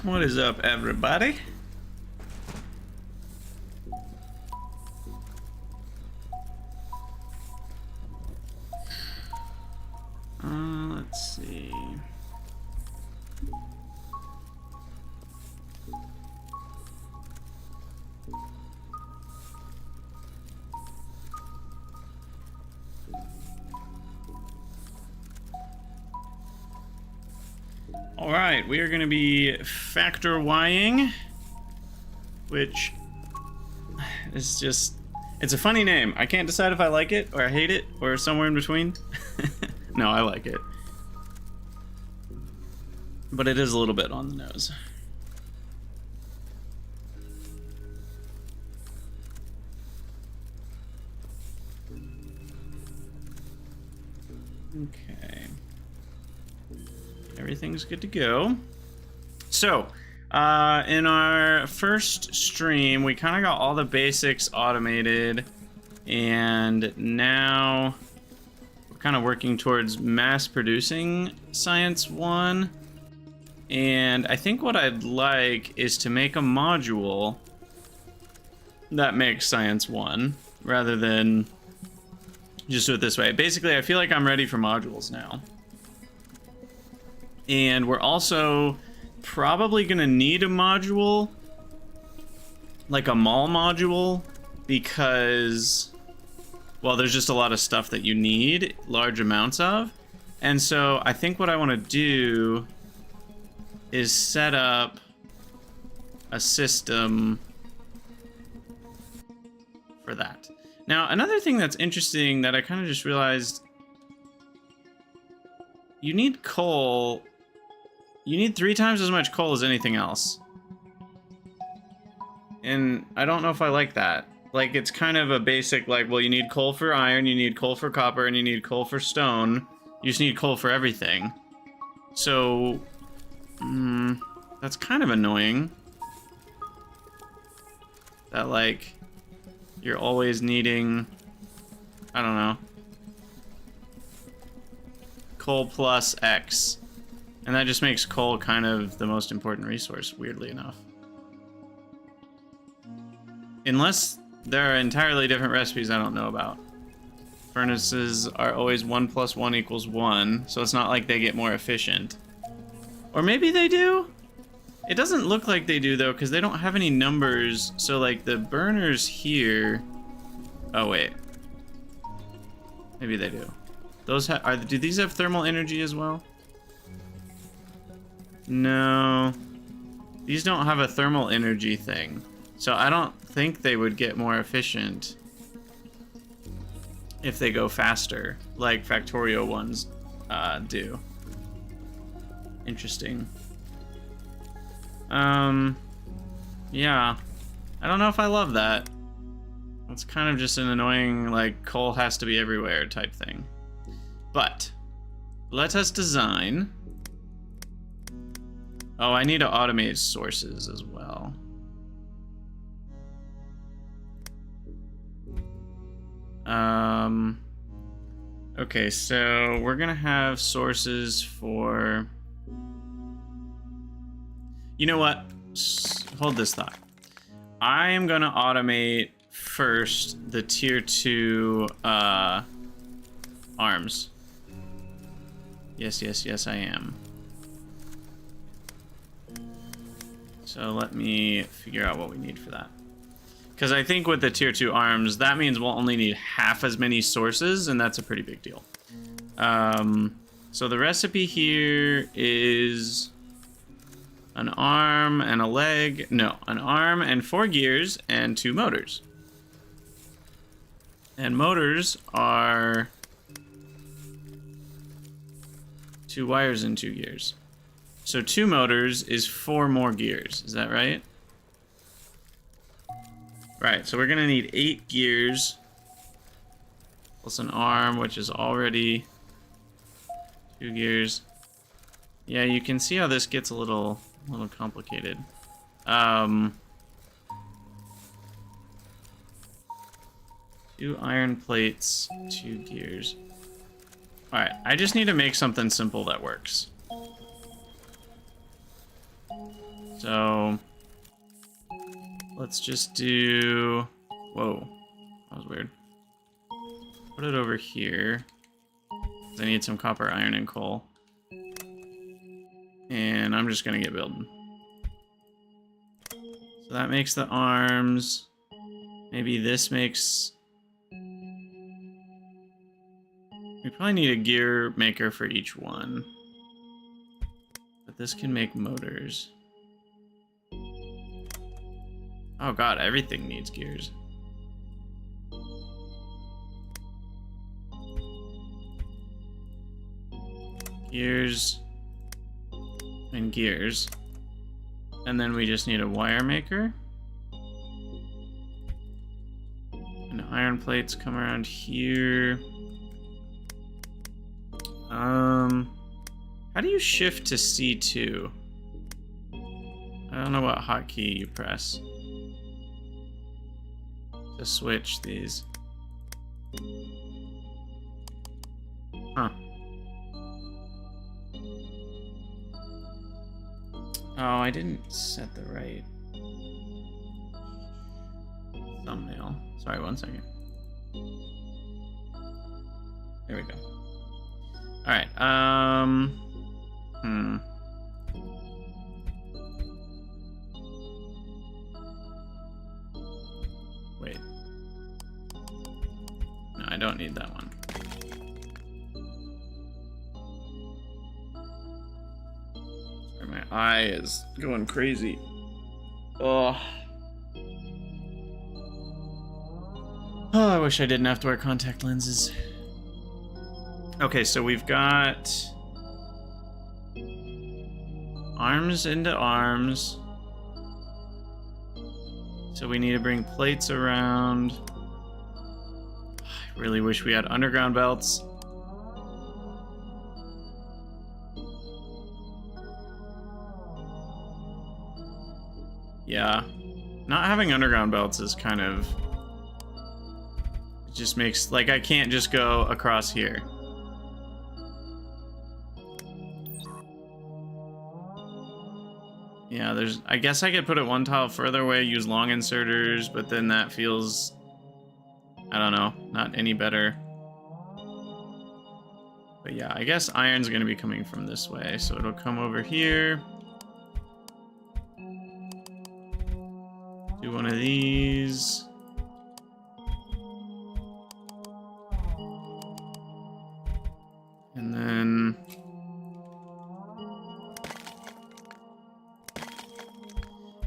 What is up, everybody? Let's see. All right, we are going to be factor Y-ing, which is just, it's a funny name. I can't decide if I like it or I hate it or somewhere in between. No, I like it. But it is a little bit on the nose. Okay. Everything's good to go. So, in our first stream, we kind of got all the basics automated. And now we're kind of working towards mass producing Science 1. And I think what I'd like is to make a module that makes Science 1 rather than just do it this way. Basically, I feel like I'm ready for modules now. And we're also probably going to need a module, like a mall module, because, well, there's just a lot of stuff that you need large amounts of. And so I think what I want to do is set up a system for that. Now, another thing that's interesting that I kind of just realized, you need coal. You need 3 times as much coal as anything else. And I don't know if I like that. Like, it's kind of a basic, like, well, you need coal for iron, you need coal for copper, and you need coal for stone. You just need coal for everything. So, that's kind of annoying. That, like, you're always needing, I don't know, coal plus X. And that just makes coal kind of the most important resource, weirdly enough. Unless there are entirely different recipes I don't know about. Furnaces are always 1 + 1 = 1, so it's not like they get more efficient. Or maybe they do? It doesn't look like they do, though, because they don't have any numbers. So, like, the burners here... Oh, wait. Maybe they do. Those do these have thermal energy as well? No. These don't have a thermal energy thing. So I don't think they would get more efficient if they go faster, like Factorio ones do. Interesting. Yeah. I don't know if I love that. It's kind of just an annoying, like, coal has to be everywhere type thing. But let us design... Oh, I need to automate sources as well. Okay, so we're gonna have sources for... You know what? Hold this thought. I am gonna automate first the tier 2 arms. Yes, yes, yes, I am. So let me figure out what we need for that. Because I think with the tier 2 arms, that means we'll only need half as many sources, and that's a pretty big deal. So the recipe here is an arm and a leg. No, an arm and 4 gears and 2 motors. And motors are 2 wires and 2 gears. So 2 motors is 4 more gears. Is that right? Right, so we're gonna need 8 gears plus an arm, which is already 2 gears. Yeah, you can see how this gets a little complicated. 2 iron plates, 2 gears. Alright, I just need to make something simple that works. So let's just do... Whoa, that was weird. Put it over here. I need some copper, iron, and coal. And I'm just gonna get building. So that makes the arms. Maybe this makes... We probably need a gear maker for each one. But this can make motors. Oh god, everything needs gears. Gears and gears. And then we just need a wire maker. And iron plates come around here. How do you shift to C2? I don't know what hotkey you press to switch these. Huh. Oh, I didn't set the right thumbnail. Sorry, 1 second. There we go. All right. Wait. No, I don't need that one. Sorry, my eye is going crazy. Ugh. Oh, I wish I didn't have to wear contact lenses. Okay, so we've got arms into arms. So we need to bring plates around. I really wish we had underground belts. Yeah, not having underground belts is kind of... It just makes... Like, I can't just go across here. Yeah, there's... I guess I could put it one tile further away, use long inserters, but then that feels... I don't know, not any better. But yeah, I guess iron's gonna be coming from this way, so it'll come over here. Do one of these. And then...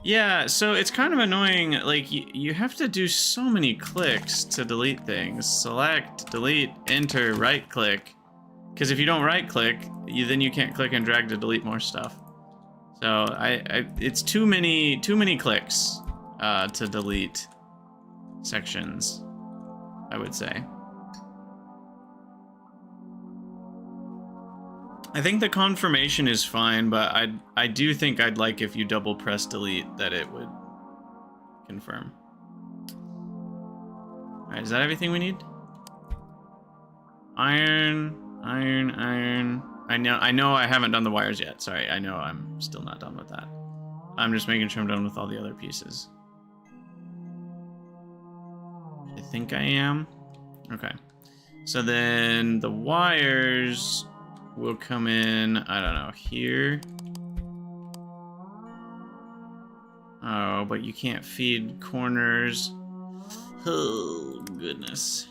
Yeah, so it's kind of annoying, like, you have to do so many clicks to delete things. Select, delete, enter, right-click. Because if you don't right-click, then you can't click and drag to delete more stuff. So, it's too many clicks to delete sections, I would say. I think the confirmation is fine, but I do think I'd like if you double press delete that it would confirm. Alright, is that everything we need? Iron, iron, iron. I know I haven't done the wires yet. Sorry, I know I'm still not done with that. I'm just making sure I'm done with all the other pieces. I think I am. Okay. So then the wires will come in, I don't know, here. Oh, but you can't feed corners. Oh, goodness.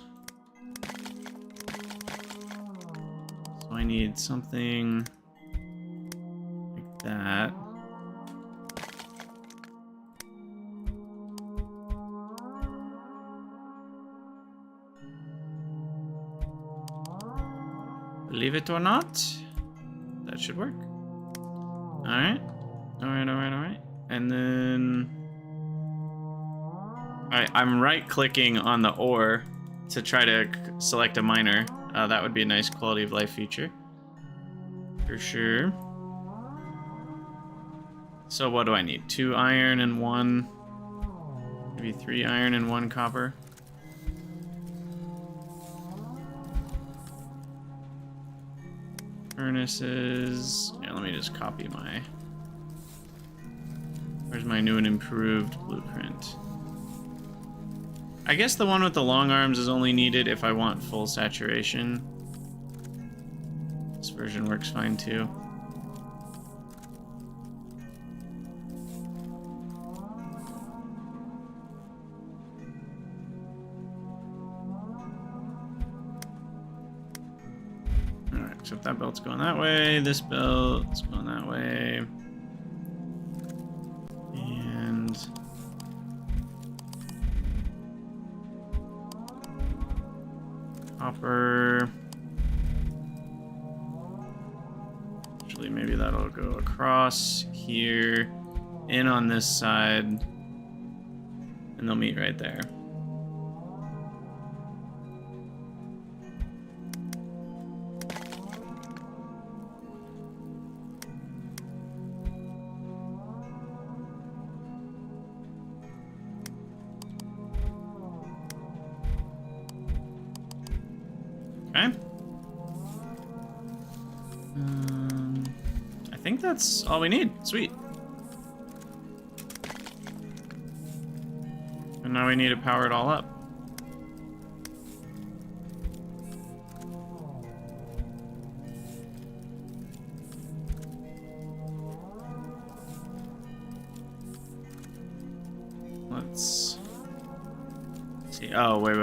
So I need something like that. Believe it or not, that should work. Alright. Alright. And then... Alright, I'm right-clicking on the ore to try to select a miner. That would be a nice quality of life feature. For sure. So what do I need? 2 iron and 1... Maybe 3 iron and 1 copper. Furnaces. Yeah, let me just copy my... Where's my new and improved blueprint? I guess the one with the long arms is only needed if I want full saturation. This version works fine too. So if that belt's going that way, this belt's going that way. And... copper. Actually, maybe that'll go across here, in on this side, and they'll meet right there. Okay. I think that's all we need. Sweet. And now we need to power it all up. Let's see. Oh, wait.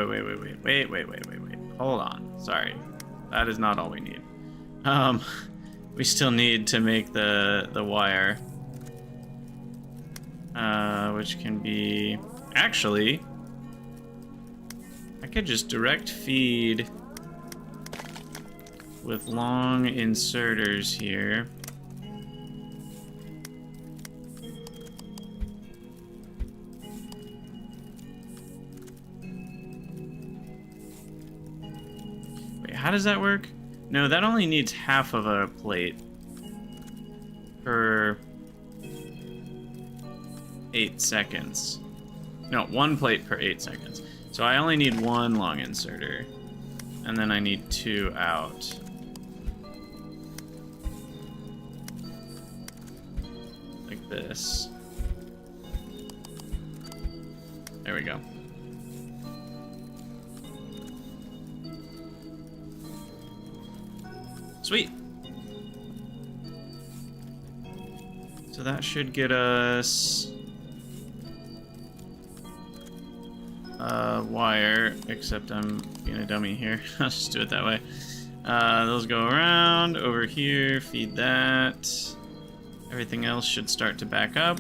Hold on. Sorry. That is not all we need. We still need to make the wire. Which can be... Actually, I could just direct feed with long inserters here. Wait, how does that work? No, that only needs half of a plate per 8 seconds. No, 1 plate per 8 seconds. So I only need 1 long inserter. And then I need 2 out. Like this. There we go. Sweet. So that should get us wire, except I'm being a dummy here. I'll just do it that way. Those go around over here, feed that. Everything else should start to back up.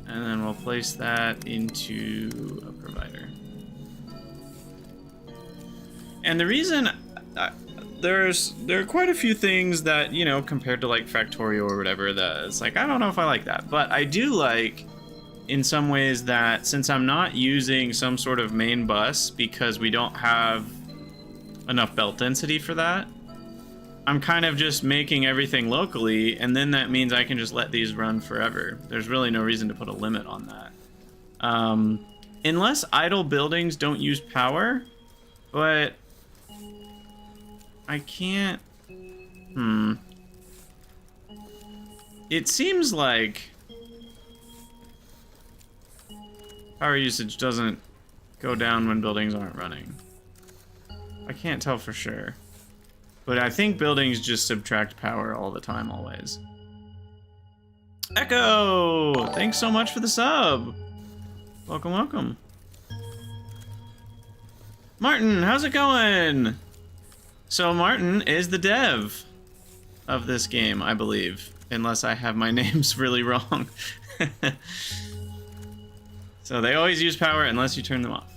And then we'll place that into a provider. And the reason there are quite a few things that, you know, compared to like Factorio or whatever, that it's like, I don't know if I like that, but I do like in some ways that since I'm not using some sort of main bus because we don't have enough belt density for that, I'm kind of just making everything locally, and then that means I can just let these run forever. There's really no reason to put a limit on that. Unless idle buildings don't use power, but I can't... It seems like power usage doesn't go down when buildings aren't running. I can't tell for sure. But I think buildings just subtract power all the time, always. Echo! Thanks so much for the sub! Welcome, welcome. Martin, how's it going? So Martin is the dev of this game, I believe. Unless I have my names really wrong. So they always use power unless you turn them off.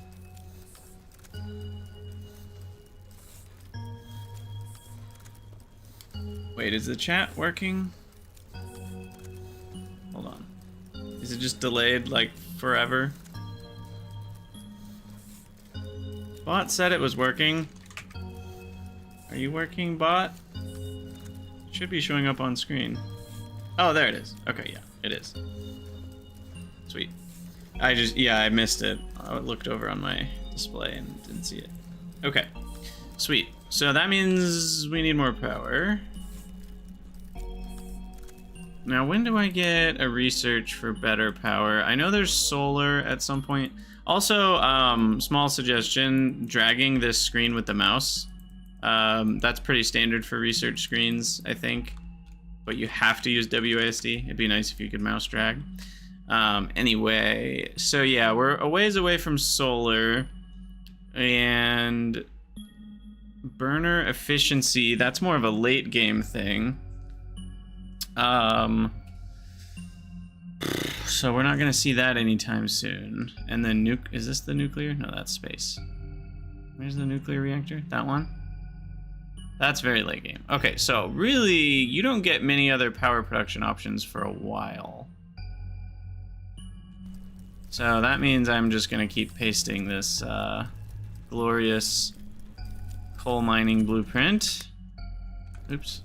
Wait, is the chat working? Hold on. Is it just delayed like forever? Bot said it was working. Are you working, bot? Should be showing up on screen. Oh, there it is. Okay, yeah, it is. Sweet. I missed it. I looked over on my display and didn't see it. Okay, sweet. So that means we need more power. Now, when do I get a research for better power? I know there's solar at some point. Also, small suggestion, dragging this screen with the mouse. That's pretty standard for research screens, I think. But you have to use WASD. It'd be nice if you could mouse drag. Anyway, so yeah, we're a ways away from solar. And burner efficiency, that's more of a late game thing. So we're not gonna see that anytime soon. And then is this the nuclear? No, that's space. Where's the nuclear reactor? That one? That's very late game. Okay, so really, you don't get many other power production options for a while. So that means I'm just gonna keep pasting this glorious coal mining blueprint. Oops.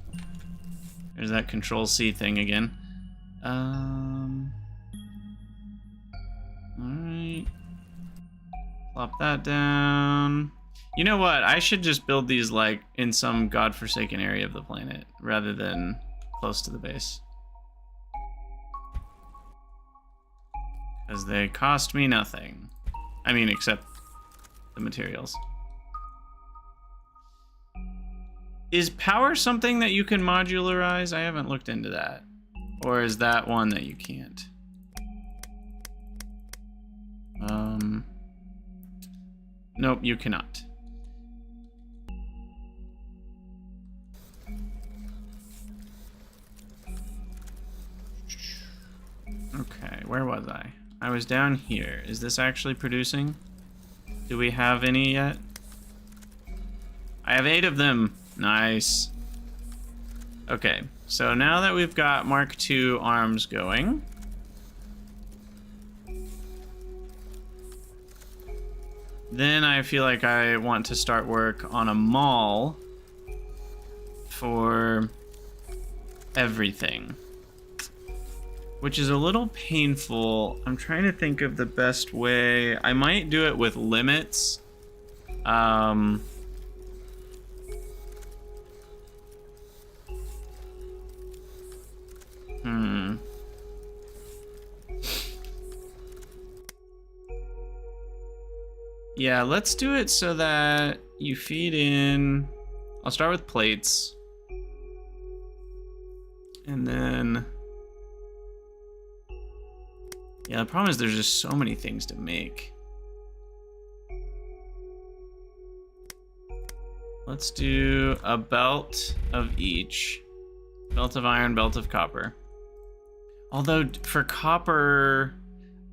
There's that Control-C thing again. Alright. Plop that down. You know what? I should just build these like in some godforsaken area of the planet rather than close to the base. Because they cost me nothing. I mean, except the materials. Is power something that you can modularize? I haven't looked into that. Or is that one that you can't? Nope, you cannot. Okay, where was I? I was down here. Is this actually producing? Do we have any yet? I have 8 of them. Nice. Okay, so now that we've got Mark II arms going, then I feel like I want to start work on a mall for everything, which is a little painful. I'm trying to think of the best way. I might do it with limits. Yeah, let's do it so that you feed in. I'll start with plates. And then... yeah, the problem is there's just so many things to make. Let's do a belt of each. Belt of iron, belt of copper. Although for copper,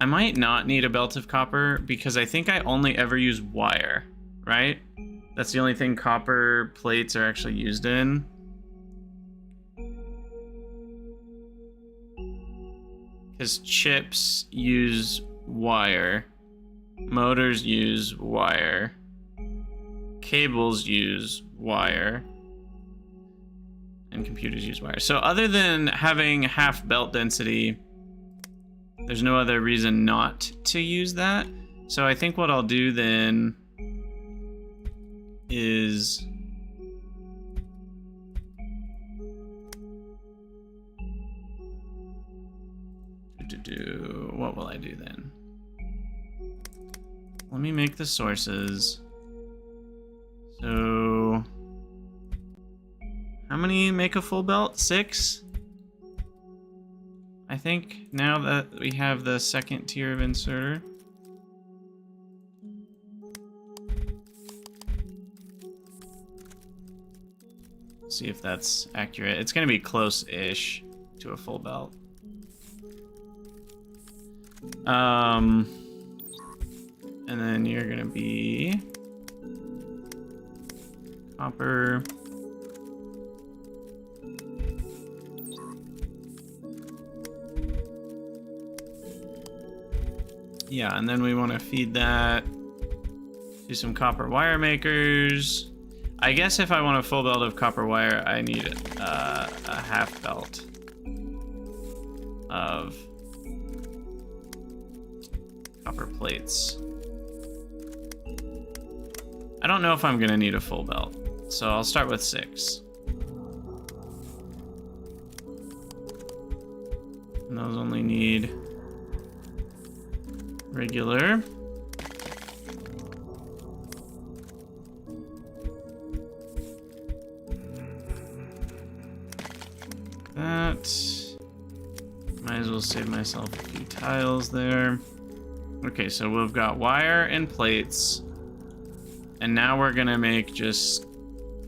I might not need a belt of copper because I think I only ever use wire, right? That's the only thing copper plates are actually used in. Because chips use wire, motors use wire, cables use wire, and computers use wire. So other than having half belt density, there's no other reason not to use that. So I think what I'll do then is what will I do then? Let me make the sources. So how many make a full belt? 6? I think now that we have the second tier of inserter. See if that's accurate. It's gonna be close-ish to a full belt. And then you're gonna be copper. Yeah, and then we want to feed that to some copper wire makers. I guess if I want a full belt of copper wire, I need a half belt of copper plates. I don't know if I'm gonna need a full belt, so I'll start with 6. And those only need regular. That. Might as well save myself a few tiles there. Okay, so we've got wire and plates. And now we're gonna make just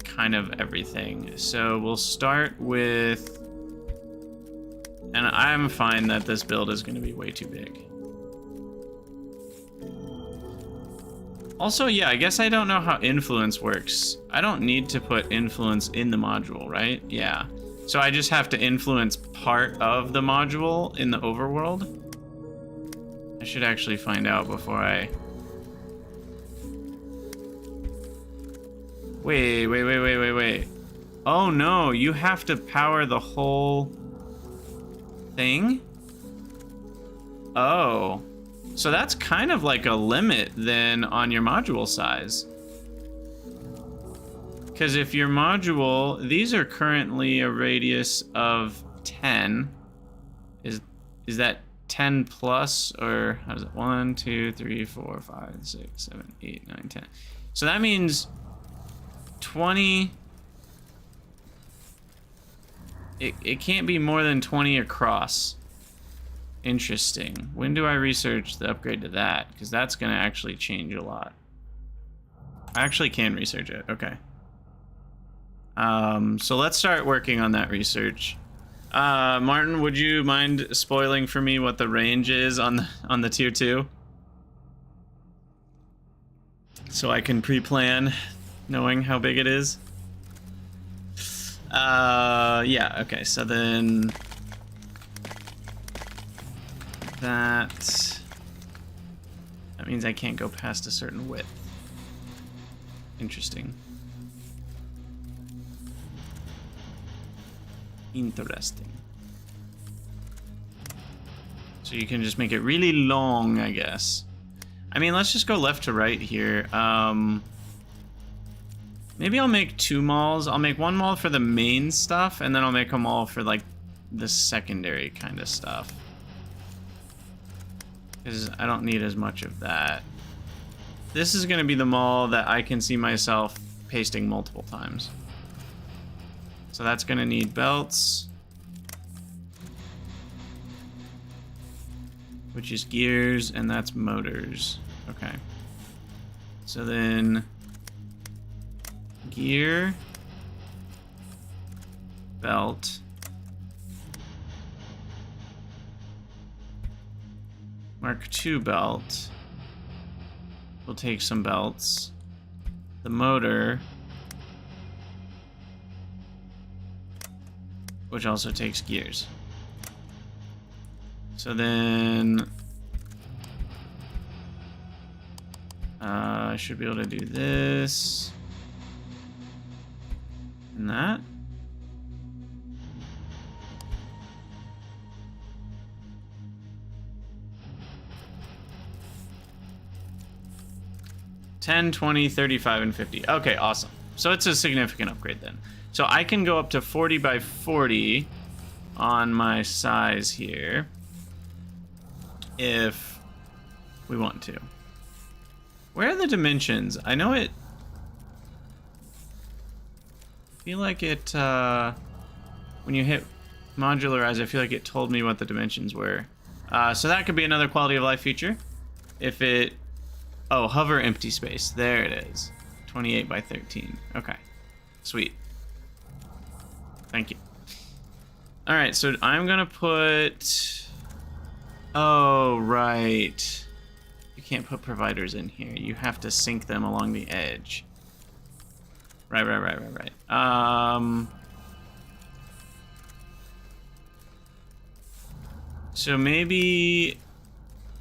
kind of everything. So we'll start with... and I'm fine that this build is gonna be way too big. Also, yeah, I guess I don't know how influence works. I don't need to put influence in the module, right? Yeah. So I just have to influence part of the module in the overworld? I should actually find out before I... Wait. Oh no, you have to power the whole thing? Oh. So that's kind of like a limit then on your module size. Because if your module, these are currently a radius of 10. Is that 10 plus, or how is it? 1, 2, 3, 4, 5, 6, 7, 8, 9, 10. So that means 20. It can't be more than 20 across. Interesting. When do I research the upgrade to that? Because that's going to actually change a lot. I actually can research it. Okay. So let's start working on that research. Martin, would you mind spoiling for me what the range is on the tier 2? So I can pre-plan knowing how big it is. Yeah, okay, so then that means I can't go past a certain width. Interesting. Interesting. So you can just make it really long, I guess. I mean, let's just go left to right here. Maybe I'll make 2 malls. I'll make 1 mall for the main stuff, and then I'll make a mall for, like, the secondary kind of stuff. Because I don't need as much of that. This is going to be the mall that I can see myself pasting multiple times. So that's going to need belts, which is gears, and that's motors. Okay. So then gear, belt, Mark II belt. We'll take some belts. The motor, which also takes gears. So then I should be able to do this and that. $10, $20, $35, and $50. Okay, awesome. So it's a significant upgrade then. So I can go up to 40 by 40 on my size here if we want to. Where are the dimensions? I know it... I feel like it... when you hit modularize, I feel like it told me what the dimensions were. So that could be another quality of life feature. If it... Oh, hover empty space. There it is. 28 by 13. Okay. Sweet. Thank you. All right, so I'm gonna put... Oh, right. You can't put providers in here. You have to sync them along the edge. Right. So maybe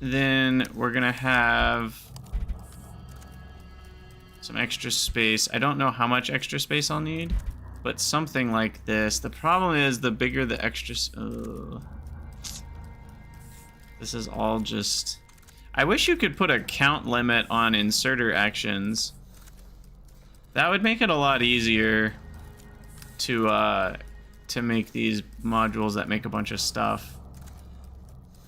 then we're gonna have some extra space. I don't know how much extra space I'll need, but something like this. The problem is the bigger the extra... This is all just... I wish you could put a count limit on inserter actions. That would make it a lot easier to make these modules that make a bunch of stuff.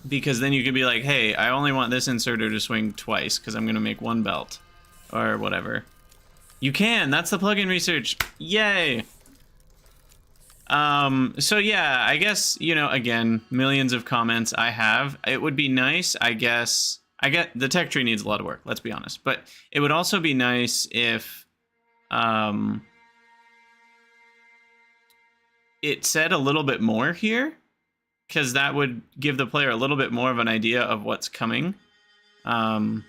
Because then you could be like, hey, I only want this inserter to swing twice because I'm going to make 1 belt. Or whatever. You can! That's the plugin research! Yay! So yeah, I guess, you know, again, millions of comments I have. It would be nice, I guess... I get the tech tree needs a lot of work, let's be honest. But it would also be nice if... it said a little bit more here. Because that would give the player a little bit more of an idea of what's coming. Because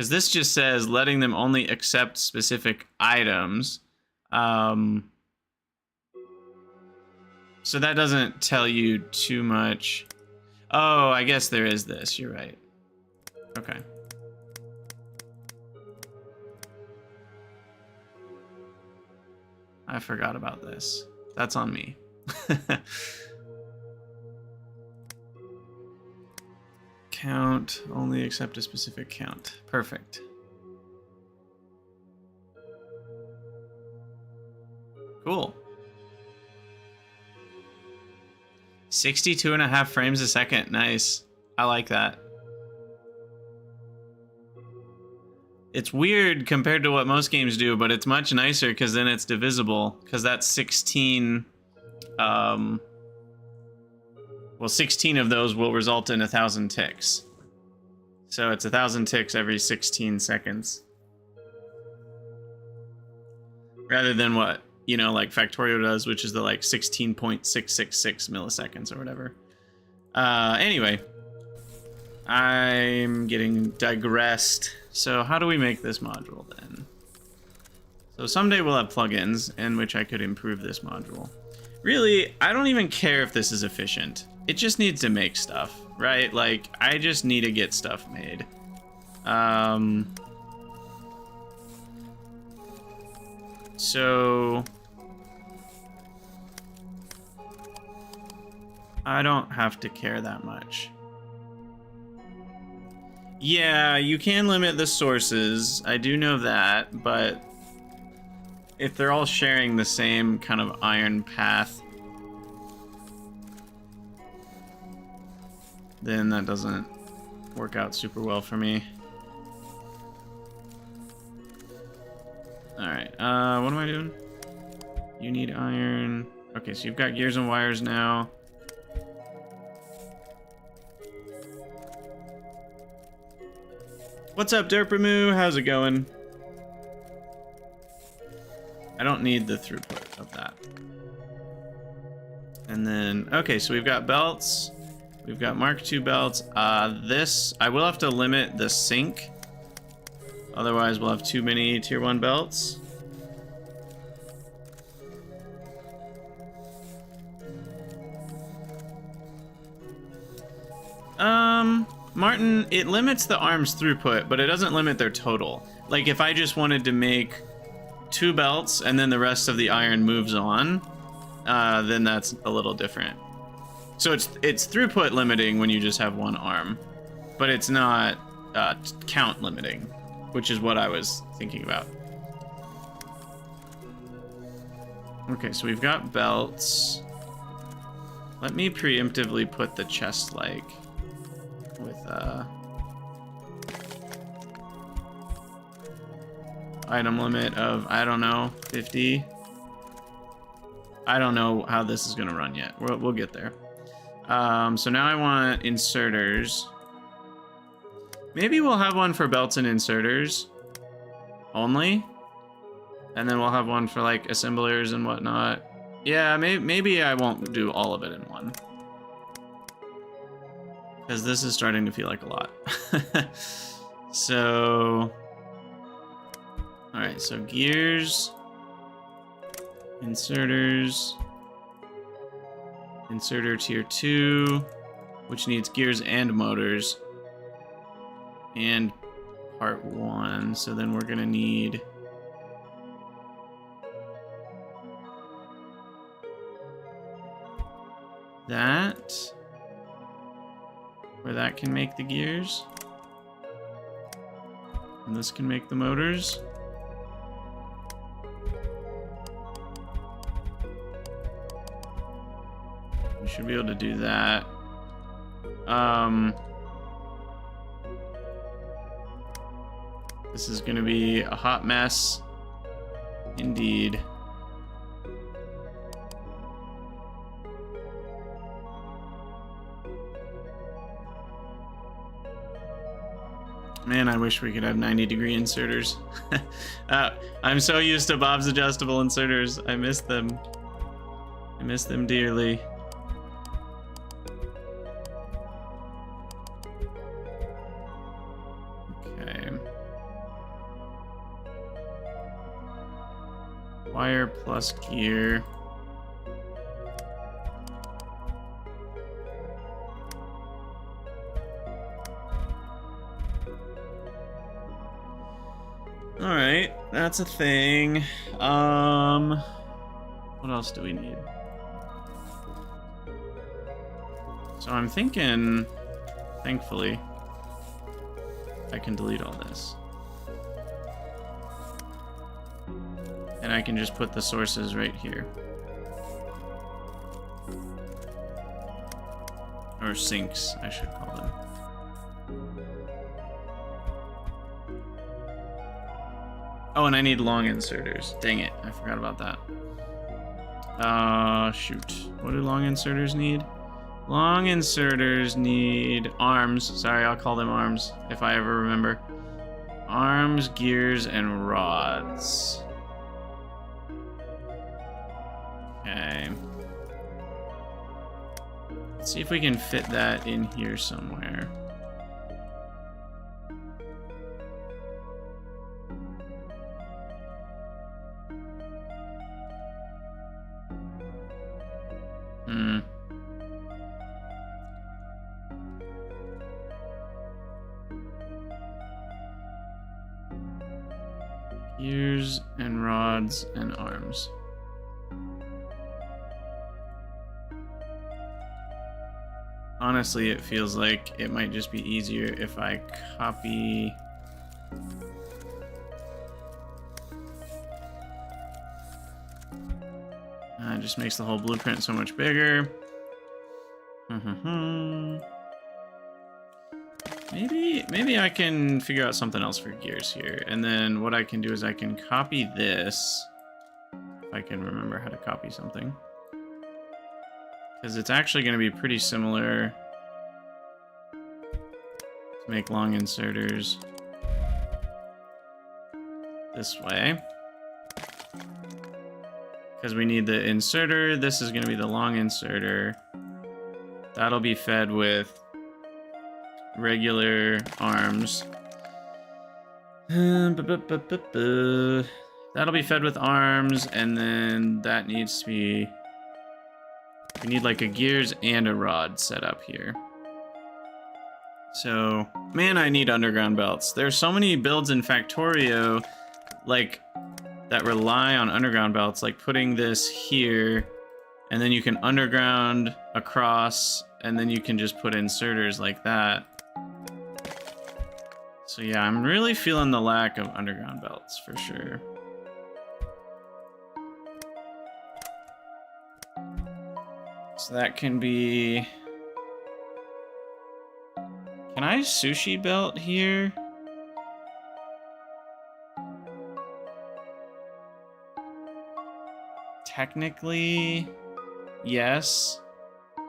this just says letting them only accept specific items. So that doesn't tell you too much. Oh, I guess there is this. You're right. Okay. I forgot about this. That's on me. Count, only accept a specific count. Perfect. Cool. 62.5 frames a second. Nice. I like that. It's weird compared to what most games do, but it's much nicer because then it's divisible. Because that's 16. Well, 16 of those will result in 1,000 ticks. So it's 1,000 ticks every 16 seconds. Rather than what, you know, like Factorio does, which is the like 16.666 milliseconds or whatever. Anyway, I'm getting digressed. So how do we make this module then? So someday we'll have plugins in which I could improve this module. Really, I don't even care if this is efficient. It just needs to make stuff, right? Like, I just need to get stuff made. So I don't have to care that much. Yeah, you can limit the sources. I do know that, but if they're all sharing the same kind of iron path, then that doesn't work out super well for me. Alright, what am I doing? You need iron. Okay, so you've got gears and wires now. What's up, Derpamoo? How's it going? I don't need the throughput of that. And then, okay, so we've got belts. We've got Mark II belts. This, I will have to limit the sync. Otherwise, we'll have too many tier 1 belts. Martin, it limits the arms throughput, but it doesn't limit their total. Like, if I just wanted to make 2 belts and then the rest of the iron moves on, then that's a little different. So it's throughput limiting when you just have 1 arm, but it's not count limiting, which is what I was thinking about. Okay, so we've got belts. Let me preemptively put the chest like with item limit of, I don't know, 50. I don't know how this is gonna run yet. We'll get there. So now I want inserters. Maybe we'll have one for belts and inserters only, and then we'll have one for like assemblers and whatnot. Yeah, maybe I won't do all of it in one, because this is starting to feel like a lot. So, all right, so gears, inserters, inserter tier 2, which needs gears and motors, and part 1. So then we're gonna need that, where that can make the gears, and this can make the motors. We should be able to do that. This is going to be a hot mess indeed. Man, I wish we could have 90-degree inserters. I'm so used to Bob's adjustable inserters. I miss them. I miss them dearly. Okay. Wire plus gear. Alright, that's a thing. What else do we need? So I'm thinking, thankfully, I can delete all this. And I can just put the sources right here. Or sinks, I should call them. Oh, and I need long inserters. Dang it, I forgot about that. Shoot. What do long inserters need? Long inserters need arms. Sorry, I'll call them arms if I ever remember. Arms, gears, and rods. Okay. Let's see if we can fit that in here somewhere. Gears and rods and arms. Honestly, it feels like it might just be easier if I copy... It just makes the whole blueprint so much bigger. Maybe I can figure out something else for gears here. And then what I can do is I can copy this. If I can remember how to copy something. Because it's actually going to be pretty similar to make long inserters this way. Because we need the inserter. This is going to be the long inserter. That'll be fed with regular arms. That'll be fed with arms, and then that needs to be... We need like a gears and a rod set up here. So, man, I need underground belts. There's so many builds in Factorio, like, that rely on underground belts, like putting this here, and then you can underground across, and then you can just put inserters like that. So yeah, I'm really feeling the lack of underground belts for sure. So that can be... Can I sushi belt here? Technically, yes,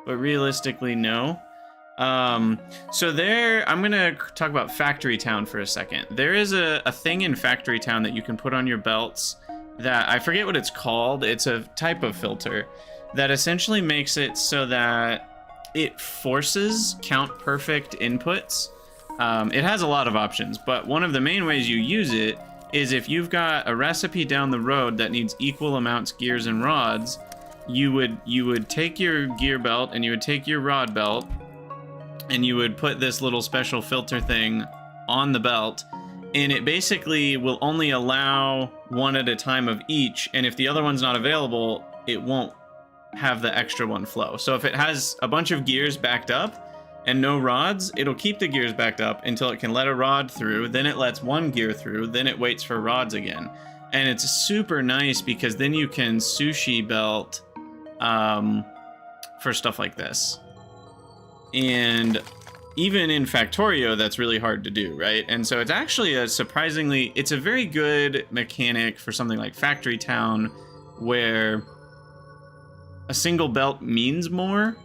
but realistically, no. So there, I'm gonna talk about Factory Town for a second. There is a thing in Factory Town that you can put on your belts that, I forget what it's called. It's a type of filter that essentially makes it so that it forces count perfect inputs. It has a lot of options, but one of the main ways you use it is if you've got a recipe down the road that needs equal amounts gears and rods, you would take your gear belt and you would take your rod belt and you would put this little special filter thing on the belt, and it basically will only allow one at a time of each, and if the other one's not available, it won't have the extra one flow. So if it has a bunch of gears backed up and no rods, it'll keep the gears backed up until it can let a rod through, then it lets one gear through, then it waits for rods again. And it's super nice because then you can sushi belt for stuff like this. And even in Factorio, that's really hard to do, right? And so it's actually it's a very good mechanic for something like Factory Town, where a single belt means more.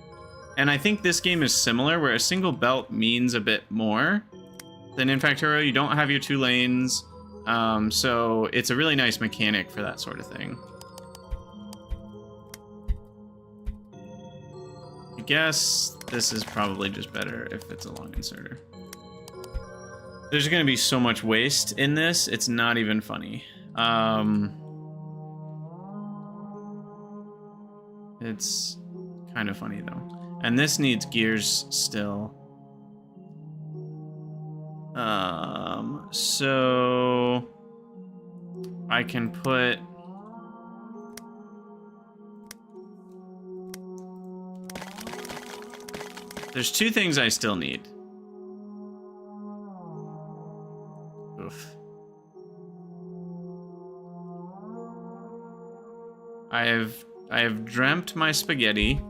And I think this game is similar, where a single belt means a bit more than in Factorio. You don't have your two lanes, so it's a really nice mechanic for that sort of thing. I guess this is probably just better if it's a long inserter. There's going to be so much waste in this, it's not even funny. It's kind of funny though. And this needs gears still. So I can put... There's two things I still need. Oof. I have dreamt my spaghetti.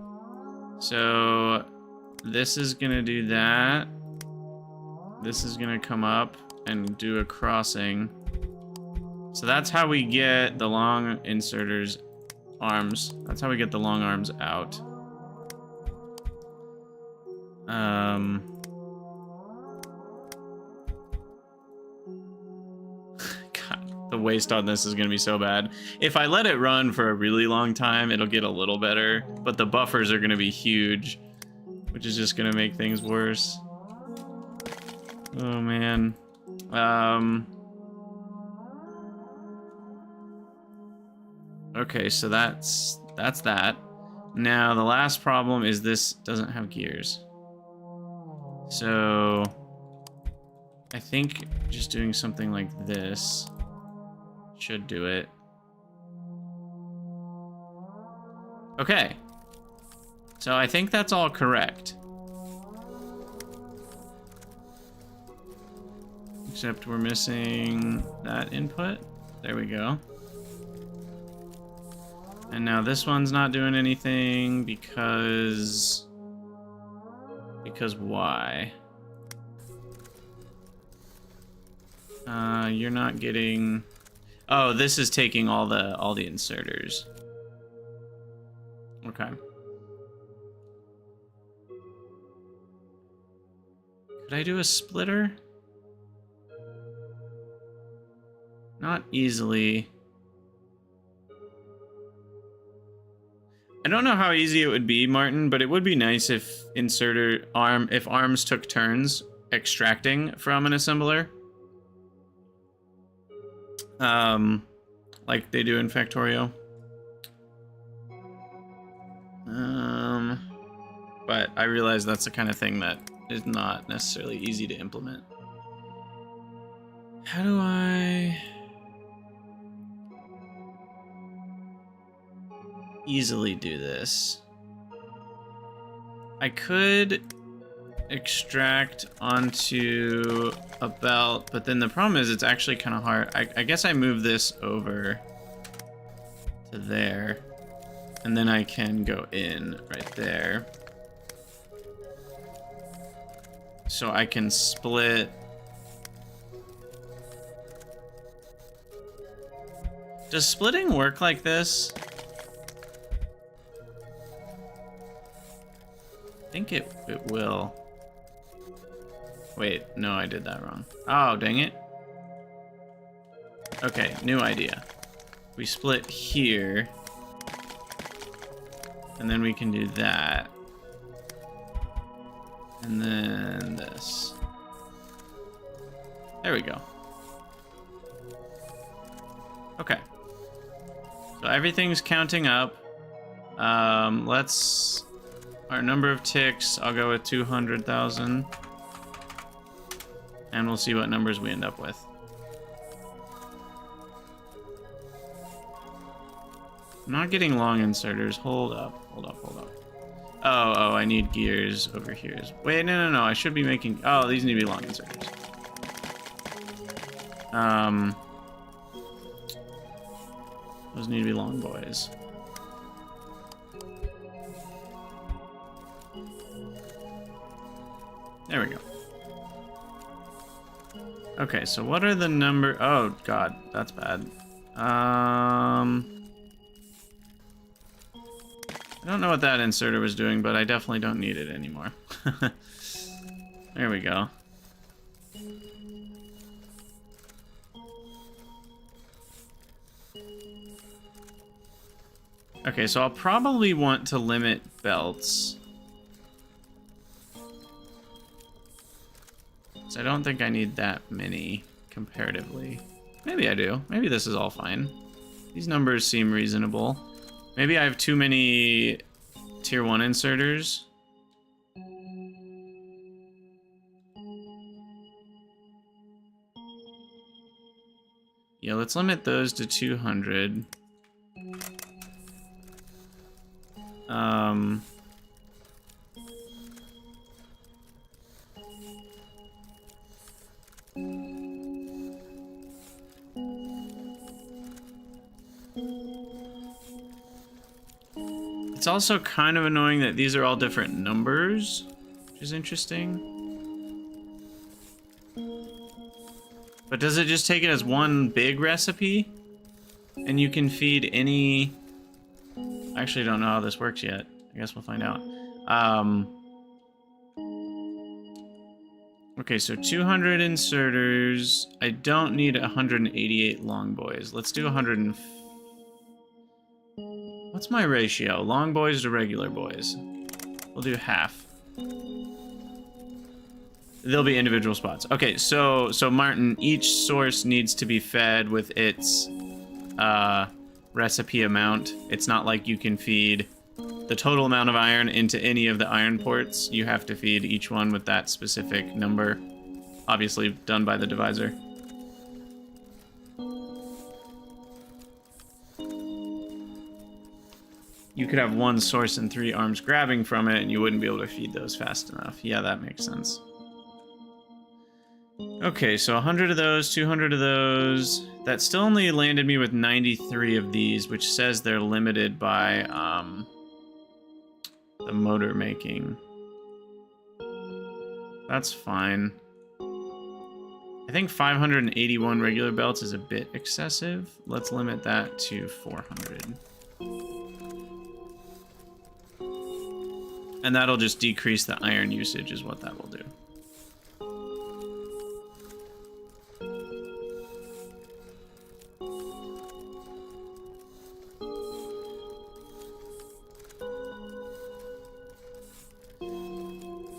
So this is gonna do that. This is gonna come up and do a crossing. So that's how we get the long inserters arms. That's how we get the long arms out. God, the waste on this is gonna be so bad. If I let it run for a really long time, it'll get a little better, but the buffers are gonna be huge, which is just gonna make things worse. Oh man. Okay, so that's that. Now the last problem is this doesn't have gears. So I think just doing something like this should do it. Okay. So I think that's all correct. Except we're missing that input. There we go. And now this one's not doing anything because why? You're not getting. Oh, this is taking all the inserters. Okay. Could I do a splitter? Not easily. I don't know how easy it would be, Martin, but it would be nice if if arms took turns extracting from an assembler. Like they do in Factorio. But I realize that's the kind of thing that is not necessarily easy to implement. How do I easily do this? I could extract onto a belt, but then the problem is it's actually kind of hard. I guess I move this over to there, and then I can go in right there. So I can split. Does splitting work like this? I think it will. Wait, no, I did that wrong. Oh, dang it. Okay, new idea. We split here. And then we can do that. And then this. There we go. Okay. So everything's counting up. Let's... Our number of ticks, I'll go with 200,000. And we'll see what numbers we end up with. I'm not getting long inserters. Hold up. Oh, I need gears over here. Wait, no. I should be making... Oh, these need to be long inserters. Those need to be long boys. There we go. Okay, so what are the number... Oh, God, that's bad. I don't know what that inserter was doing, but I definitely don't need it anymore. There we go. Okay, so I'll probably want to limit belts. So I don't think I need that many comparatively. Maybe I do. Maybe this is all fine. These numbers seem reasonable. Maybe I have too many tier 1 inserters. Yeah, let's limit those to 200. also kind of annoying that these are all different numbers, which is interesting. But does it just take it as one big recipe? And you can feed any... I actually don't know how this works yet. I guess we'll find out. Okay, so 200 inserters. I don't need 188 long boys. Let's do 100 What's my ratio? Long boys to regular boys. We'll do half. There'll be individual spots. Okay, so Martin, each source needs to be fed with its recipe amount. It's not like you can feed the total amount of iron into any of the iron ports. You have to feed each one with that specific number, obviously done by the divisor. You could have one source and 3 arms grabbing from it, and you wouldn't be able to feed those fast enough. Yeah, that makes sense. Okay, so 100 of those, 200 of those. That still only landed me with 93 of these, which says they're limited by the motor making. That's fine. I think 581 regular belts is a bit excessive. Let's limit that to 400. And that'll just decrease the iron usage is what that will do.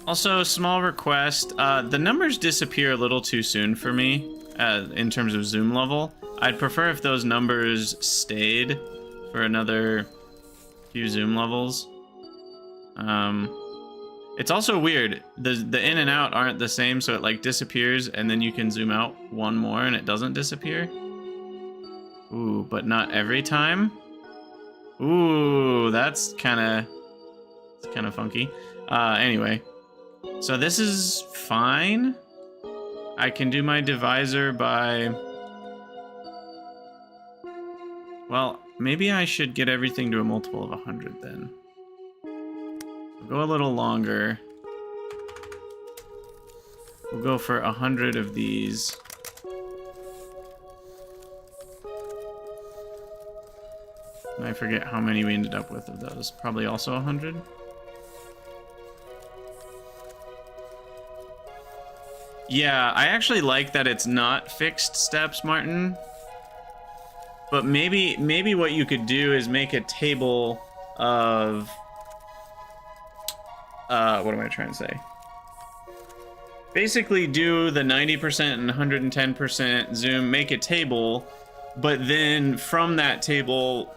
Also, small request, the numbers disappear a little too soon for me in terms of zoom level. I'd prefer if those numbers stayed for another few zoom levels. It's also weird. The in and out aren't the same, so it like disappears and then you can zoom out one more and it doesn't disappear. Ooh, but not every time. Ooh, that's kind of funky. Anyway, so this is fine. I can do my divisor by... Well, maybe I should get everything to a multiple of 100 then. Go a little longer. We'll go for 100 of these. And I forget how many we ended up with of those. Probably also 100. Yeah, I actually like that it's not fixed steps, Martin. But maybe what you could do is make a table of... what am I trying to say? Basically do the 90% and 110% zoom, make a table, but then from that table,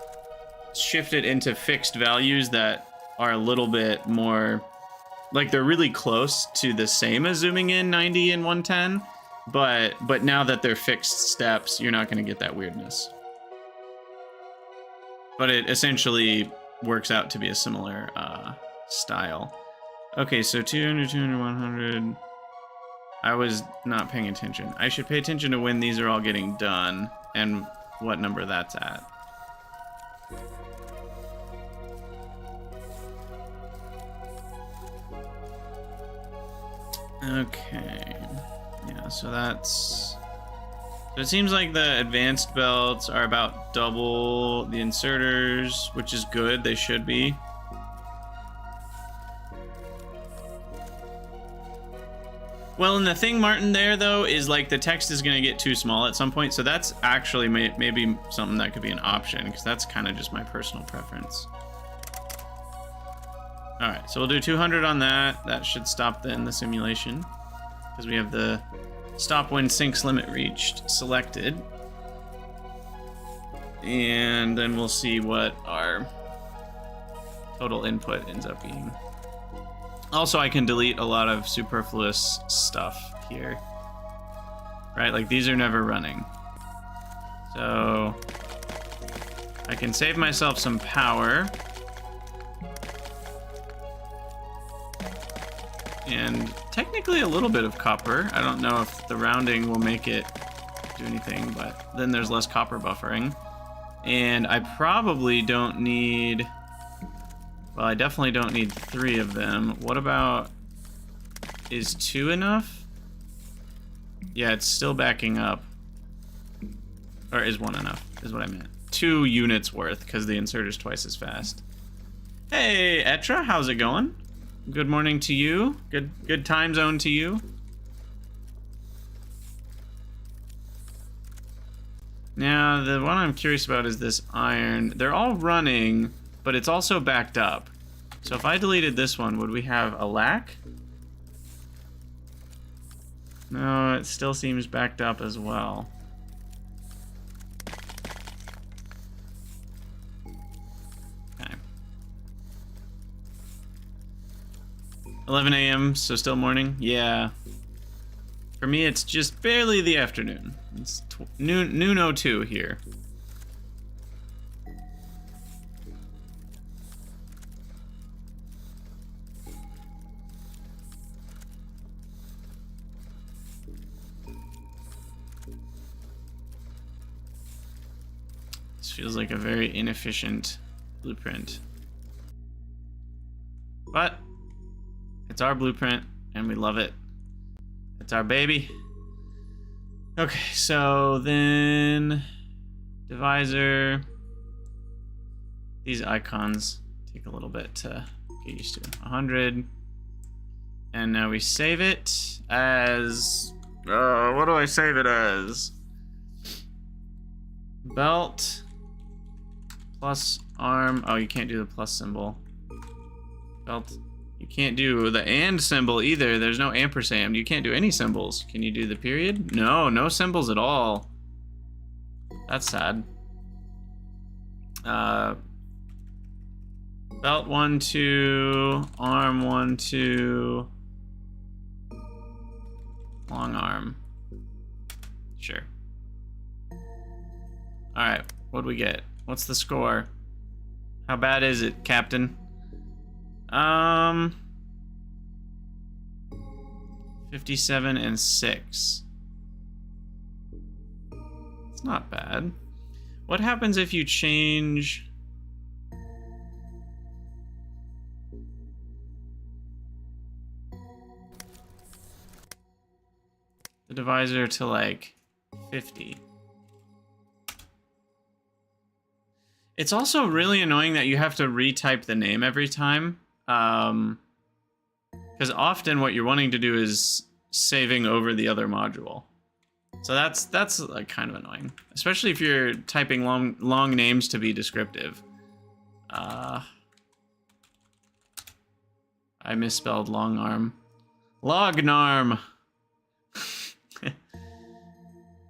shift it into fixed values that are a little bit more, like they're really close to the same as zooming in 90 and 110, but now that they're fixed steps, you're not going to get that weirdness. But it essentially works out to be a similar style. Okay, so 200, 200, 100. I was not paying attention. I should pay attention to when these are all getting done and what number that's at. Okay. Yeah, so that's... So it seems like the advanced belts are about double the inserters, which is good. They should be. Well, and the thing, Martin, there, though, is like the text is going to get too small at some point. So that's actually maybe something that could be an option, because that's kind of just my personal preference. All right, so we'll do 200 on that. That should stop the simulation, because we have the stop when sinks limit reached selected. And then we'll see what our total input ends up being. Also, I can delete a lot of superfluous stuff here. Right, like these are never running. So I can save myself some power. And technically a little bit of copper. I don't know if the rounding will make it do anything, but then there's less copper buffering. And I probably don't need Well, I definitely don't need 3 of them. What about... Is 2 enough? Yeah, it's still backing up. Or is 1 enough, is what I meant. 2 units worth, because the inserter's twice as fast. Hey, Etra, how's it going? Good morning to you. Good time zone to you. Now, the one I'm curious about is this iron. They're all running, but it's also backed up. So if I deleted this one, would we have a lack? No, it still seems backed up as well. Okay. 11 a.m., so still morning? Yeah. For me, it's just barely the afternoon. It's noon 02 here. This feels like a very inefficient blueprint. But it's our blueprint, and we love it. It's our baby. Okay, so then divisor. These icons take a little bit to get used to. 100. And now we save it as... what do I save it as? Belt plus arm. Oh, you can't do the plus symbol. Belt. You can't do the and symbol either. There's no ampersand. You can't do any symbols. Can you do the period? No, no symbols at all. That's sad. Belt 1, 2, arm 1, 2, long arm. Sure. All right, what do we get? What's the score? How bad is it, Captain? 57 and 6. It's not bad. What happens if you change the divisor to like 50? It's also really annoying that you have to retype the name every time. Because often what you're wanting to do is saving over the other module. So that's like kind of annoying, especially if you're typing long names to be descriptive. I misspelled long arm. Lognarm.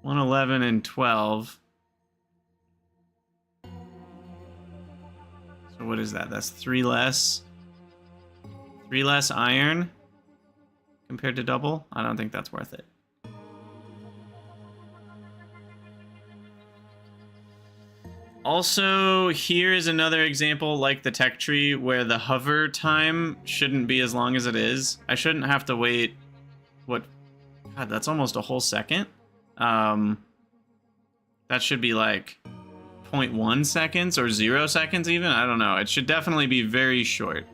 111 and 12. So what is that? That's 3 less. 3 less iron compared to double? I don't think that's worth it. Also, here is another example like the tech tree where the hover time shouldn't be as long as it is. I shouldn't have to wait, what? God, that's almost a whole second. That should be like 0.1 seconds or 0 seconds even. I don't know. It should definitely be very short.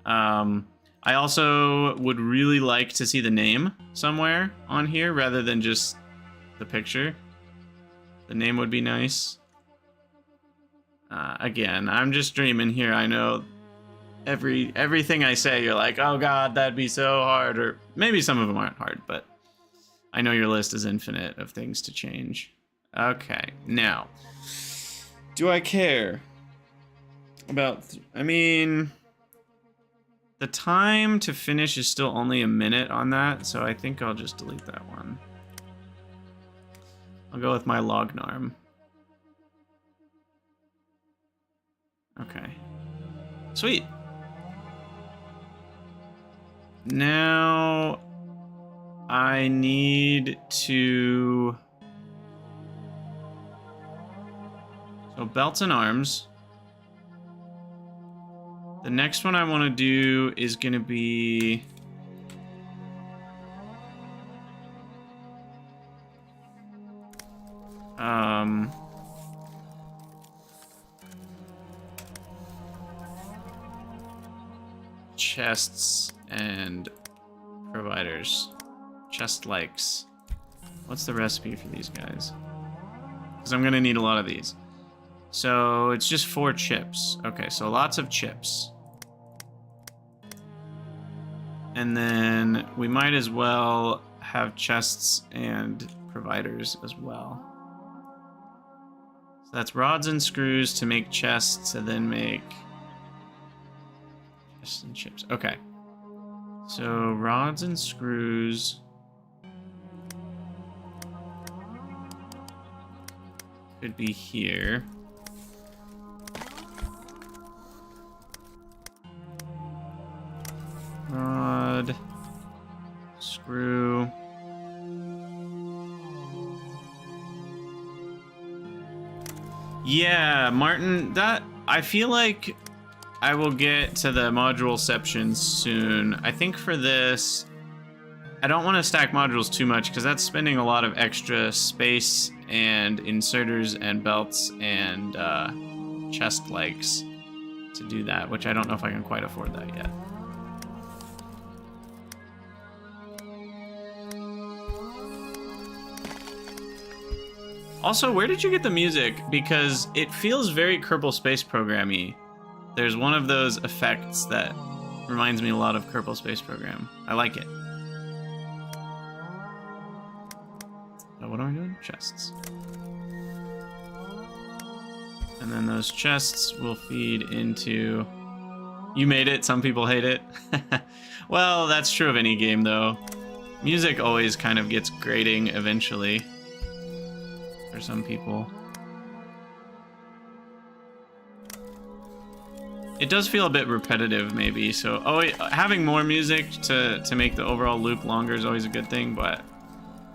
I also would really like to see the name somewhere on here rather than just the picture. The name would be nice. Again, I'm just dreaming here. I know everything I say, you're like, oh god, that'd be so hard. Or maybe some of them aren't hard, but I know your list is infinite of things to change. Okay, now, do I care about... I mean... The time to finish is still only a minute on that, so I think I'll just delete that one. I'll go with my Lognarm. Okay. Sweet. Now I need to... So belts and arms. The next one I want to do is going to be... chests and providers. Chest likes. What's the recipe for these guys? Because I'm gonna need a lot of these. So it's just 4 chips. Okay, so lots of chips. And then we might as well have chests and providers as well. So that's rods and screws to make chests and then make chests and chips. Okay. So rods and screws. Could be here. Rod. Screw. Yeah, Martin, that I feel like I will get to the moduleception soon. I think for this, I don't want to stack modules too much because that's spending a lot of extra space and inserters and belts and chest legs to do that, which I don't know if I can quite afford that yet. Also, where did you get the music? Because it feels very Kerbal Space Program-y. There's one of those effects that reminds me a lot of Kerbal Space Program. I like it. Oh, what am I doing? Chests. And then those chests will feed into... You made it, some people hate it. Well, that's true of any game, though. Music always kind of gets grating eventually. For some people. It does feel a bit repetitive, maybe, so having more music to make the overall loop longer is always a good thing, but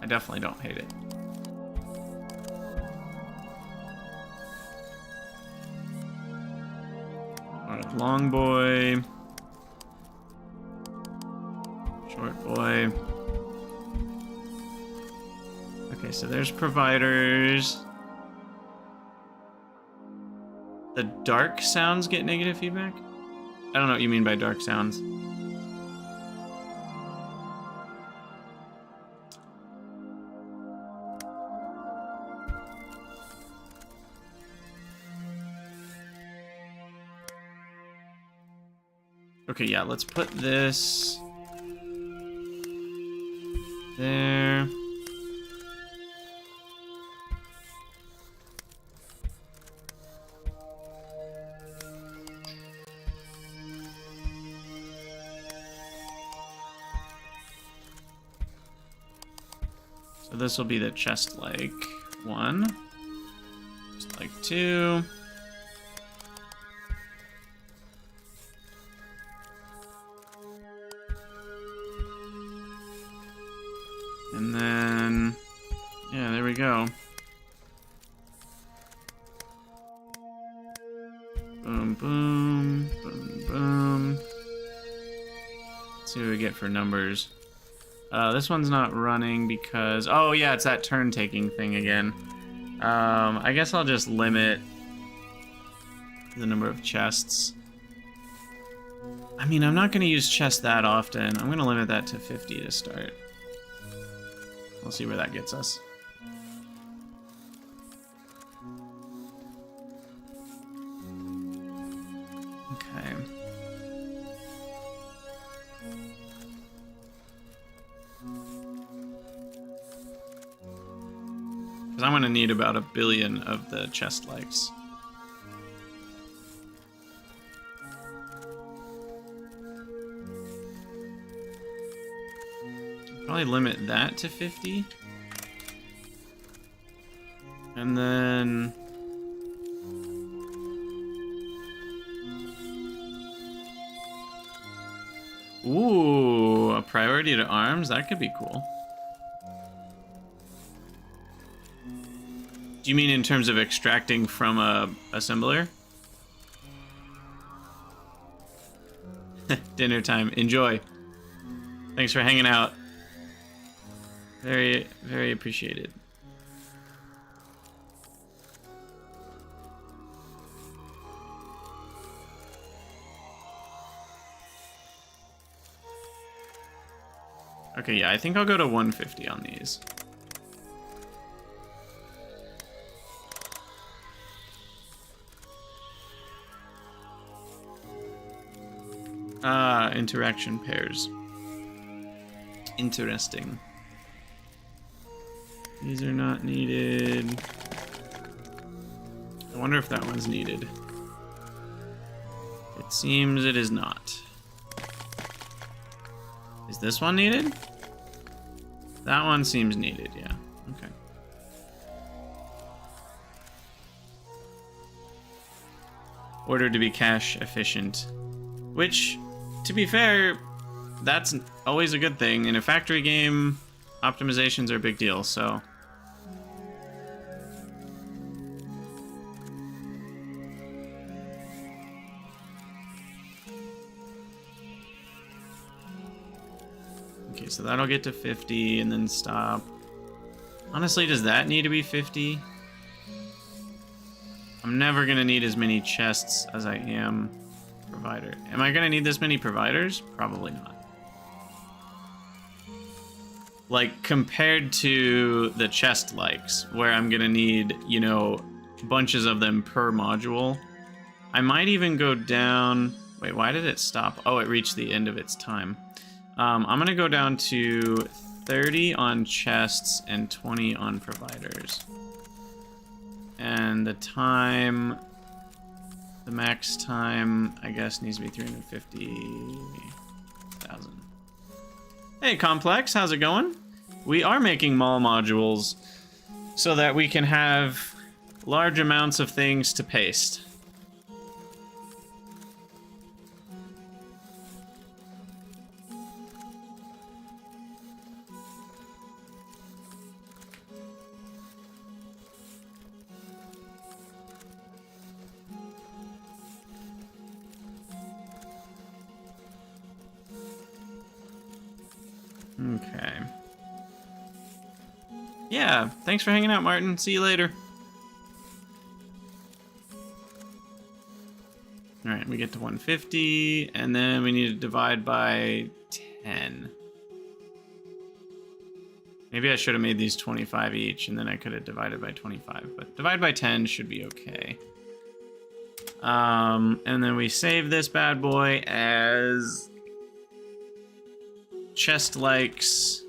I definitely don't hate it. Alright, long boy. Short boy. Okay, so there's providers. The dark sounds get negative feedback? I don't know what you mean by dark sounds. Okay, yeah, let's put this there. So this will be the chest like 1, chest like 2. And then, yeah, there we go. Boom, boom, boom, boom. Let's see what we get for numbers. This one's not running because... Oh, yeah, it's that turn-taking thing again. I guess I'll just limit the number of chests. I mean, I'm not going to use chests that often. I'm going to limit that to 50 to start. We'll see where that gets us. Okay. Because I'm going to need about 1 billion of the chest likes. Probably limit that to 50. And then... Ooh, a priority to arms? That could be cool. Do you mean in terms of extracting from a assembler? Dinner time. Enjoy. Thanks for hanging out. Very, very appreciated. Okay, yeah, I think I'll go to 150 on these. Interaction pairs. Interesting. These are not needed. I wonder if that one's needed. It seems it is not. Is this one needed? That one seems needed, yeah. Okay. Ordered to be cache efficient. Which, to be fair, that's always a good thing. In a factory game, optimizations are a big deal, so... Okay, so that'll get to 50 and then stop. Honestly, does that need to be 50? I'm never gonna need as many chests as I am provider. Am I gonna need this many providers? Probably not. Like, compared to the chest likes, where I'm gonna need, you know, bunches of them per module. I might even go down... Wait, why did it stop? Oh, it reached the end of its time. I'm gonna go down to 30 on chests and 20 on providers. And the time... The max time, I guess, needs to be 350,000. Hey, Complex, how's it going? We are making mall modules so that we can have large amounts of things to paste. Okay. Yeah, thanks for hanging out, Martin. See you later. Alright, we get to 150, and then we need to divide by 10. Maybe I should have made these 25 each, and then I could have divided by 25, but divide by 10 should be okay. And then we save this bad boy as... chest likes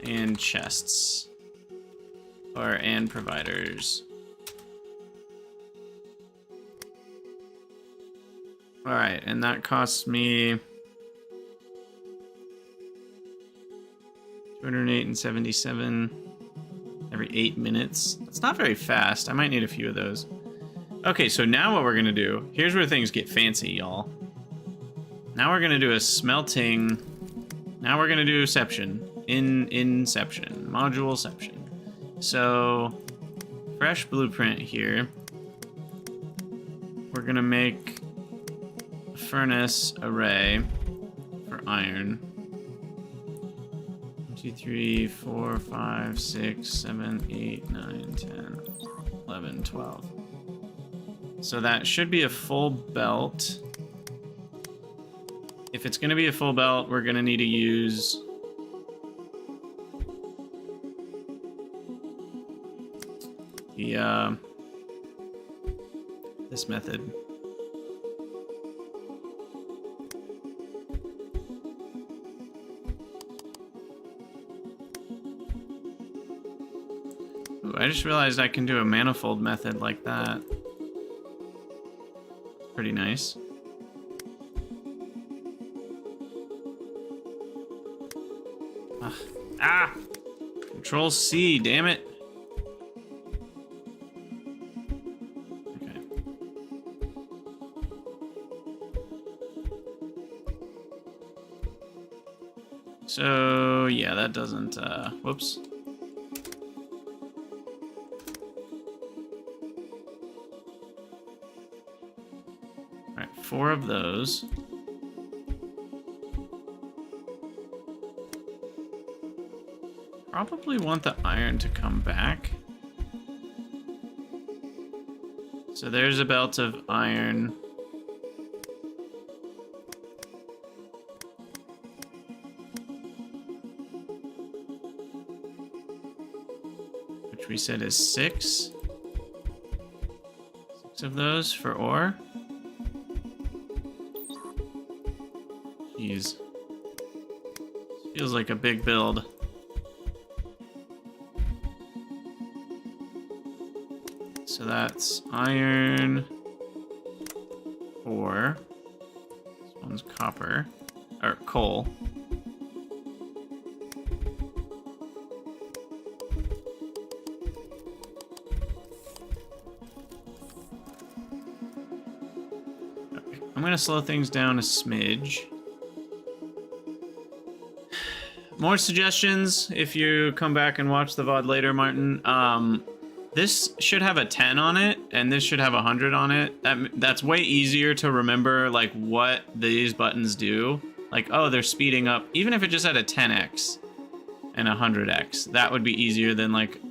and chests, and providers. All right, and that costs me 208 and 77 every 8 minutes. That's not very fast. I might need a few of those. Okay, so now what we're gonna do, here's where things get fancy, y'all. Now we're gonna do a smelting. Now we're gonna do Ception. Inception. Moduleception. So, fresh blueprint here. We're gonna make a furnace array for iron. 1, 2, 3, 4, 5, 6, 7, 8, 9, 10, 11, 12. So that should be a full belt. If it's going to be a full belt, we're going to need to use the this method. Ooh, I just realized I can do a manifold method like that. Pretty nice. Ah! Control C, damn it. Okay. So, yeah, that doesn't, whoops. Alright, 4 of those. Probably want the iron to come back. So there's a belt of iron. we said is 6. 6 of those for ore. Jeez. Feels like a big build. So that's iron, 4. This one's copper, or coal. Okay. I'm gonna slow things down a smidge. More suggestions if you come back and watch the VOD later, Martin. This should have a 10 on it, and this should have 100 on it. That's way easier to remember, like, what these buttons do. Like, oh, they're speeding up. Even if it just had a 10x and a 100x, that would be easier than, like,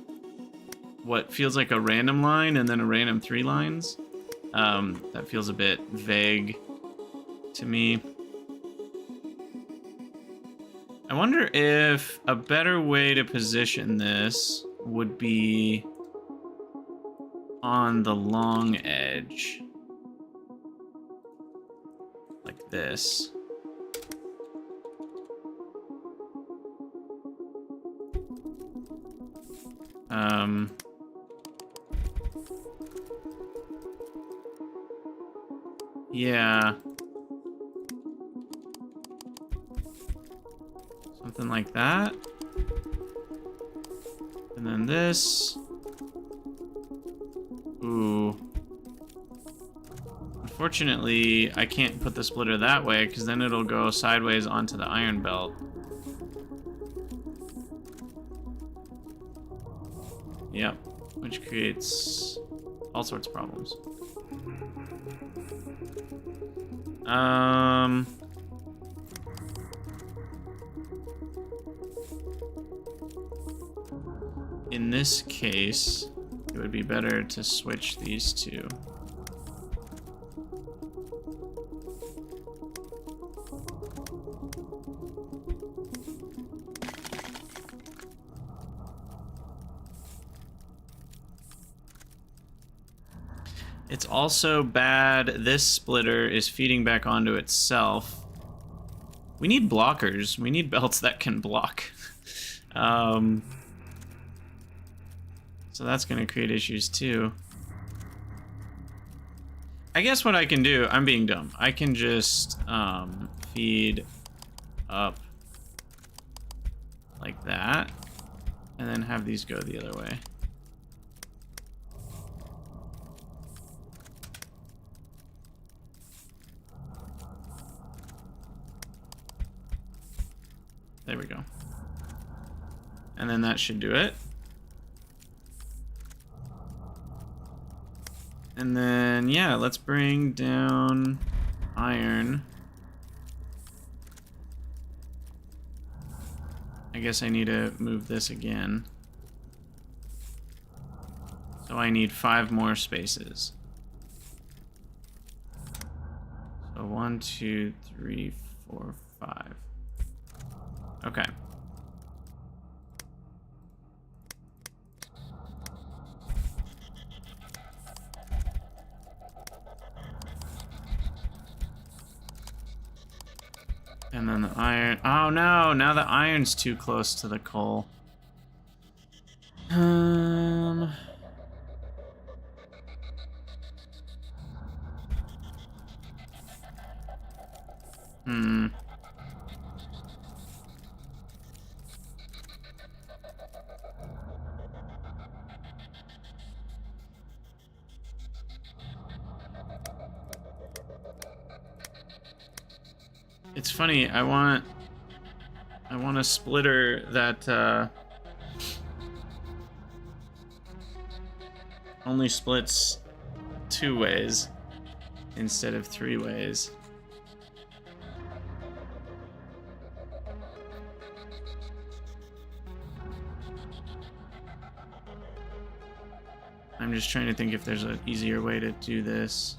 what feels like a random line and then a random 3 lines. That feels a bit vague to me. I wonder if a better way to position this would be on the long edge, like this. Yeah. Something like that. And then this. Ooh. Unfortunately, I can't put the splitter that way because then it'll go sideways onto the iron belt. Yep, which creates all sorts of problems. In this case, it would be better to switch these two. It's also bad this splitter is feeding back onto itself. We need blockers. We need belts that can block. So that's going to create issues too. I guess what I can do, I'm being dumb. I can just feed up like that and then have these go the other way. There we go. And then that should do it. And then, yeah, let's bring down iron. I guess I need to move this again. So I need 5 more spaces. So 1, 2, 3, 4, 5. Okay. And then the iron. Oh no, now the iron's too close to the coal. It's funny, I want a splitter that only splits 2 ways instead of 3 ways. I'm just trying to think if there's an easier way to do this.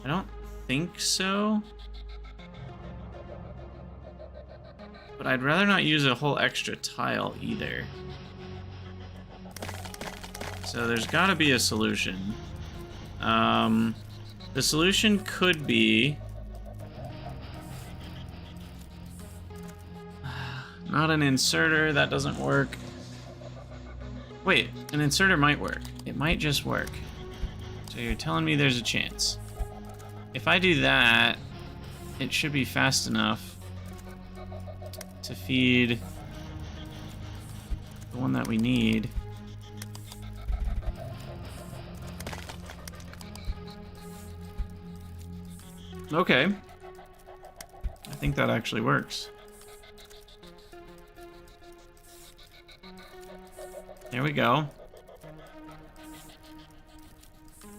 I don't think so. But I'd rather not use a whole extra tile either. So there's gotta be a solution. The solution could be... not an inserter, that doesn't work. Wait, an inserter might work. It might just work. So you're telling me there's a chance. If I do that, it should be fast enough to feed the one that we need. Okay. I think that actually works. There we go.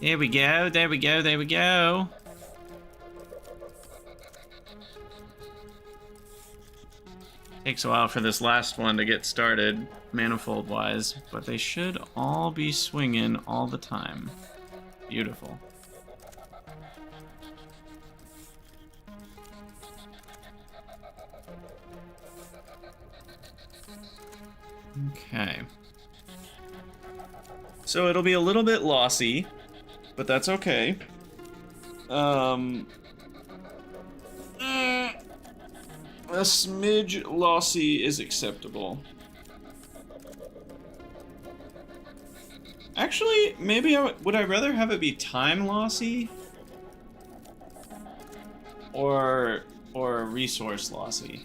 There we go, there we go, there we go. Takes a while for this last one to get started, manifold-wise, but they should all be swinging all the time. Beautiful. Okay. So it'll be a little bit lossy, but that's okay. A smidge lossy is acceptable. Actually, maybe would I rather have it be time lossy or resource lossy?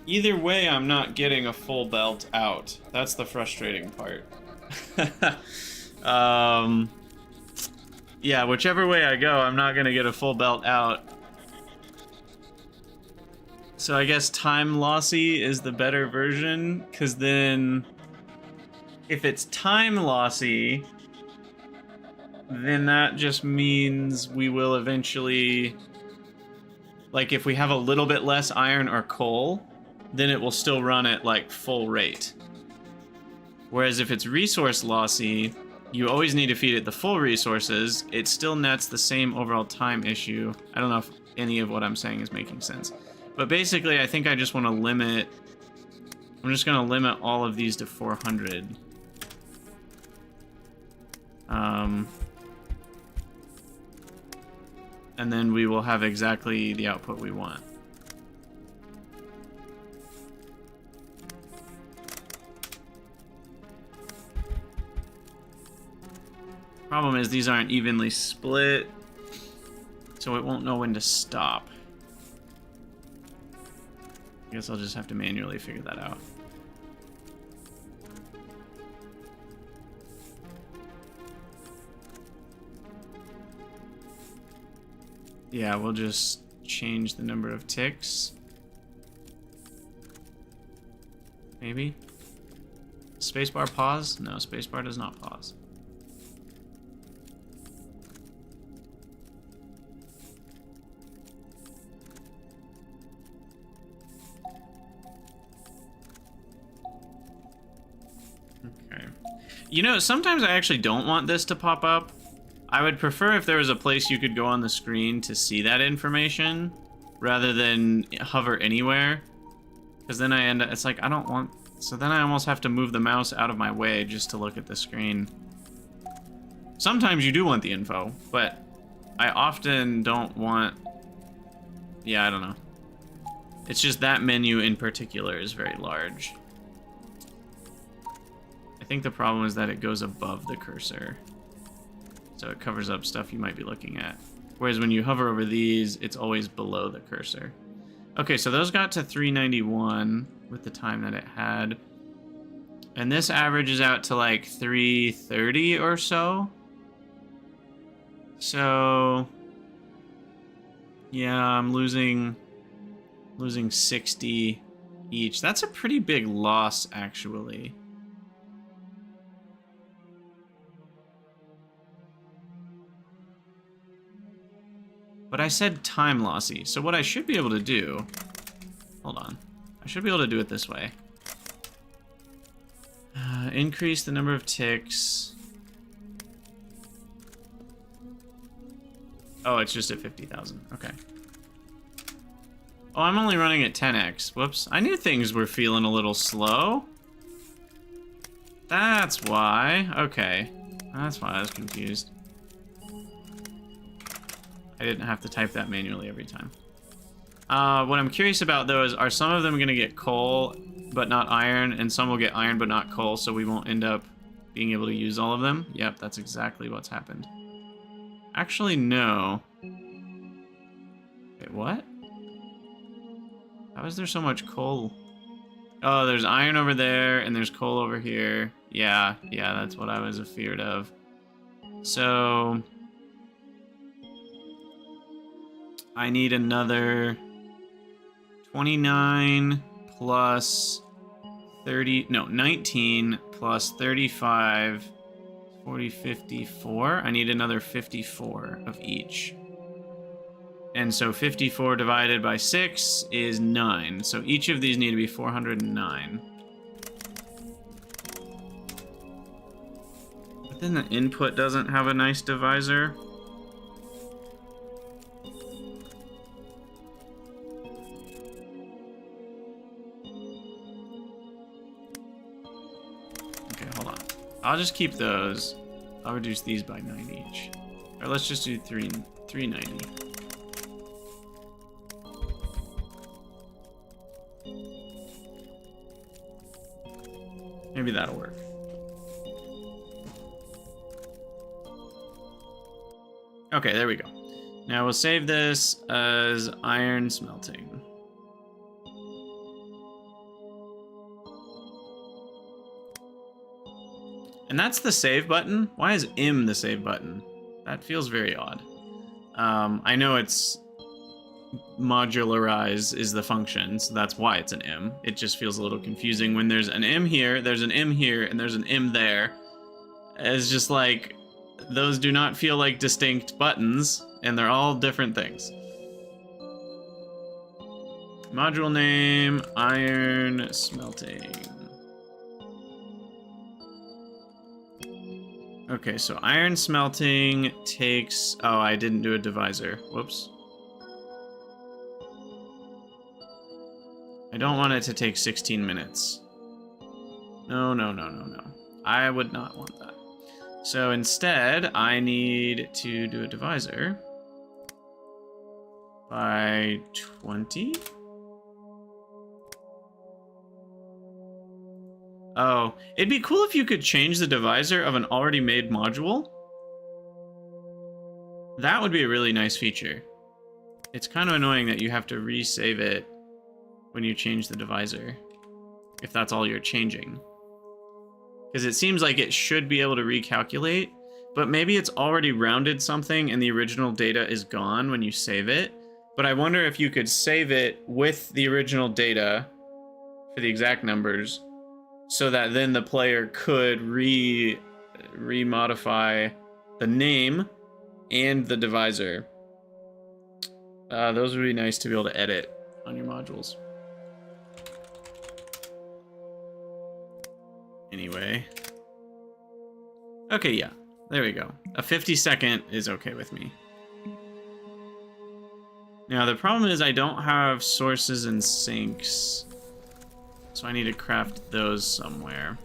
Either way, I'm not getting a full belt out. That's the frustrating part. Yeah, whichever way I go, I'm not gonna get a full belt out. So I guess time lossy is the better version, because then if it's time lossy, then that just means we will eventually, like if we have a little bit less iron or coal, then it will still run at like full rate. Whereas if it's resource lossy, you always need to feed it the full resources. It still nets the same overall time issue. I don't know if any of what I'm saying is making sense. But basically, I think I just want to limit... I'm just going to limit all of these to 400. And then we will have exactly the output we want. Problem is these aren't evenly split, so it won't know when to stop. I guess I'll just have to manually figure that out. Yeah, we'll just change the number of ticks. Maybe? Spacebar pause? No, spacebar does not pause. You know, sometimes I actually don't want this to pop up. I would prefer if there was a place you could go on the screen to see that information, rather than hover anywhere. Because then I end up, it's like, I don't want, so then I almost have to move the mouse out of my way just to look at the screen. Sometimes you do want the info, but I often don't want, yeah, I don't know. It's just that menu in particular is very large. I think the problem is that it goes above the cursor. So it covers up stuff you might be looking at. Whereas when you hover over these, it's always below the cursor. Okay, so those got to 391 with the time that it had. And this averages out to like 330 or so. So yeah, I'm losing 60 each. That's a pretty big loss, actually. But I said time lossy, so what I should be able to do... Hold on. I should be able to do it this way. Increase the number of ticks. Oh, it's just at 50,000. Okay. Oh, I'm only running at 10x. Whoops. I knew things were feeling a little slow. That's why. Okay. That's why I was confused. I didn't have to type that manually every time. What I'm curious about, though, is are some of them going to get coal but not iron, and some will get iron but not coal, so we won't end up being able to use all of them? Yep, that's exactly what's happened. Actually, no. Wait, what? How is there so much coal? Oh, there's iron over there, and there's coal over here. Yeah, that's what I was afeared of. So... I need another 29 plus 30, no, 19 plus 35, 40, 54. I need another 54 of each. And so 54 divided by 6 is 9. So each of these need to be 409. But then the input doesn't have a nice divisor. I'll just keep those. I'll reduce these by 9 each. Or let's just do 390. Maybe that'll work. Okay, there we go. Now we'll save this as iron smelting. And that's the save button? Why is M the save button? That feels very odd. I know it's modularize is the function, so that's why it's an M. It just feels a little confusing when there's an M here, there's an M here, and there's an M there. It's just like, those do not feel like distinct buttons, and they're all different things. Module name, iron smelting. Okay, so iron smelting takes... Oh, I didn't do a divisor. Whoops. I don't want it to take 16 minutes. No. I would not want that. So instead, I need to do a divisor by 20. Oh, it'd be cool if you could change the divisor of an already made module. That would be a really nice feature. It's kind of annoying that you have to resave it when you change the divisor, if that's all you're changing. Because it seems like it should be able to recalculate, but maybe it's already rounded something and the original data is gone when you save it. But I wonder if you could save it with the original data for the exact numbers, so that then the player could remodify the name and the divisor. Those would be nice to be able to edit on your modules. Anyway. Okay, yeah. There we go. A 50-second is okay with me. Now, the problem is I don't have sources and sinks. So I need to craft those somewhere.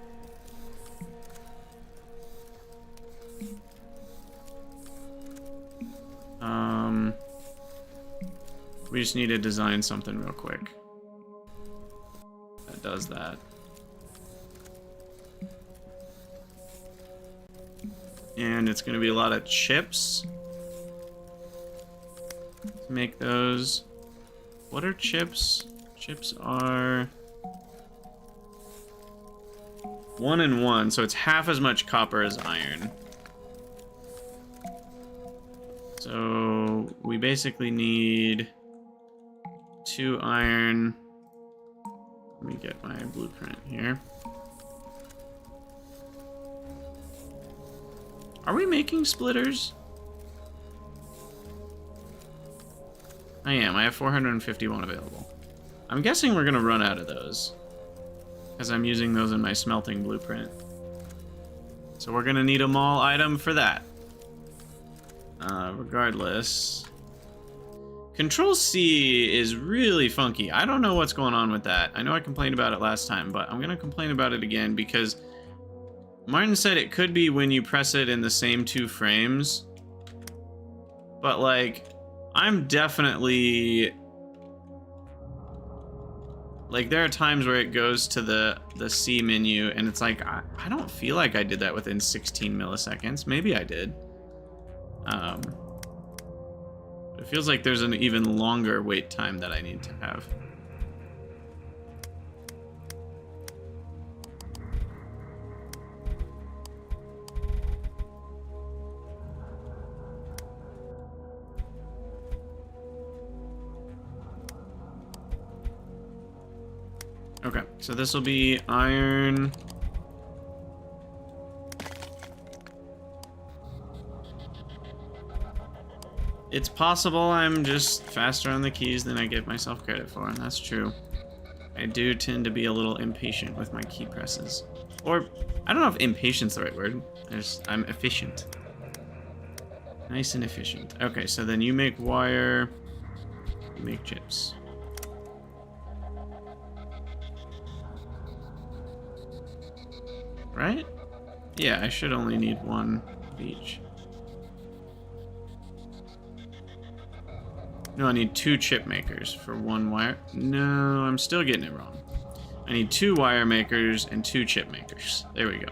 We just need to design something real quick that does that. And it's going to be a lot of chips to make those. What are chips? Chips are 1 and 1, so it's half as much copper as iron. So we basically need 2 iron. Let me get my blueprint here. Are we making splitters? I am. I have 451 available. I'm guessing we're going to run out of those, because I'm using those in my smelting blueprint. So we're going to need a mall item for that. Regardless. Control C is really funky. I don't know what's going on with that. I know I complained about it last time, but I'm going to complain about it again because Martin said it could be when you press it in the same 2 frames. But, like, I'm definitely... Like, there are times where it goes to the C menu, and it's like, I don't feel like I did that within 16 milliseconds. Maybe I did. It feels like there's an even longer wait time that I need to have. Okay, so this will be iron. It's possible I'm just faster on the keys than I give myself credit for, and that's true. I do tend to be a little impatient with my key presses. Or, I don't know if impatient's the right word. I'm efficient. Nice and efficient. Okay, so then you make wire, you make chips. Right? Yeah, I should only need 1 of each. No, I need 2 chip makers for 1 wire. No, I'm still getting it wrong. I need 2 wire makers and 2 chip makers. There we go.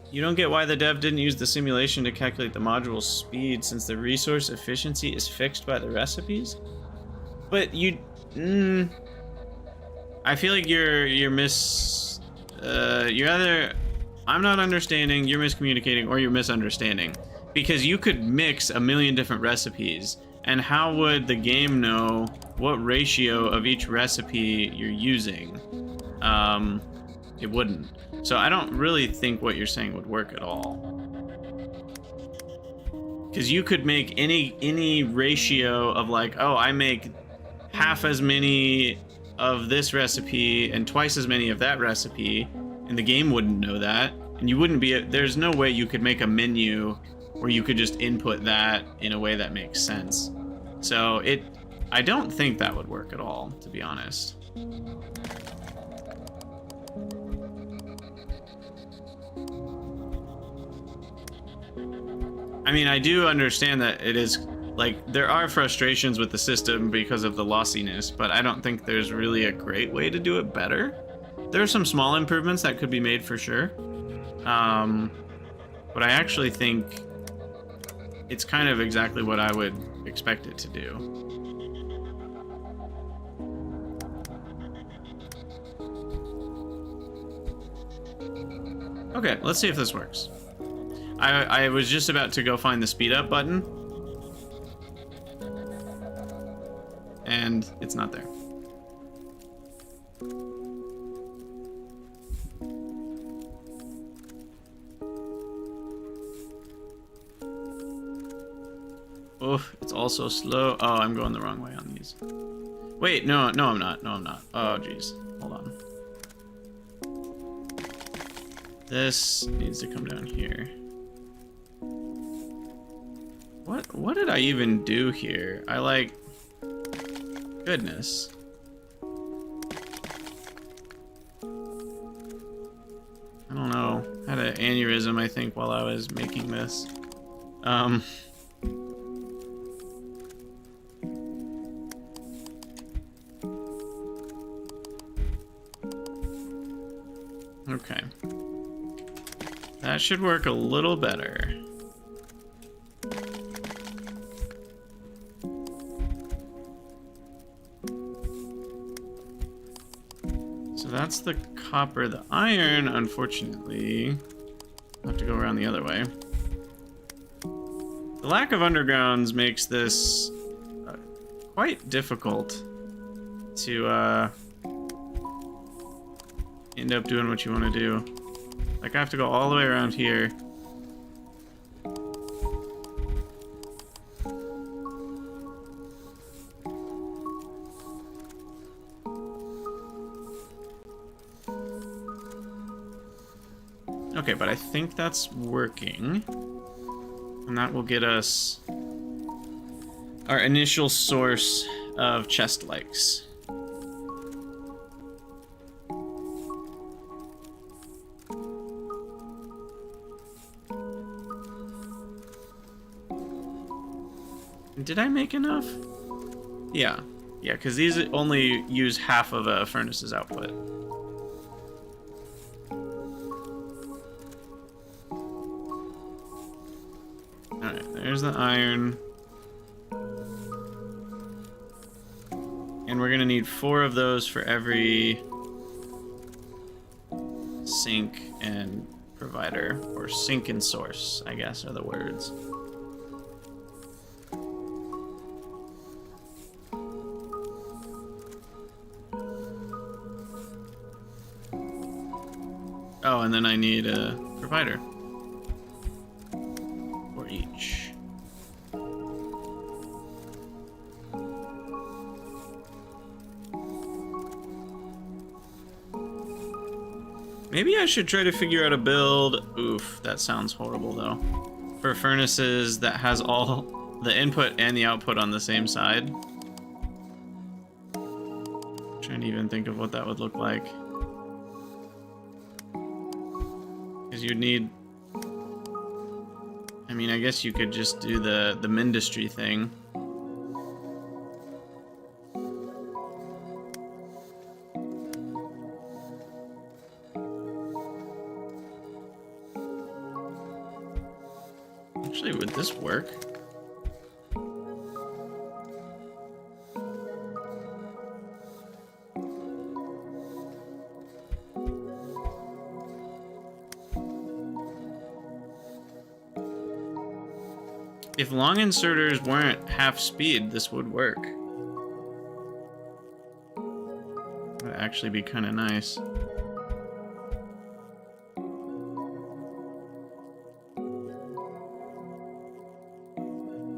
You don't get why the dev didn't use the simulation to calculate the module's speed since the resource efficiency is fixed by the recipes? But you... I feel like you're either... I'm not understanding, you're miscommunicating, or you're misunderstanding. Because you could mix a million different recipes, and how would the game know what ratio of each recipe you're using? It wouldn't. So I don't really think what you're saying would work at all. Because you could make any ratio of like, oh, I make half as many of this recipe and twice as many of that recipe, and the game wouldn't know that. And you wouldn't be, there's no way you could make a menu where you could just input that in a way that makes sense. So I don't think that would work at all, to be honest. I mean, I do understand that it is, like, there are frustrations with the system because of the lossiness, but I don't think there's really a great way to do it better. There are some small improvements that could be made for sure. But I actually think it's kind of exactly what I would expect it to do. Okay, let's see if this works. I was just about to go find the speed up button. And it's not there. Oof, it's also slow. Oh, I'm going the wrong way on these. Wait, no, I'm not. No, I'm not. Oh, jeez. Hold on. This needs to come down here. What did I even do here? I like... Goodness. I don't know. I had an aneurysm, I think, while I was making this. Okay. That should work a little better. So that's the copper. The iron, unfortunately, I'll have to go around the other way. The lack of undergrounds makes this quite difficult to end up doing what you want to do. Like, I have to go all the way around here. Okay, but I think that's working. And that will get us our initial source of chest likes. Did I make enough? Yeah. Yeah, because these only use half of a furnace's output. Alright, there's the iron. And we're gonna need 4 of those for every sink and provider, or sink and source, I guess are the words. Oh, and then I need a provider for each. Maybe I should try to figure out a build. Oof, that sounds horrible though. For furnaces that has all the input and the output on the same side. I'm trying to even think of what that would look like. Because you'd need... I mean, I guess you could just do the Mindustry thing. Actually, would this work? If long inserters weren't half speed, this would work. Would actually be kind of nice.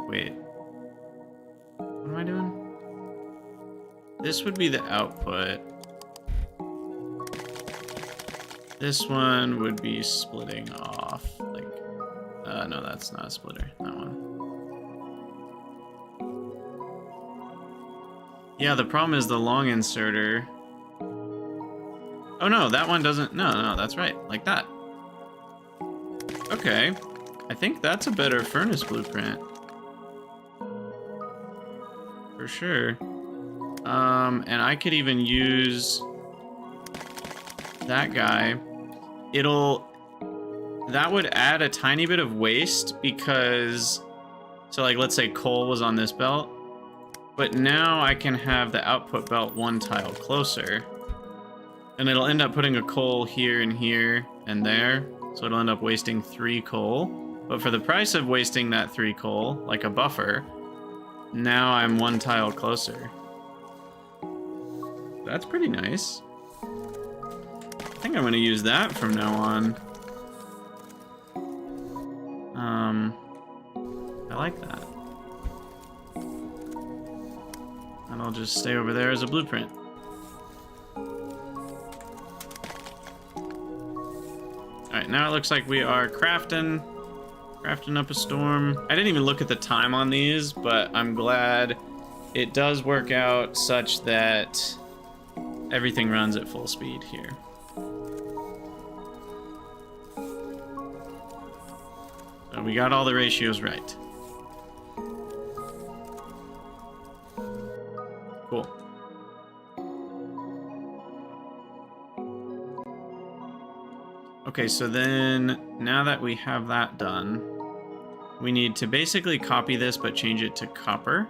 Wait. What am I doing? This would be the output. This one would be splitting off. Like, no, that's not a splitter. That one. Yeah, the problem is the long inserter. Oh no, that one doesn't. No, that's right. Like that. Okay. I think that's a better furnace blueprint. For sure. And I could even use that guy. That would add a tiny bit of waste because, so like let's say coal was on this belt, but now I can have the output belt 1 tile closer, and it'll end up putting a coal here and here and there, so it'll end up wasting 3 coal. But for the price of wasting that 3 coal, like a buffer, now I'm 1 tile closer. That's pretty nice. I think I'm gonna use that from now on. I like that. And I'll just stay over there as a blueprint. Alright, now it looks like we are crafting up a storm. I didn't even look at the time on these, but I'm glad it does work out such that everything runs at full speed here. So we got all the ratios right. Cool. Okay, so then now that we have that done, we need to basically copy this but change it to copper.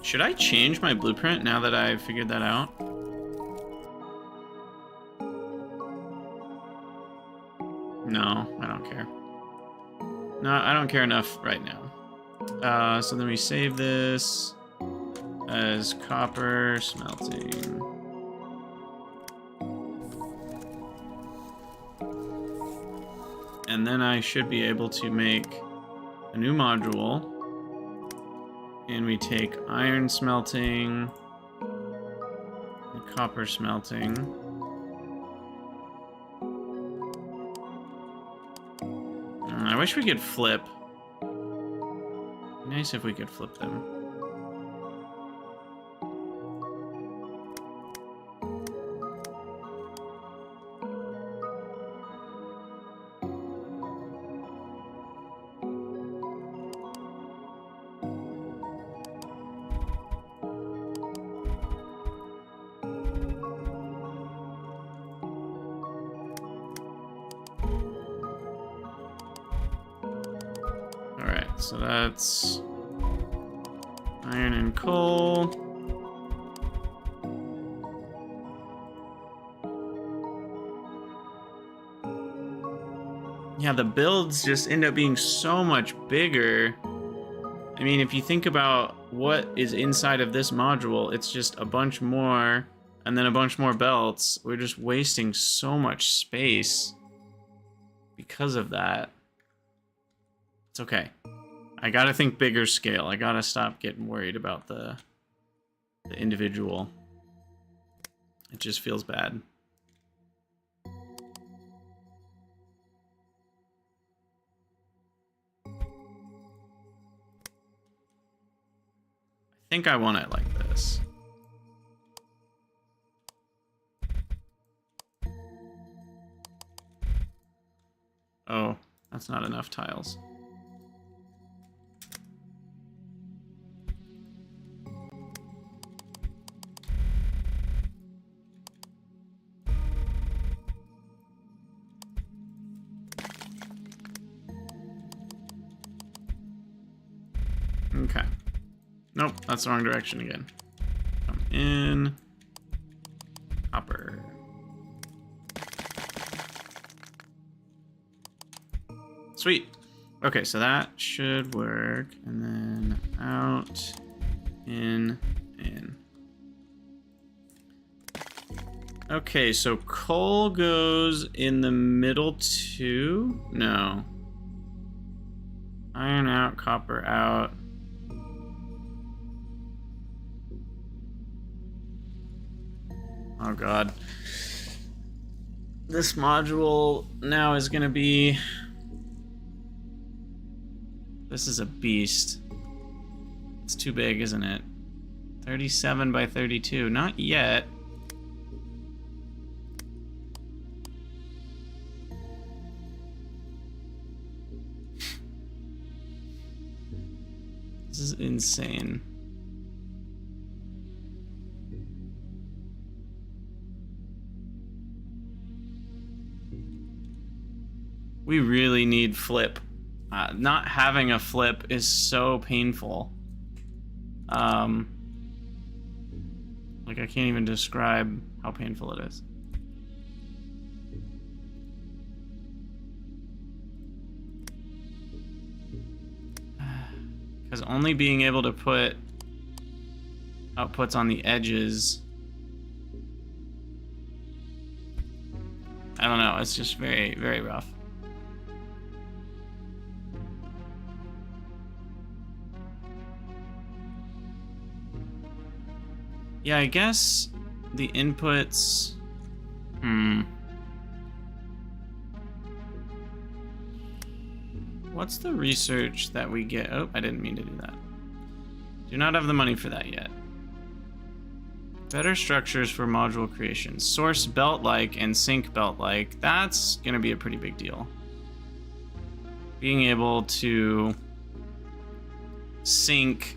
Should I change my blueprint now that I've figured that out? No, I don't care. No, I don't care enough right now. So then we save this as copper smelting. And then I should be able to make a new module, and we take iron smelting, and copper smelting. I wish we could flip. Nice if we could flip them. So that's iron and coal. Yeah, the builds just end up being so much bigger. I mean, if you think about what is inside of this module, it's just a bunch more and then a bunch more belts. We're just wasting so much space because of that. It's okay. I gotta think bigger scale. I gotta stop getting worried about the individual. It just feels bad. I think I want it like this. Oh, that's not enough tiles. Okay. Nope, that's the wrong direction again. Come in. Copper. Sweet. Okay, so that should work. And then out, in. Okay, so coal goes in the middle too? No. Iron out, copper out. Oh god. This module now is gonna be... This is a beast. It's too big, isn't it? 37 by 32. Not yet. This is insane. We really need flip. Not having a flip is so painful. Like I can't even describe how painful it is. Because only being able to put outputs on the edges, I don't know, it's just very, very rough. Yeah, I guess the inputs... What's the research that we get? Oh, I didn't mean to do that. Do not have the money for that yet. Better structures for module creation. Source belt-like and sink belt-like. That's going to be a pretty big deal. Being able to sink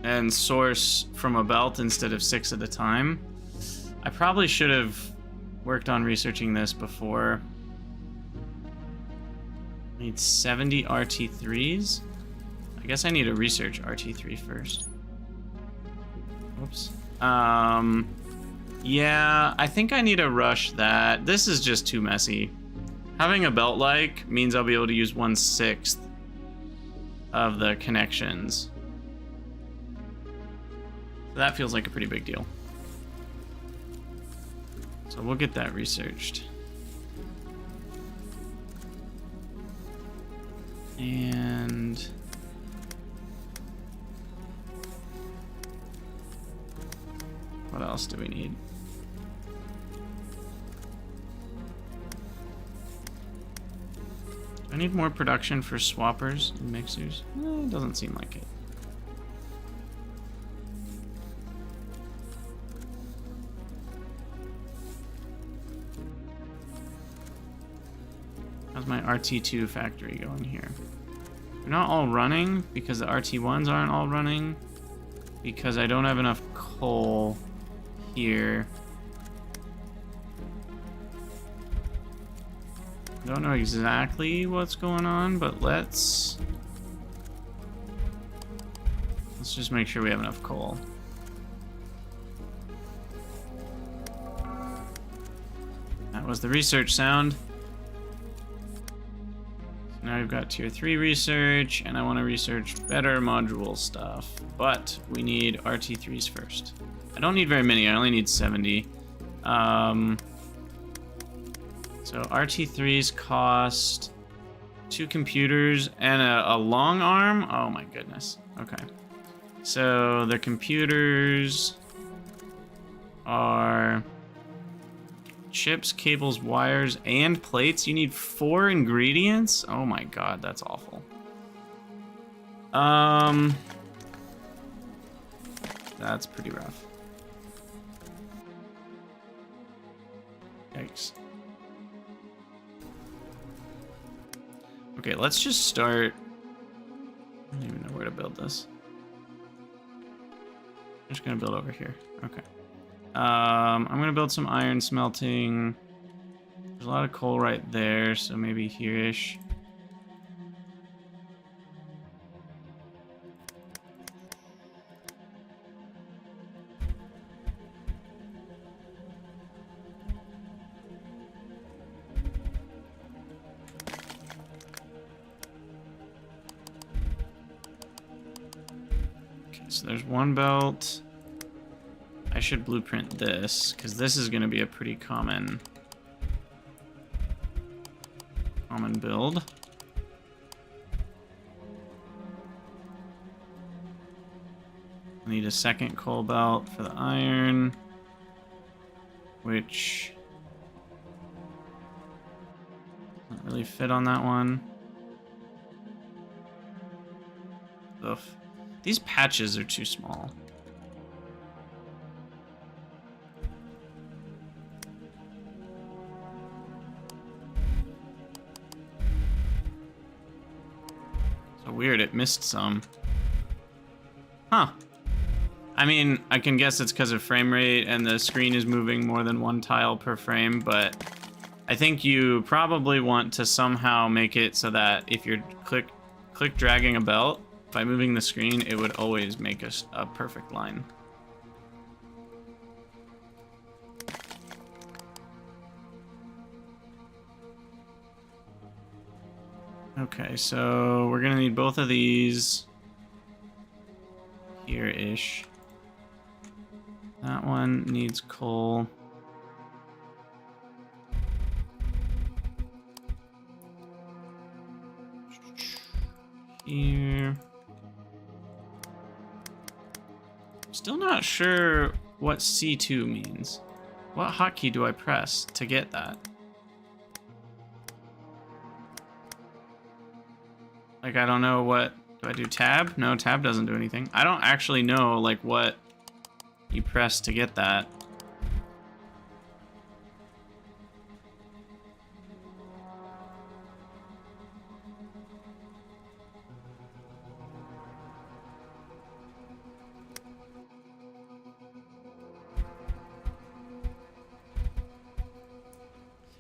and source from a belt instead of 6 at a time. I probably should have worked on researching this before. I need 70 RT3s. I guess I need to research RT3 first. Oops. Yeah, I think I need to rush that. This is just too messy. Having a belt-like means I'll be able to use 1/6 of the connections. So that feels like a pretty big deal. So we'll get that researched. And what else do we need? I need more production for swappers and mixers. It doesn't seem like it. How's my RT2 factory going here? They're not all running because the RT1s aren't all running because I don't have enough coal here. I don't know exactly what's going on, but let's just make sure we have enough coal. That was the research sound. So now we've got tier 3 research, and I want to research better module stuff, but we need RT3s first. I don't need very many, I only need 70. So RT3s cost 2 computers and a long arm. Oh my goodness. Okay. So the computers are chips, cables, wires, and plates. You need 4 ingredients? Oh my god, that's awful. That's pretty rough. Yikes. Okay, let's just start. I don't even know where to build this. I'm just gonna build over here. Okay. I'm gonna build some iron smelting. There's a lot of coal right there, so maybe here-ish. So there's one belt. I should blueprint this, because this is going to be a pretty common build. I need a second coal belt for the iron, which doesn't really fit on that one. Ugh. These patches are too small. So weird, it missed some. Huh. I mean, I can guess it's because of frame rate and the screen is moving more than one tile per frame, but I think you probably want to somehow make it so that if you're click dragging a belt, by moving the screen, it would always make a perfect line. Okay, so we're gonna need both of these here-ish. That one needs coal. Here. Still not sure what C2 means. What hotkey do I press to get that? Like, I don't know what... Do I do tab? No, tab doesn't do anything. I don't actually know, like, what you press to get that.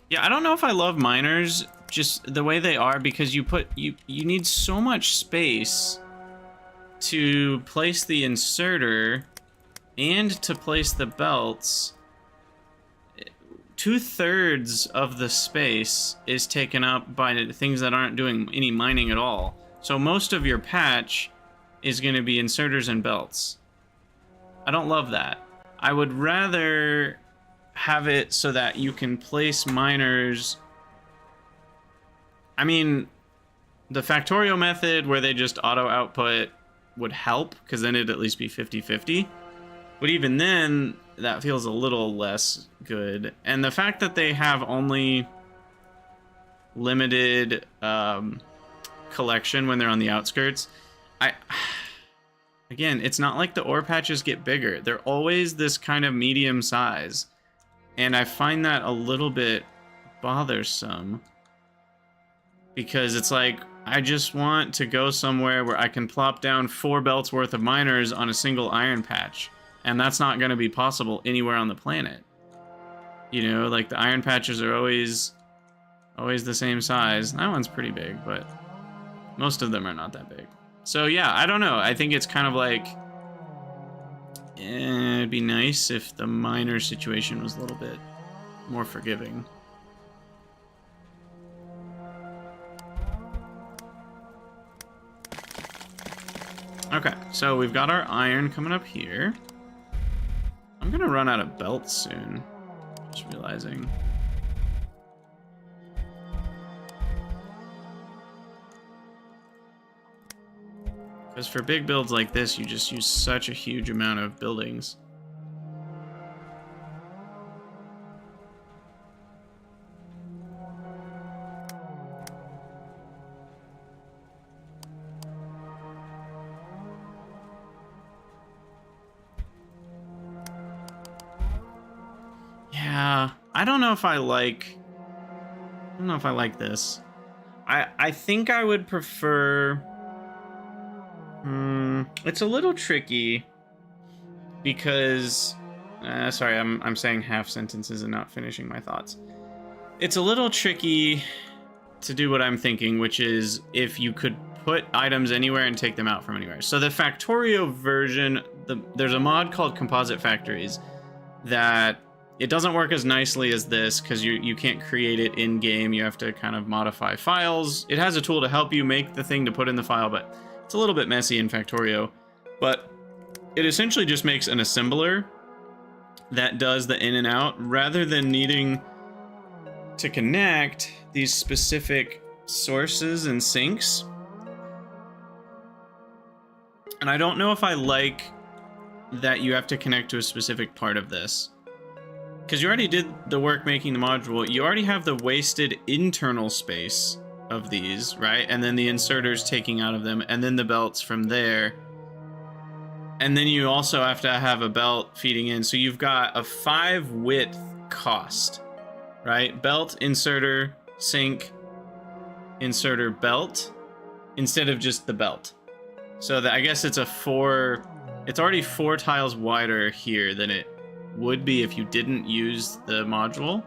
Yeah, I don't know if I love miners just the way they are, because you need so much space to place the inserter and to place the belts. 2/3 of the space is taken up by things that aren't doing any mining at all. So most of your patch is going to be inserters and belts. I don't love that. I would rather have it so that you can place miners. I mean, The factorial method where they just auto output would help, because then it'd at least be 50-50. But even then, that feels a little less good. And the fact that they have only limited collection when they're on the outskirts, again, it's not like the ore patches get bigger. They're always this kind of medium size. And I find that a little bit bothersome. Because it's like, I just want to go somewhere where I can plop down 4 belts worth of miners on a single iron patch. And that's not going to be possible anywhere on the planet. You know, like the iron patches are always the same size. That one's pretty big, but most of them are not that big. So yeah, I don't know. I think it's kind of like, it'd be nice if the miner situation was a little bit more forgiving. Okay, so we've got our iron coming up here. I'm gonna run out of belts soon. Just realizing. Because for big builds like this, you just use such a huge amount of buildings. Yeah, I don't know if I like this. I think I would prefer. It's a little tricky because sorry, I'm saying half sentences and not finishing my thoughts. It's a little tricky to do what I'm thinking, which is if you could put items anywhere and take them out from anywhere. So the Factorio version, there's a mod called Composite Factories that it doesn't work as nicely as this because you can't create it in game. You have to kind of modify files. It has a tool to help you make the thing to put in the file, but it's a little bit messy in Factorio. But it essentially just makes an assembler that does the in and out rather than needing to connect these specific sources and sinks. And I don't know if I like that you have to connect to a specific part of this. Because you already did the work making the module, you already have the wasted internal space of these, right? And then the inserters taking out of them, and then the belts from there. And then you also have to have a belt feeding in. So you've got a 5 width cost, right? Belt, inserter, sink, inserter, belt, instead of just the belt. So that, I guess it's it's already 4 tiles wider here than it would be if you didn't use the module.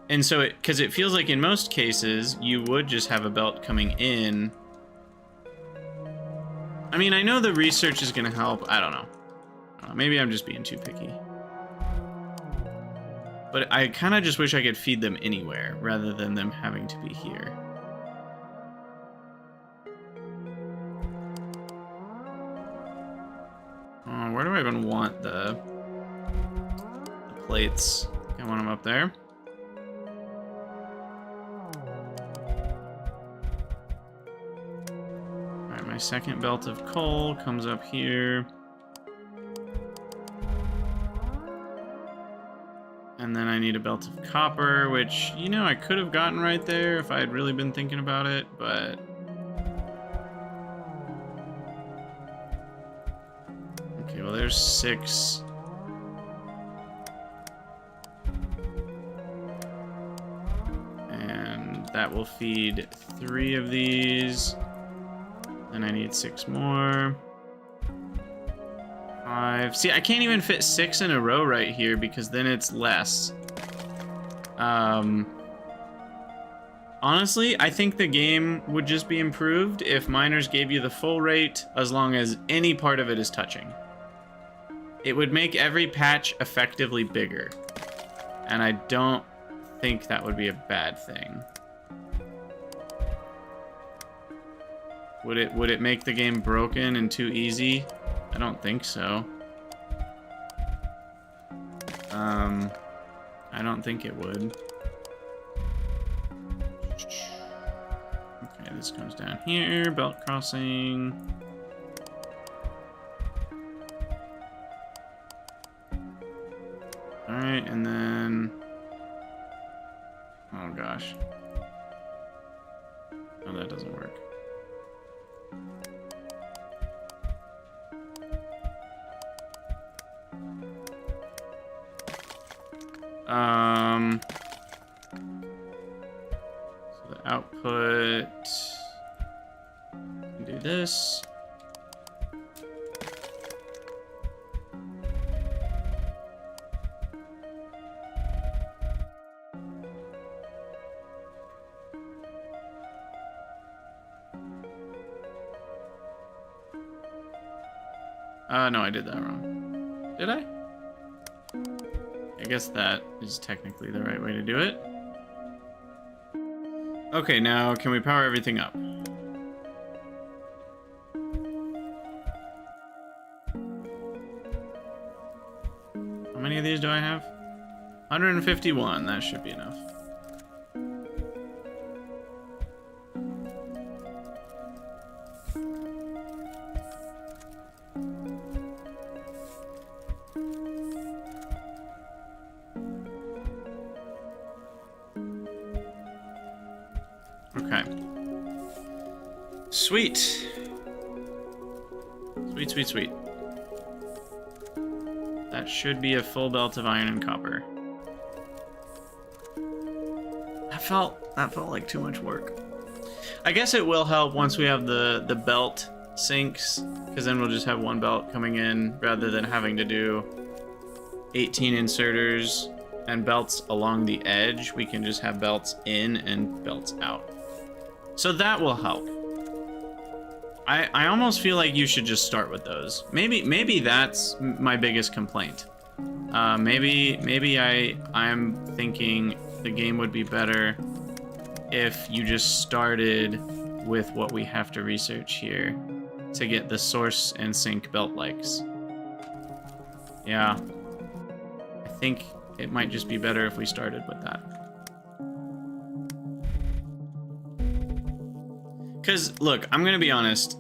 And so because it feels like in most cases you would just have a belt coming in. I mean, I know the research is going to help. I don't know. Maybe I'm just being too picky. But I kind of just wish I could feed them anywhere rather than them having to be here. Where do I even want the plates? I want them up there. Alright, my second belt of coal comes up here. And then I need a belt of copper, which, you know, I could have gotten right there if I had really been thinking about it, but... Okay, well, there's 6. And that will feed 3 of these. Then I need 6 more. 5. See, I can't even fit 6 in a row right here because then it's less. Honestly, I think the game would just be improved if miners gave you the full rate as long as any part of it is touching. It would make every patch effectively bigger. And I don't think that would be a bad thing. Would it make the game broken and too easy? I don't think so. I don't think it would. Okay, Okay, this comes down here, belt crossing. Alright, and then... Oh gosh. Oh, that doesn't work. So the output... do this. No, I did that wrong. Did I? I guess that is technically the right way to do it. Okay, now can we power everything up? How many of these do I have? 151, that should be enough. Okay. Sweet. Sweet, sweet, sweet. That should be a full belt of iron and copper. That felt like too much work. I guess it will help once we have the belt sinks, because then we'll just have one belt coming in rather than having to do 18 inserters and belts along the edge. We can just have belts in and belts out. So that will help. I almost feel like you should just start with those. Maybe that's my biggest complaint. Maybe I'm thinking the game would be better if you just started with what we have to research here to get the source and sync belt likes. Yeah. I think it might just be better if we started with that. Because, look, I'm going to be honest.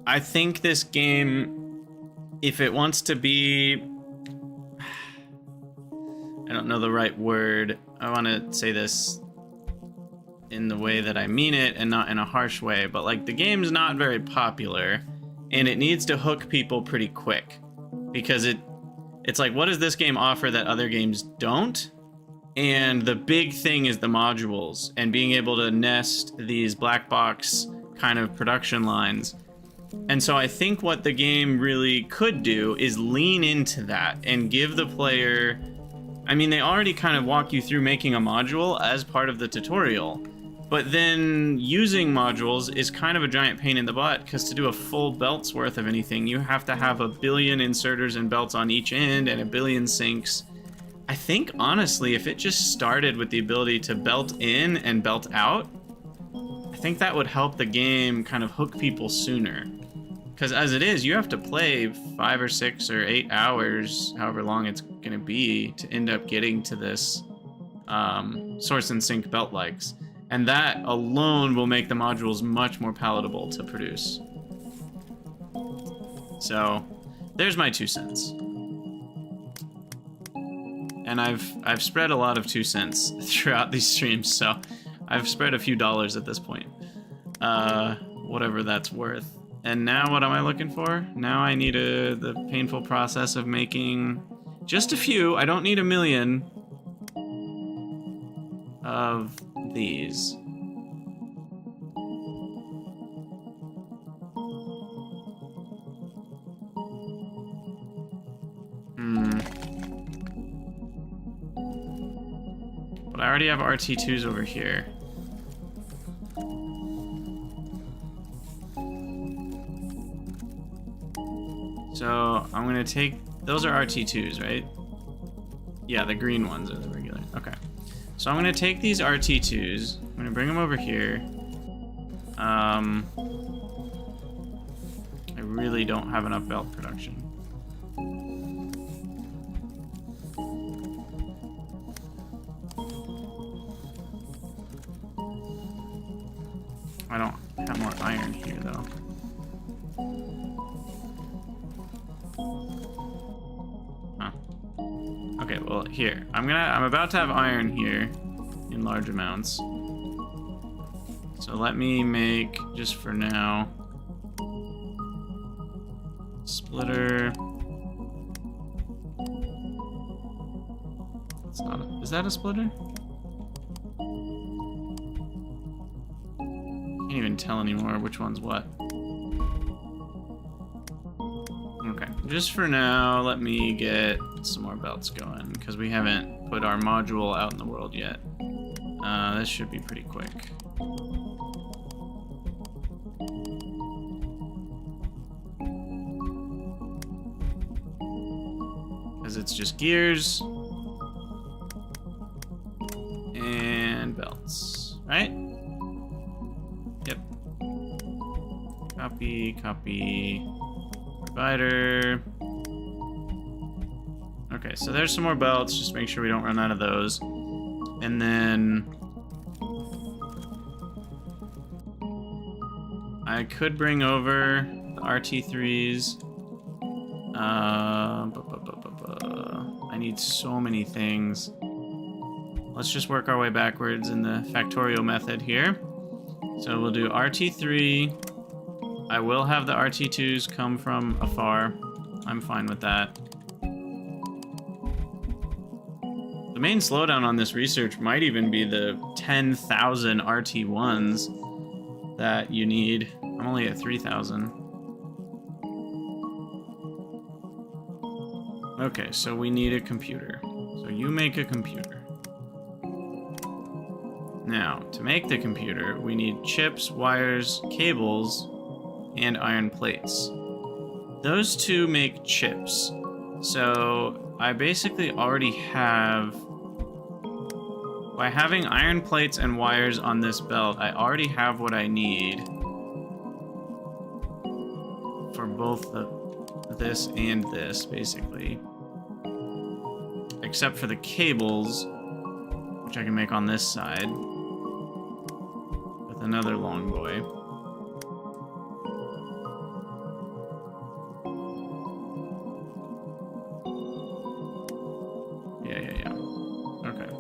I think this game, if it wants to be... I don't know the right word. I want to say this in the way that I mean it and not in a harsh way. But, like, the game's not very popular. And it needs to hook people pretty quick. Because it's like, what does this game offer that other games don't? And the big thing is the modules and being able to nest these black box kind of production lines. And so I think what the game really could do is lean into that and give the player... I mean, they already kind of walk you through making a module as part of the tutorial. But then using modules is kind of a giant pain in the butt, because to do a full belt's worth of anything, you have to have a billion inserters and belts on each end and a billion sinks. I think, honestly, if it just started with the ability to belt in and belt out, I think that would help the game kind of hook people sooner. Because as it is, you have to play 5 or 6 or 8 hours, however long it's going to be, to end up getting to this source and sync belt likes. And that alone will make the modules much more palatable to produce. So, there's my 2 cents. And I've spread a lot of 2 cents throughout these streams, so I've spread a few dollars at this point. Whatever that's worth. And now what am I looking for? Now I need the painful process of making just a few. I don't need a million of these. But I already have RT2s over here. So I'm gonna take, those are RT2s, right? Yeah, the green ones are the regular. Okay. So I'm gonna take these RT2s, I'm gonna bring them over here. I really don't have enough belt production. I don't have more iron here, though. Huh. Okay, well, here. I'm about to have iron here in large amounts. So let me make, just for now, splitter. It's not a, is that a splitter? Can't even tell anymore which one's what. Okay, just for now, let me get some more belts going, because we haven't put our module out in the world yet. This should be pretty quick. Because it's just gears and belts, right? Yep. Copy, provider. Okay, so there's some more belts, just make sure we don't run out of those. And then I could bring over the RT3s. I need so many things. Let's just work our way backwards in the factorial method here. So we'll do RT3. I will have the RT2s come from afar. I'm fine with that. The main slowdown on this research might even be the 10,000 RT1s that you need. I'm only at 3,000. Okay, so we need a computer. So you make a computer. Now, to make the computer, we need chips, wires, cables, and iron plates. Those two make chips. So I basically already have... By having iron plates and wires on this belt, I already have what I need for both this and this, basically. Except for the cables, which I can make on this side with another long boy. Yeah. Okay.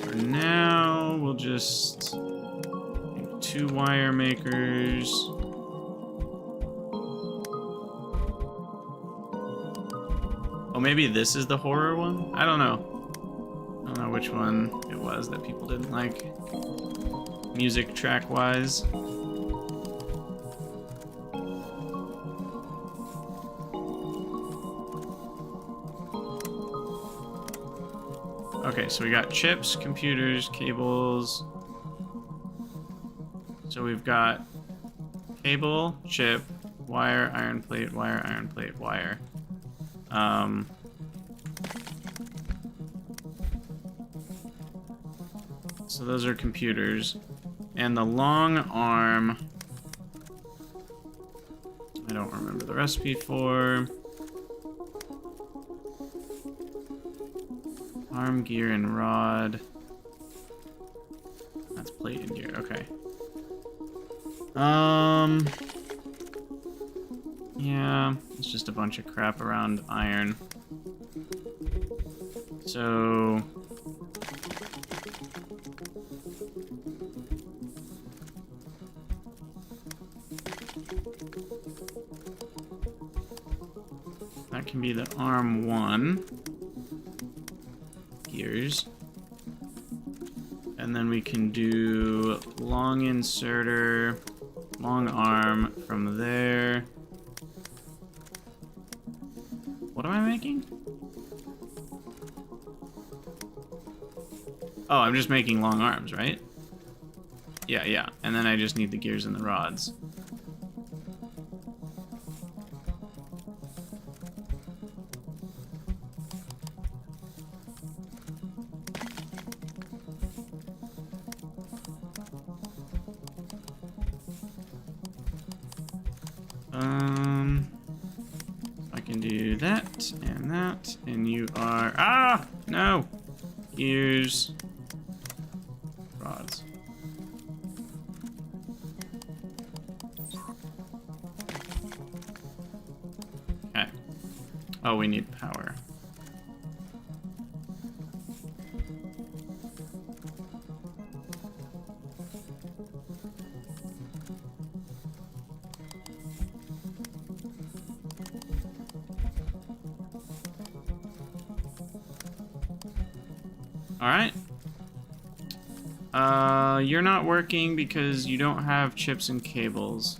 For now, we'll just make 2 wire makers. Oh, maybe this is the horror one? I don't know. I don't know which one it was that people didn't like, music track-wise. Okay, so we got chips, computers, cables. So we've got cable, chip, wire, iron plate, wire. So those are computers. And the long arm, I don't remember the recipe for. Arm, gear, and rod. That's plate and gear, okay. Yeah, it's just a bunch of crap around iron. So... that can be the arm 1. Gears. And then we can do long inserter, long arm from there. What am I making? Oh, I'm just making long arms, right? Yeah. And then I just need the gears and the rods. I can do that, and you are... Ah! No! Gears. Rods. Oh, we need power. All right. You're not working because you don't have chips and cables.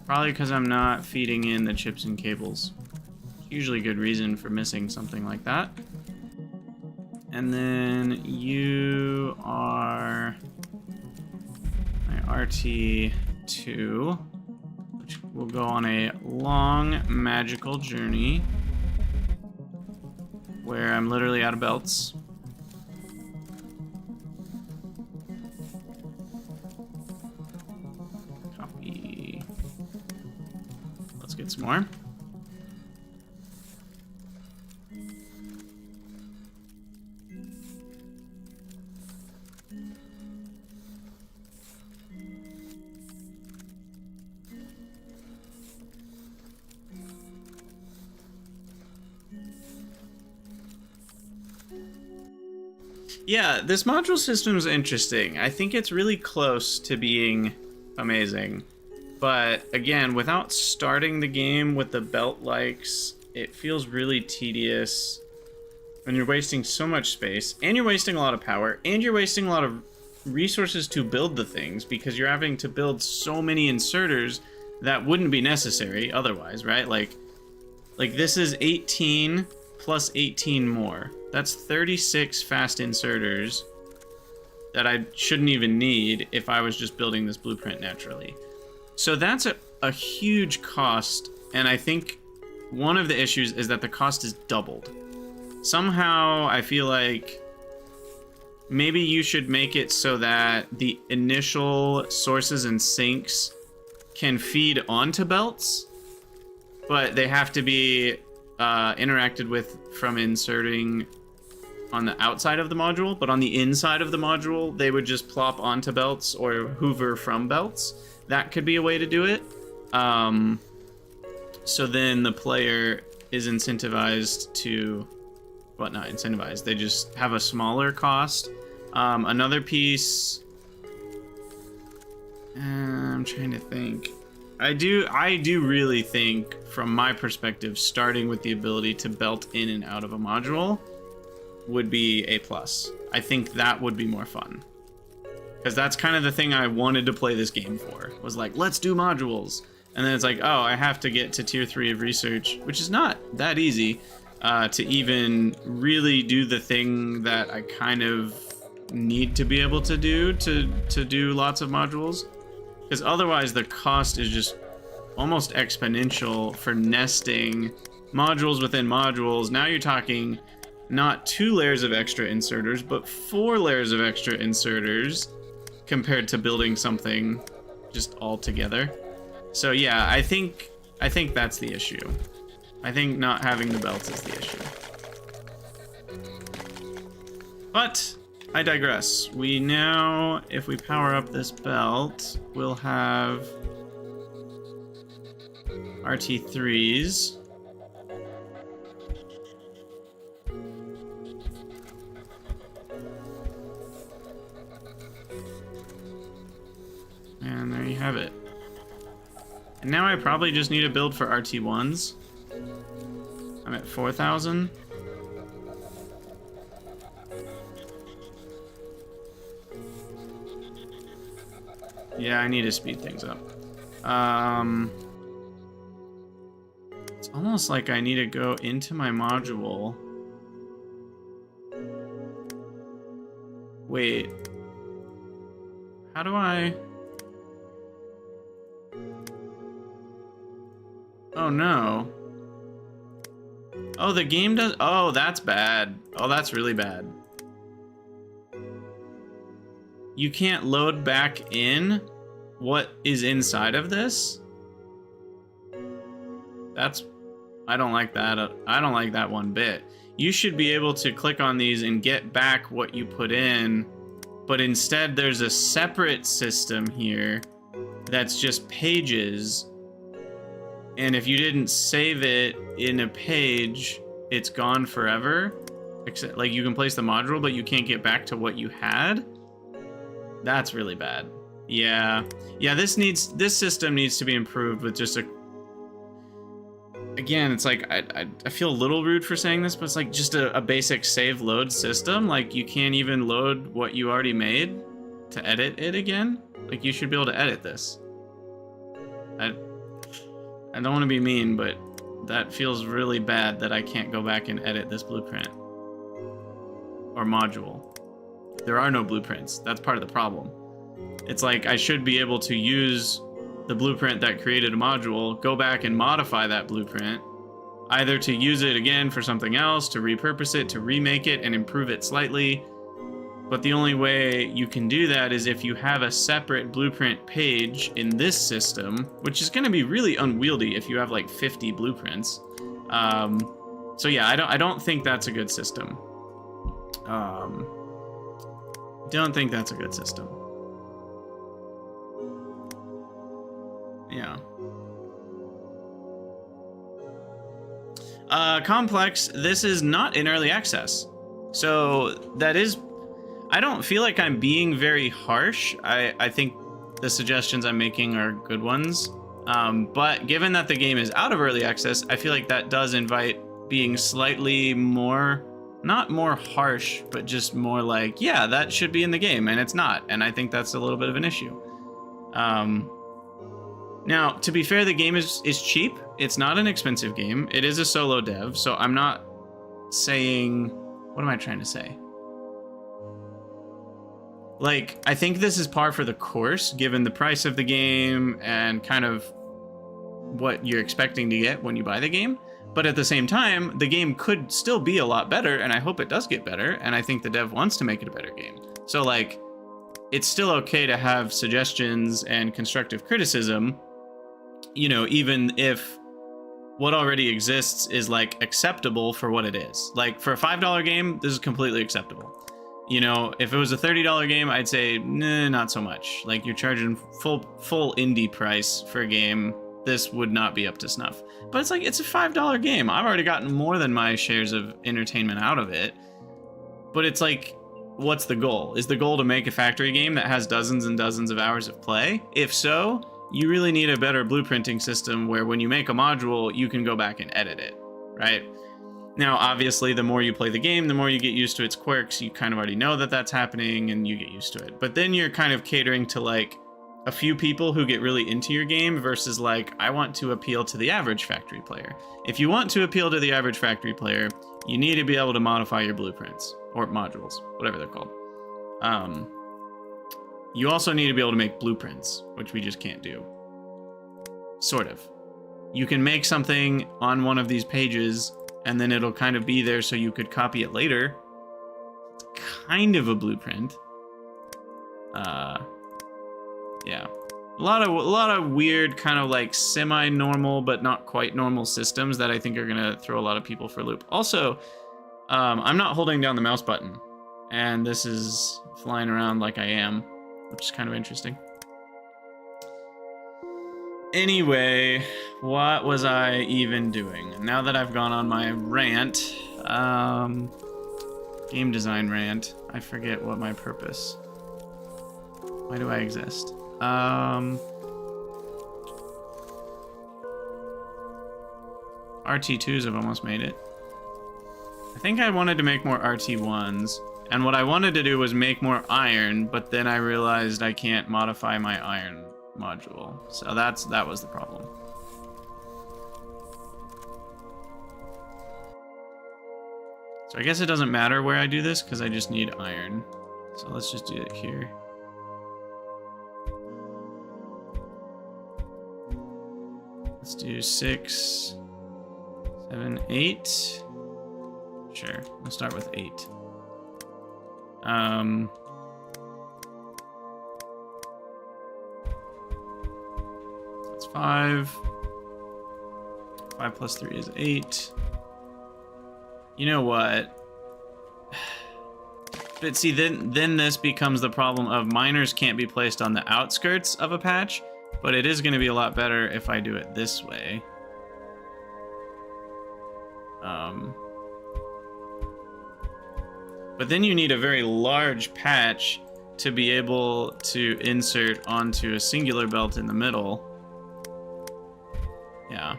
Probably because I'm not feeding in the chips and cables. Usually a good reason for missing something like that. And then you are my RT2, which will go on a long magical journey where I'm literally out of belts. Copy. Let's get some more. Yeah, this module system is interesting. I think it's really close to being amazing. But again, without starting the game with the belt likes, it feels really tedious. And you're wasting so much space, and you're wasting a lot of power, and you're wasting a lot of resources to build the things because you're having to build so many inserters that wouldn't be necessary otherwise, right? Like this is 18 plus 18 more. That's 36 fast inserters that I shouldn't even need if I was just building this blueprint naturally. So that's a huge cost, and I think one of the issues is that the cost is doubled. Somehow I feel like maybe you should make it so that the initial sources and sinks can feed onto belts, but they have to be interacted with from inserting on the outside of the module, but on the inside of the module, they would just plop onto belts or hoover from belts. That could be a way to do it. So then the player is incentivized to, well, not incentivized, they just have a smaller cost. Another piece, I'm trying to think. I do really think, from my perspective, starting with the ability to belt in and out of a module would be a plus. I think that would be more fun. Because that's kind of the thing I wanted to play this game for, was like, let's do modules. And then it's like, oh, I have to get to tier 3 of research, which is not that easy to even really do the thing that I kind of need to be able to do lots of modules. Because otherwise the cost is just almost exponential for nesting modules within modules. Now you're talking not 2 layers of extra inserters, but 4 layers of extra inserters compared to building something just all together. So yeah, I think that's the issue. I think not having the belts is the issue. But I digress. We now, if we power up this belt, we'll have RT3s. And there you have it. And now I probably just need a build for RT1s. I'm at 4,000. Yeah, I need to speed things up. It's almost like I need to go into my module. Wait. How do I... Oh no. Oh, the game does... Oh, that's bad. Oh, that's really bad. You can't load back in what is inside of this? That's... I don't like that. I don't like that one bit. You should be able to click on these and get back what you put in, but instead there's a separate system here that's just pages And if you didn't save it in a page, it's gone forever. Except, like, you can place the module, but you can't get back to what you had. That's really bad. Yeah, this system needs to be improved with just a... Again, it's like, I feel a little rude for saying this, but it's like just a basic save load system. Like, you can't even load what you already made to edit it again. Like, you should be able to edit this. I don't want to be mean, but that feels really bad that I can't go back and edit this blueprint. Or module. There are no blueprints. That's part of the problem. It's like, I should be able to use the blueprint that created a module, go back and modify that blueprint, either to use it again for something else, to repurpose it, to remake it and improve it slightly. But the only way you can do that is if you have a separate blueprint page in this system, which is going to be really unwieldy if you have like 50 blueprints. So yeah, I don't think that's a good system. Don't think that's a good system. Yeah. Complex, this is not in early access. So that is... I don't feel like I'm being very harsh. I think the suggestions I'm making are good ones. But given that the game is out of early access, I feel like that does invite being slightly more, not more harsh, but just more like, yeah, that should be in the game, and it's not. And I think that's a little bit of an issue. Now, to be fair, the game is cheap. It's not an expensive game. It is a solo dev, so I'm not saying... What am I trying to say? Like, I think this is par for the course, given the price of the game and kind of what you're expecting to get when you buy the game. But at the same time, the game could still be a lot better, and I hope it does get better, and I think the dev wants to make it a better game. So, like, it's still okay to have suggestions and constructive criticism, you know, even if what already exists is, like, acceptable for what it is. Like, for a $5 game, this is completely acceptable. You know, if it was a $30 game, I'd say, nah, not so much. Like, you're charging full indie price for a game. This would not be up to snuff. But it's like, it's a $5 game. I've already gotten more than my shares of entertainment out of it. But it's like, what's the goal? Is the goal to make a factory game that has dozens and dozens of hours of play? If so, you really need a better blueprinting system where when you make a module, you can go back and edit it, right? Now, obviously, the more you play the game, the more you get used to its quirks. You kind of already know that that's happening, and you get used to it. But then you're kind of catering to, like, a few people who get really into your game versus, like, I want to appeal to the average factory player. If you want to appeal to the average factory player, you need to be able to modify your blueprints, or modules, whatever they're called. You also need to be able to make blueprints, which we just can't do. Sort of. You can make something on one of these pages, and then it'll kind of be there so you could copy it later. It's kind of a blueprint. Yeah. A lot of weird, kind of like semi-normal, but not quite normal systems that I think are gonna throw a lot of people for a loop. Also, I'm not holding down the mouse button, and this is flying around like I am, which is kind of interesting. Anyway, what was I even doing? Now that I've gone on my rant, game design rant, I forget what my purpose. Why do I exist? RT2s have almost made it. I think I wanted to make more RT1s, and what I wanted to do was make more iron, but then I realized I can't modify my iron module. So that was the problem. So I guess it doesn't matter where I do this because I just need iron. So let's just do it here. Let's do 6, 7, 8. Sure, we'll start with 8. That's 5. 5 plus 3 is 8. You know what? But see, then this becomes the problem of miners can't be placed on the outskirts of a patch, but it is going to be a lot better if I do it this way. But then you need a very large patch to be able to insert onto a singular belt in the middle. Yeah.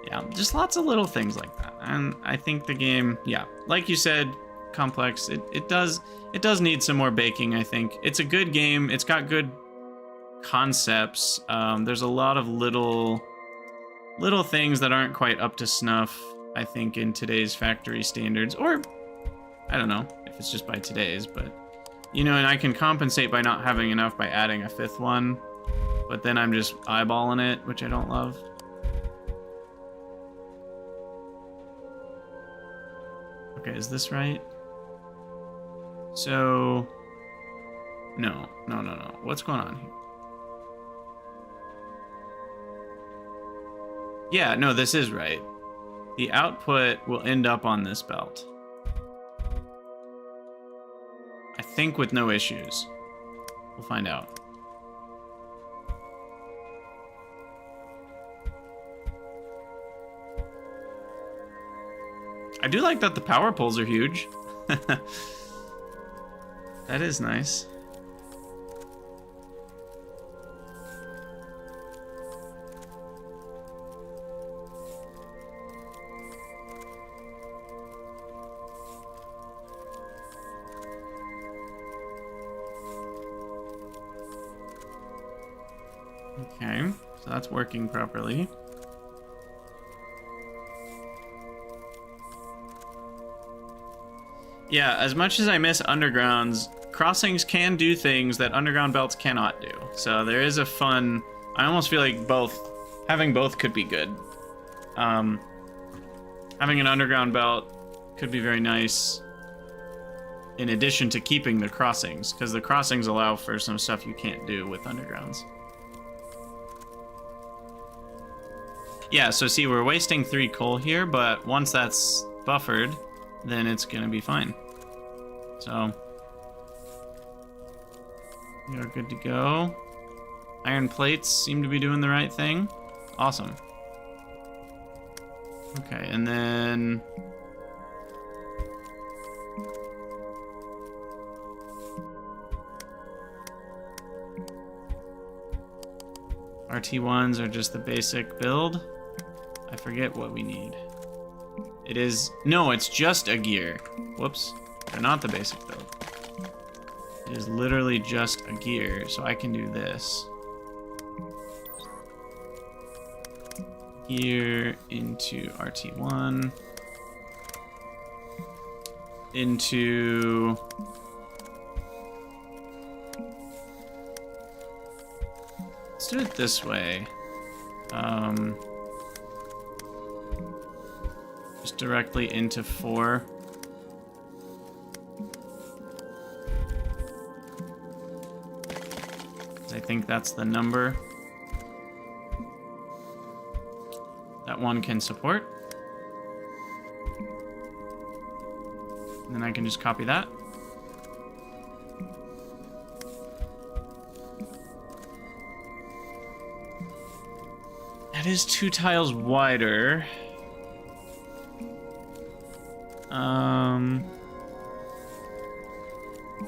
Yeah, just lots of little things like that. And I think the game, yeah, like you said, complex. It does need some more baking, I think. It's a good game. It's got good concepts. There's a lot of little things that aren't quite up to snuff, I think, in today's factory standards. Or, I don't know if it's just by today's, but, you know, and I can compensate by not having enough by adding a 5th one. But then I'm just eyeballing it, which I don't love. Okay, is this right? So, no. What's going on here? Yeah, no, this is right. The output will end up on this belt. I think with no issues. We'll find out. I do like that the power poles are huge. That is nice. Okay, so that's working properly. Yeah, as much as I miss undergrounds, crossings can do things that underground belts cannot do. So there is a fun... I almost feel like having both could be good. Having an underground belt could be very nice in addition to keeping the crossings, because the crossings allow for some stuff you can't do with undergrounds. Yeah, so see, we're wasting 3 coal here, but once that's buffered, then it's gonna be fine. So we are good to go. Iron plates seem to be doing the right thing. Awesome. Okay, and then RT1s are just the basic build. I forget what we need. It is... No, it's just a gear. Whoops. They're not the basic build. It is literally just a gear, so I can do this. Gear into RT1. Into... Let's do it this way. Just directly into 4. I think that's the number that one can support. And then I can just copy that. That is 2 tiles wider.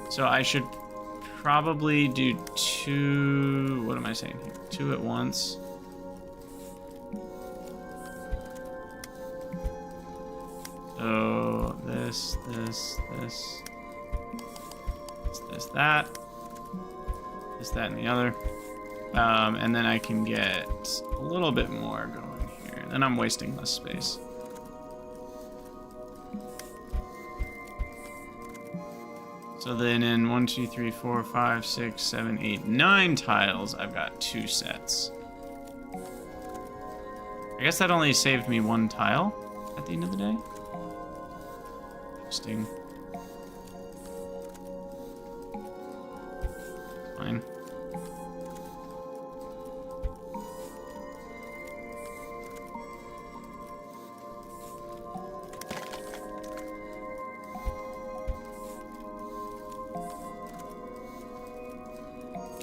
So I should probably do 2... What am I saying here? 2 at once. So this, that. This, that, and the other. And then I can get a little bit more going here. Then I'm wasting less space. So then in 1, 2, 3, 4, 5, 6, 7, 8, 9 tiles, I've got 2 sets. I guess that only saved me 1 tile at the end of the day. Interesting. Fine.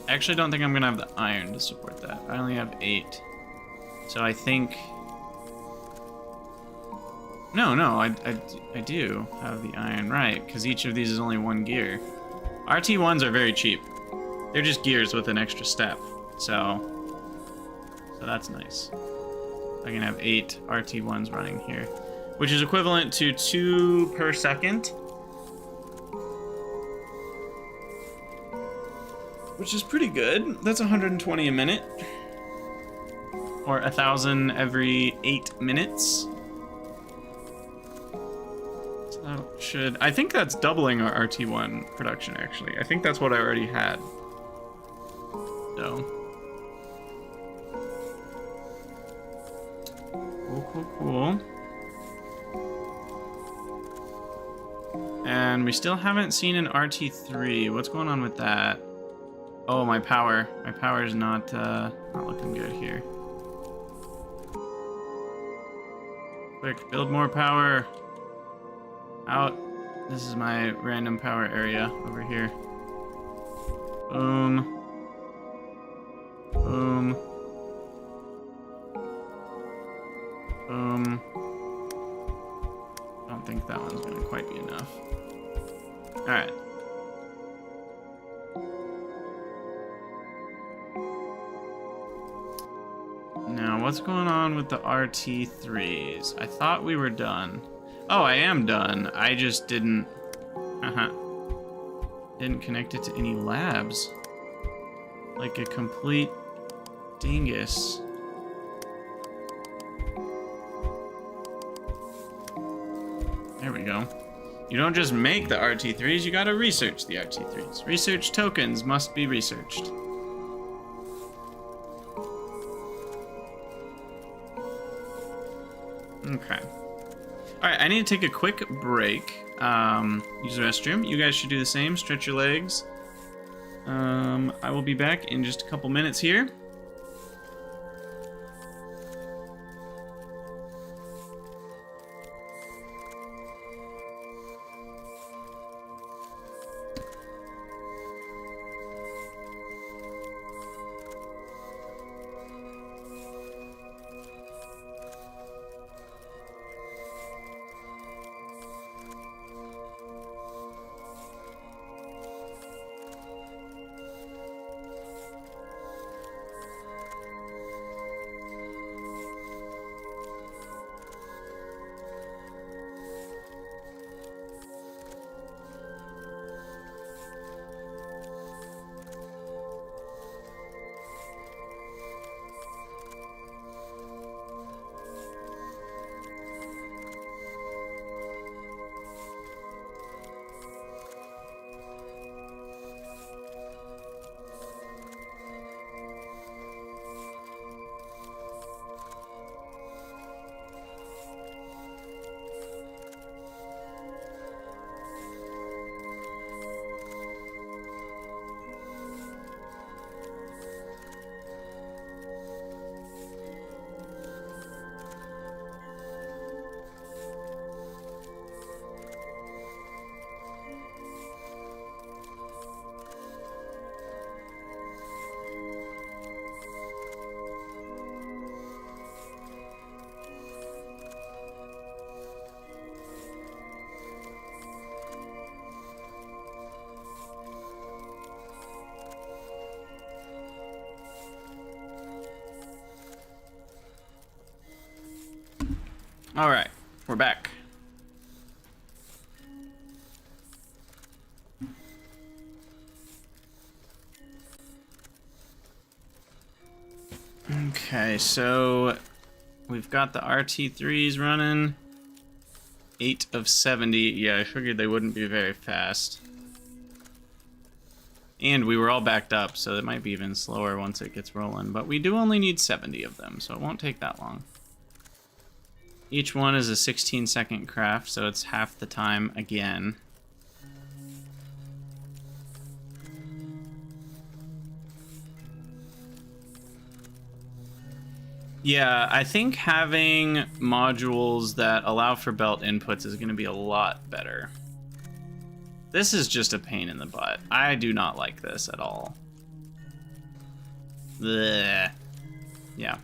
I actually don't think I'm gonna have the iron to support that. I only have 8. So I think No, I do have the iron, right, because each of these is only one gear. RT1s are very cheap. They're just gears with an extra step, so that's nice. I can have 8 RT1s running here, which is equivalent to 2 per second, which is pretty good. That's 120 a minute, or 1,000 every 8 minutes. I think that's doubling our RT1 production, actually. I think that's what I already had. So. Cool. And we still haven't seen an RT3. What's going on with that? Oh, my power. My power is not looking good here. Quick, build more power. Out. This is my random power area over here. Boom. Boom. Boom. I don't think that one's gonna quite be enough. Alright. Now, what's going on with the RT3s? I thought we were done. Oh, I am done. I just didn't connect it to any labs. Like a complete dingus. There we go. You don't just make the RT3s, you gotta research the RT3s. Research tokens must be researched. Okay. Alright, I need to take a quick break. Use the restroom. You guys should do the same. Stretch your legs. I will be back in just a couple minutes here. All right, we're back. Okay, so we've got the RT3s running. 8 of 70. Yeah, I figured they wouldn't be very fast. And we were all backed up, so it might be even slower once it gets rolling. But we do only need 70 of them, so it won't take that long. Each one is a 16-second craft, so it's half the time again. Yeah, I think having modules that allow for belt inputs is going to be a lot better. This is just a pain in the butt. I do not like this at all. Blech. Yeah.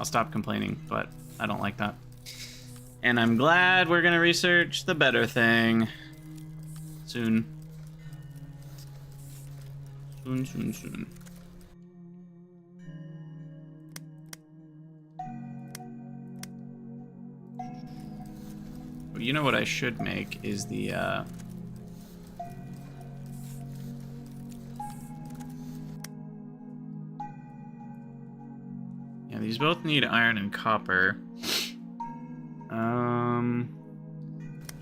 I'll stop complaining, but I don't like that. And I'm glad we're gonna research the better thing soon. Soon. Well, you know what I should make is the, yeah, these both need iron and copper.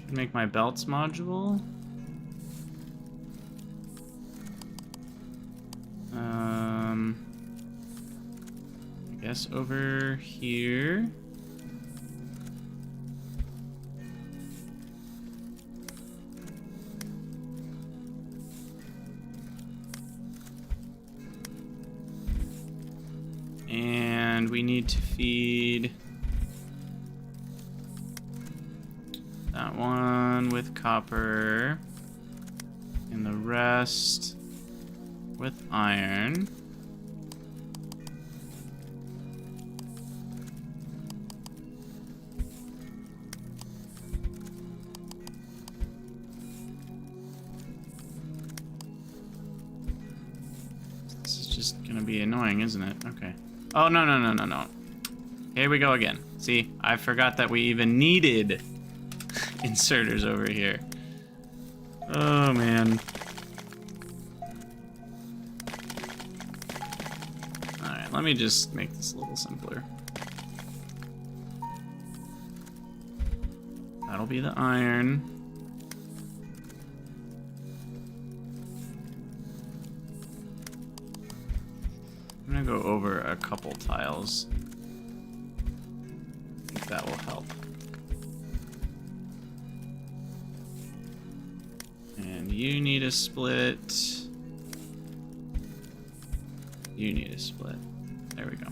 Should make my belts module. I guess over here. And we need to feed that one with copper and the rest with iron. This is just gonna be annoying, isn't it? Okay. Oh, no. Here we go again. See, I forgot that we even needed inserters over here. Oh, man. Alright, let me just make this a little simpler. That'll be the iron. I'm gonna go over a couple tiles. I think that will help. And you need a split. You need a split. There we go.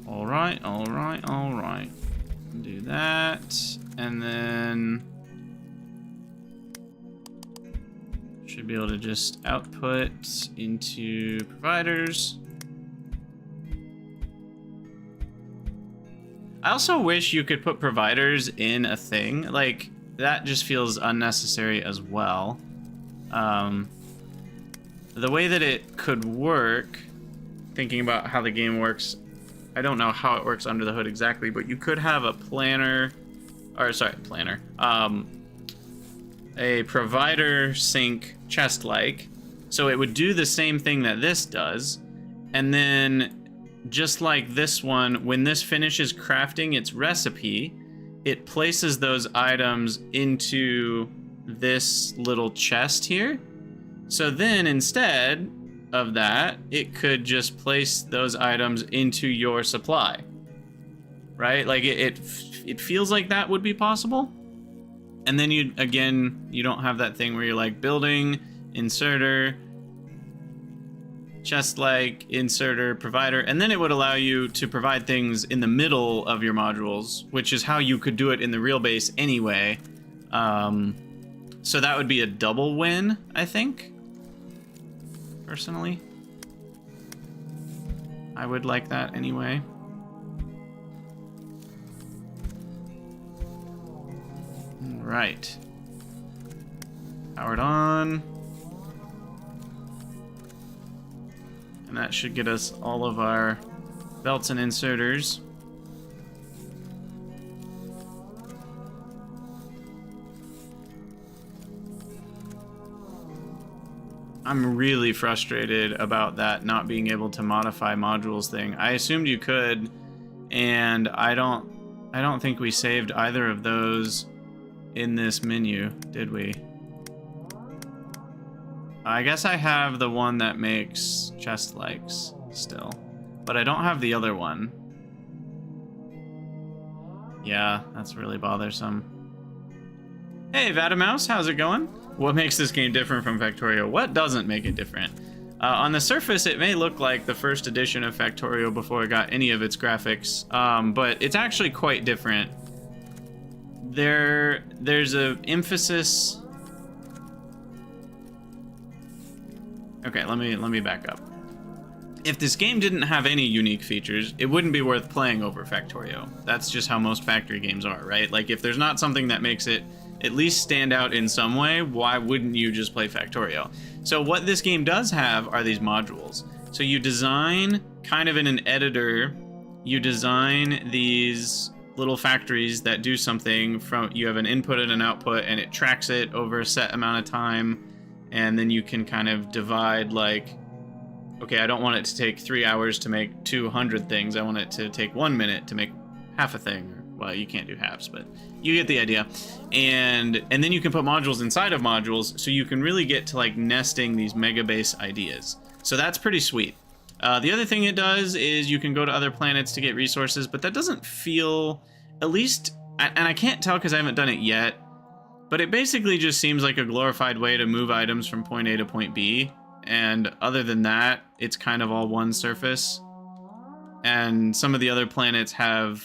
Alright. Do that. And then should be able to just output into providers. I also wish you could put providers in a thing. Like, that just feels unnecessary as well. The way that it could work, thinking about how the game works, I don't know how it works under the hood exactly, but you could have a a provider sync chest-like, so it would do the same thing that this does, and then just like this one, when this finishes crafting its recipe, it places those items into this little chest here. So then instead of that, it could just place those items into your supply, right? Like it feels like that would be possible. And then you don't have that thing where you're like building, inserter, chest-like, inserter, provider, and then it would allow you to provide things in the middle of your modules, which is how you could do it in the real base anyway. So that would be a double win, I think. Personally, I would like that anyway. Right. Powered on. And that should get us all of our belts and inserters. I'm really frustrated about that not being able to modify modules thing. I assumed you could, and I don't think we saved either of those in this menu, did we? I guess I have the one that makes chest likes still, but I don't have the other one. Yeah, that's really bothersome. Hey, Vatamouse, how's it going? What makes this game different from Factorio? What doesn't make it different? On the surface, it may look like the first edition of Factorio before it got any of its graphics, but it's actually quite different. There's a emphasis. Okay, let me back up. if this game didn't have any unique features, it wouldn't be worth playing over Factorio. That's just how most factory games are, right? Like, if there's not something that makes it at least stand out in some way, why wouldn't you just play Factorio? So what this game does have are these modules. So you design, kind of in an editor, you design these little factories that do something from, you have an input and an output, and it tracks it over a set amount of time, and then you can kind of divide, like, okay, I don't want it to take 3 hours to make 200 things. I want it to take 1 minute to make half a thing. Well, you can't do halves, but you get the idea. And then you can put modules inside of modules, so you can really get to like nesting these mega base ideas. So that's pretty sweet. The other thing it does is you can go to other planets to get resources, but that doesn't feel, at least, and I can't tell because I haven't done it yet, but it basically just seems like a glorified way to move items from point A to point B. And other than that, it's kind of all one surface. And some of the other planets have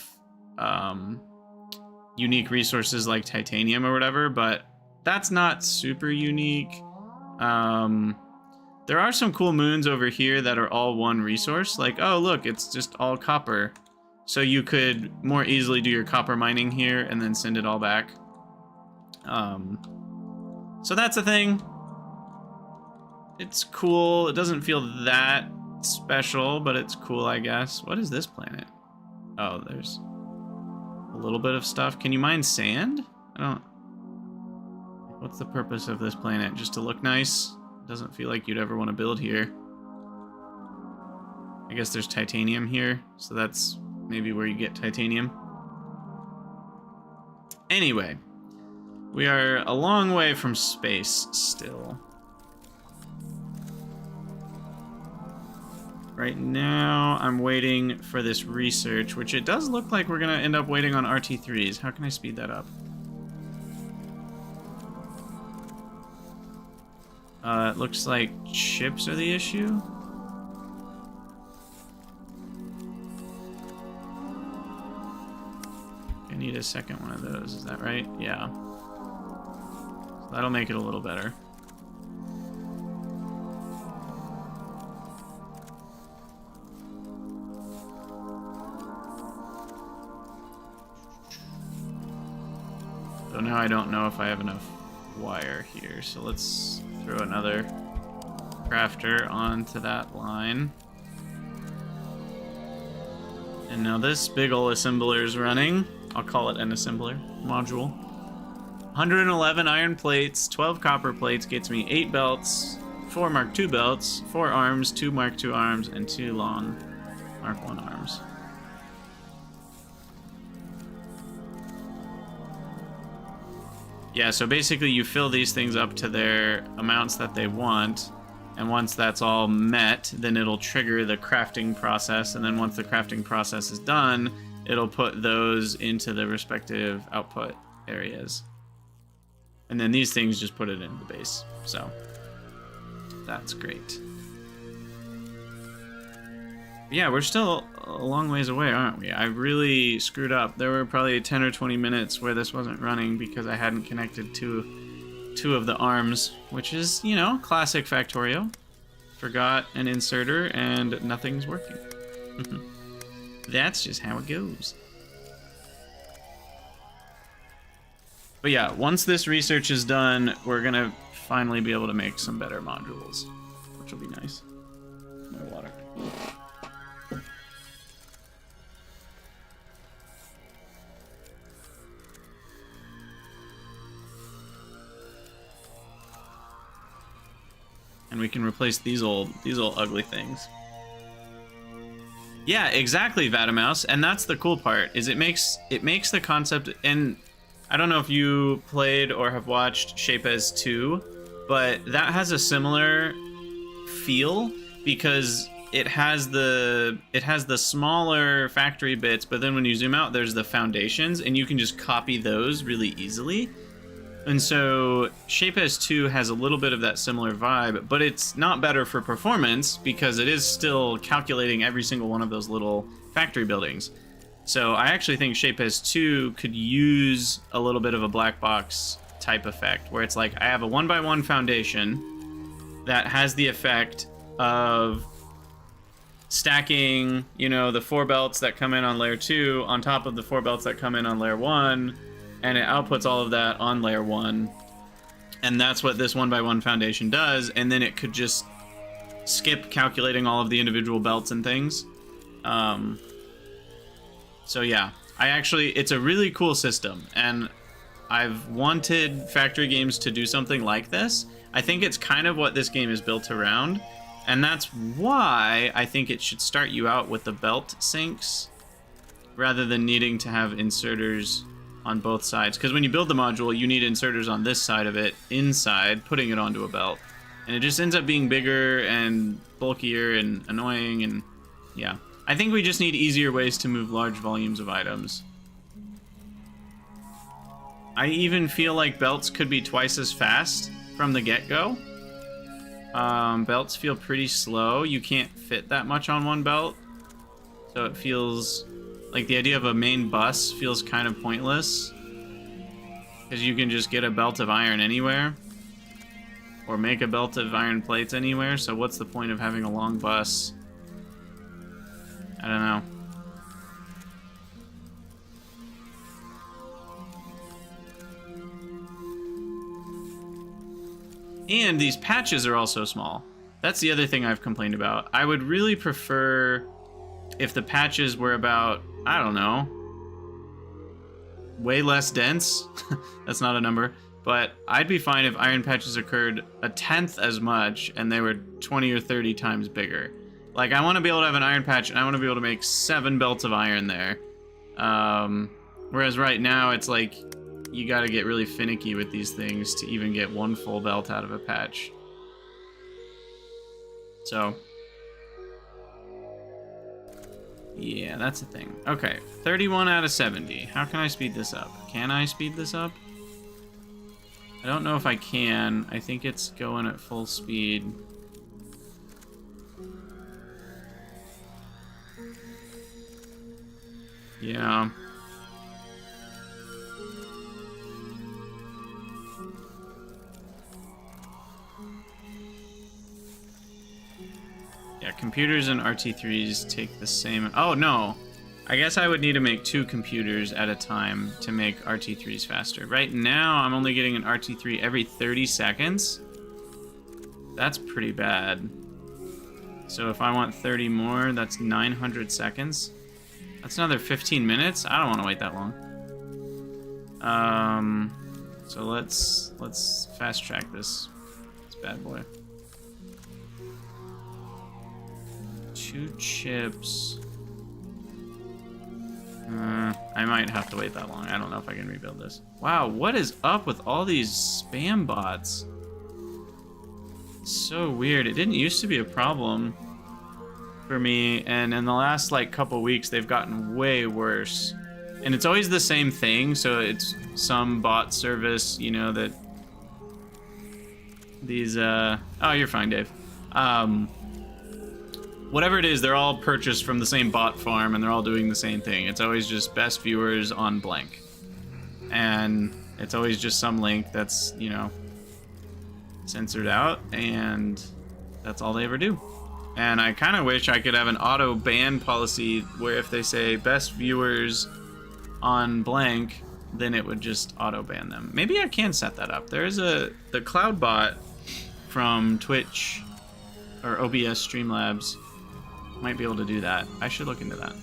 unique resources like titanium or whatever, but that's not super unique. There are some cool moons over here that are all one resource. Like, oh, look, it's just all copper. So you could more easily do your copper mining here and then send it all back. So that's a thing. It's cool. It doesn't feel that special, but it's cool, I guess. What is this planet? Oh, there's a little bit of stuff. Can you mine sand? I don't... What's the purpose of this planet? Just to look nice? Doesn't feel like you'd ever want to build here. I guess there's titanium here, so that's maybe where you get titanium. Anyway, we are a long way from space still. Right now, I'm waiting for this research, which it does look like we're going to end up waiting on RT3s. How can I speed that up? It looks like chips are the issue. I need a second one of those, is that right? Yeah. So that'll make it a little better. So now I don't know if I have enough wire here, so let's throw another crafter onto that line. And now this big ol' assembler is running. I'll call it an assembler module. 111 iron plates, 12 copper plates gets me 8 belts, 4 Mark II belts, 4 arms, 2 Mark II arms, and 2 long Mark I arms. Yeah, so basically you fill these things up to their amounts that they want, and once that's all met, then it'll trigger the crafting process, and then once the crafting process is done, it'll put those into the respective output areas. And then these things just put it into the base, so that's great. Yeah, we're still a long ways away, aren't we? I really screwed up. There were probably 10 or 20 minutes where this wasn't running because I hadn't connected two of the arms, which is, you know, classic Factorio. Forgot an inserter and nothing's working. That's just how it goes. But yeah, once this research is done, we're gonna finally be able to make some better modules, which will be nice. More water. And we can replace these old ugly things. Yeah, exactly, Vatamouse. And that's the cool part, is it makes the concept, and I don't know if you played or have watched Strm.2, but that has a similar feel because it has the smaller factory bits, but then when you zoom out, there's the foundations, and you can just copy those really easily. And so Strm.2 has a little bit of that similar vibe, but it's not better for performance because it is still calculating every single one of those little factory buildings. So I actually think Strm.2 could use a little bit of a black box type effect, where it's like I have a 1x1 foundation that has the effect of stacking, you know, the 4 belts that come in on layer 2 on top of the 4 belts that come in on layer 1, and it outputs all of that on layer 1. And that's what this 1x1 foundation does, and then it could just skip calculating all of the individual belts and things. So yeah, it's a really cool system, and I've wanted factory games to do something like this. I think it's kind of what this game is built around, and that's why I think it should start you out with the belt sinks rather than needing to have inserters on both sides. Because when you build the module, you need inserters on this side of it, inside, putting it onto a belt. And it just ends up being bigger and bulkier and annoying, and yeah. I think we just need easier ways to move large volumes of items. I even feel like belts could be twice as fast from the get-go. Belts feel pretty slow. You can't fit that much on one belt. So it feels like the idea of a main bus feels kind of pointless. Because you can just get a belt of iron anywhere. Or make a belt of iron plates anywhere, so what's the point of having a long bus? I don't know. And these patches are also small. That's the other thing I've complained about. I would really prefer if the patches were about, I don't know, way less dense. That's not a number. But I'd be fine if iron patches occurred 1/10 as much and they were 20 or 30 times bigger. Like, I want to be able to have an iron patch and I want to be able to make 7 belts of iron there. Whereas right now, it's like, you got to get really finicky with these things to even get 1 full belt out of a patch. So, yeah, that's the thing. Okay, 31 out of 70. How can I speed this up? Can I speed this up? I don't know if I can. I think it's going at full speed. Yeah. Yeah, computers and RT3s take the same... Oh, no. I guess I would need to make 2 computers at a time to make RT3s faster. Right now, I'm only getting an RT3 every 30 seconds. That's pretty bad. So if I want 30 more, that's 900 seconds. That's another 15 minutes? I don't want to wait that long. So let's fast track this bad boy. 2 chips. I might have to wait that long. I don't know if I can rebuild this. Wow, what is up with all these spam bots? It's so weird. It didn't used to be a problem for me, and in the last like couple weeks they've gotten way worse. And it's always the same thing, so it's some bot service, you know, that these oh, you're fine, Dave. Whatever it is, they're all purchased from the same bot farm, and they're all doing the same thing. It's always just best viewers on blank. And it's always just some link that's, you know, censored out, and that's all they ever do. And I kind of wish I could have an auto ban policy where if they say best viewers on blank, then it would just auto ban them. Maybe I can set that up. There's the cloud bot from Twitch or OBS Streamlabs might be able to do that. I should look into that.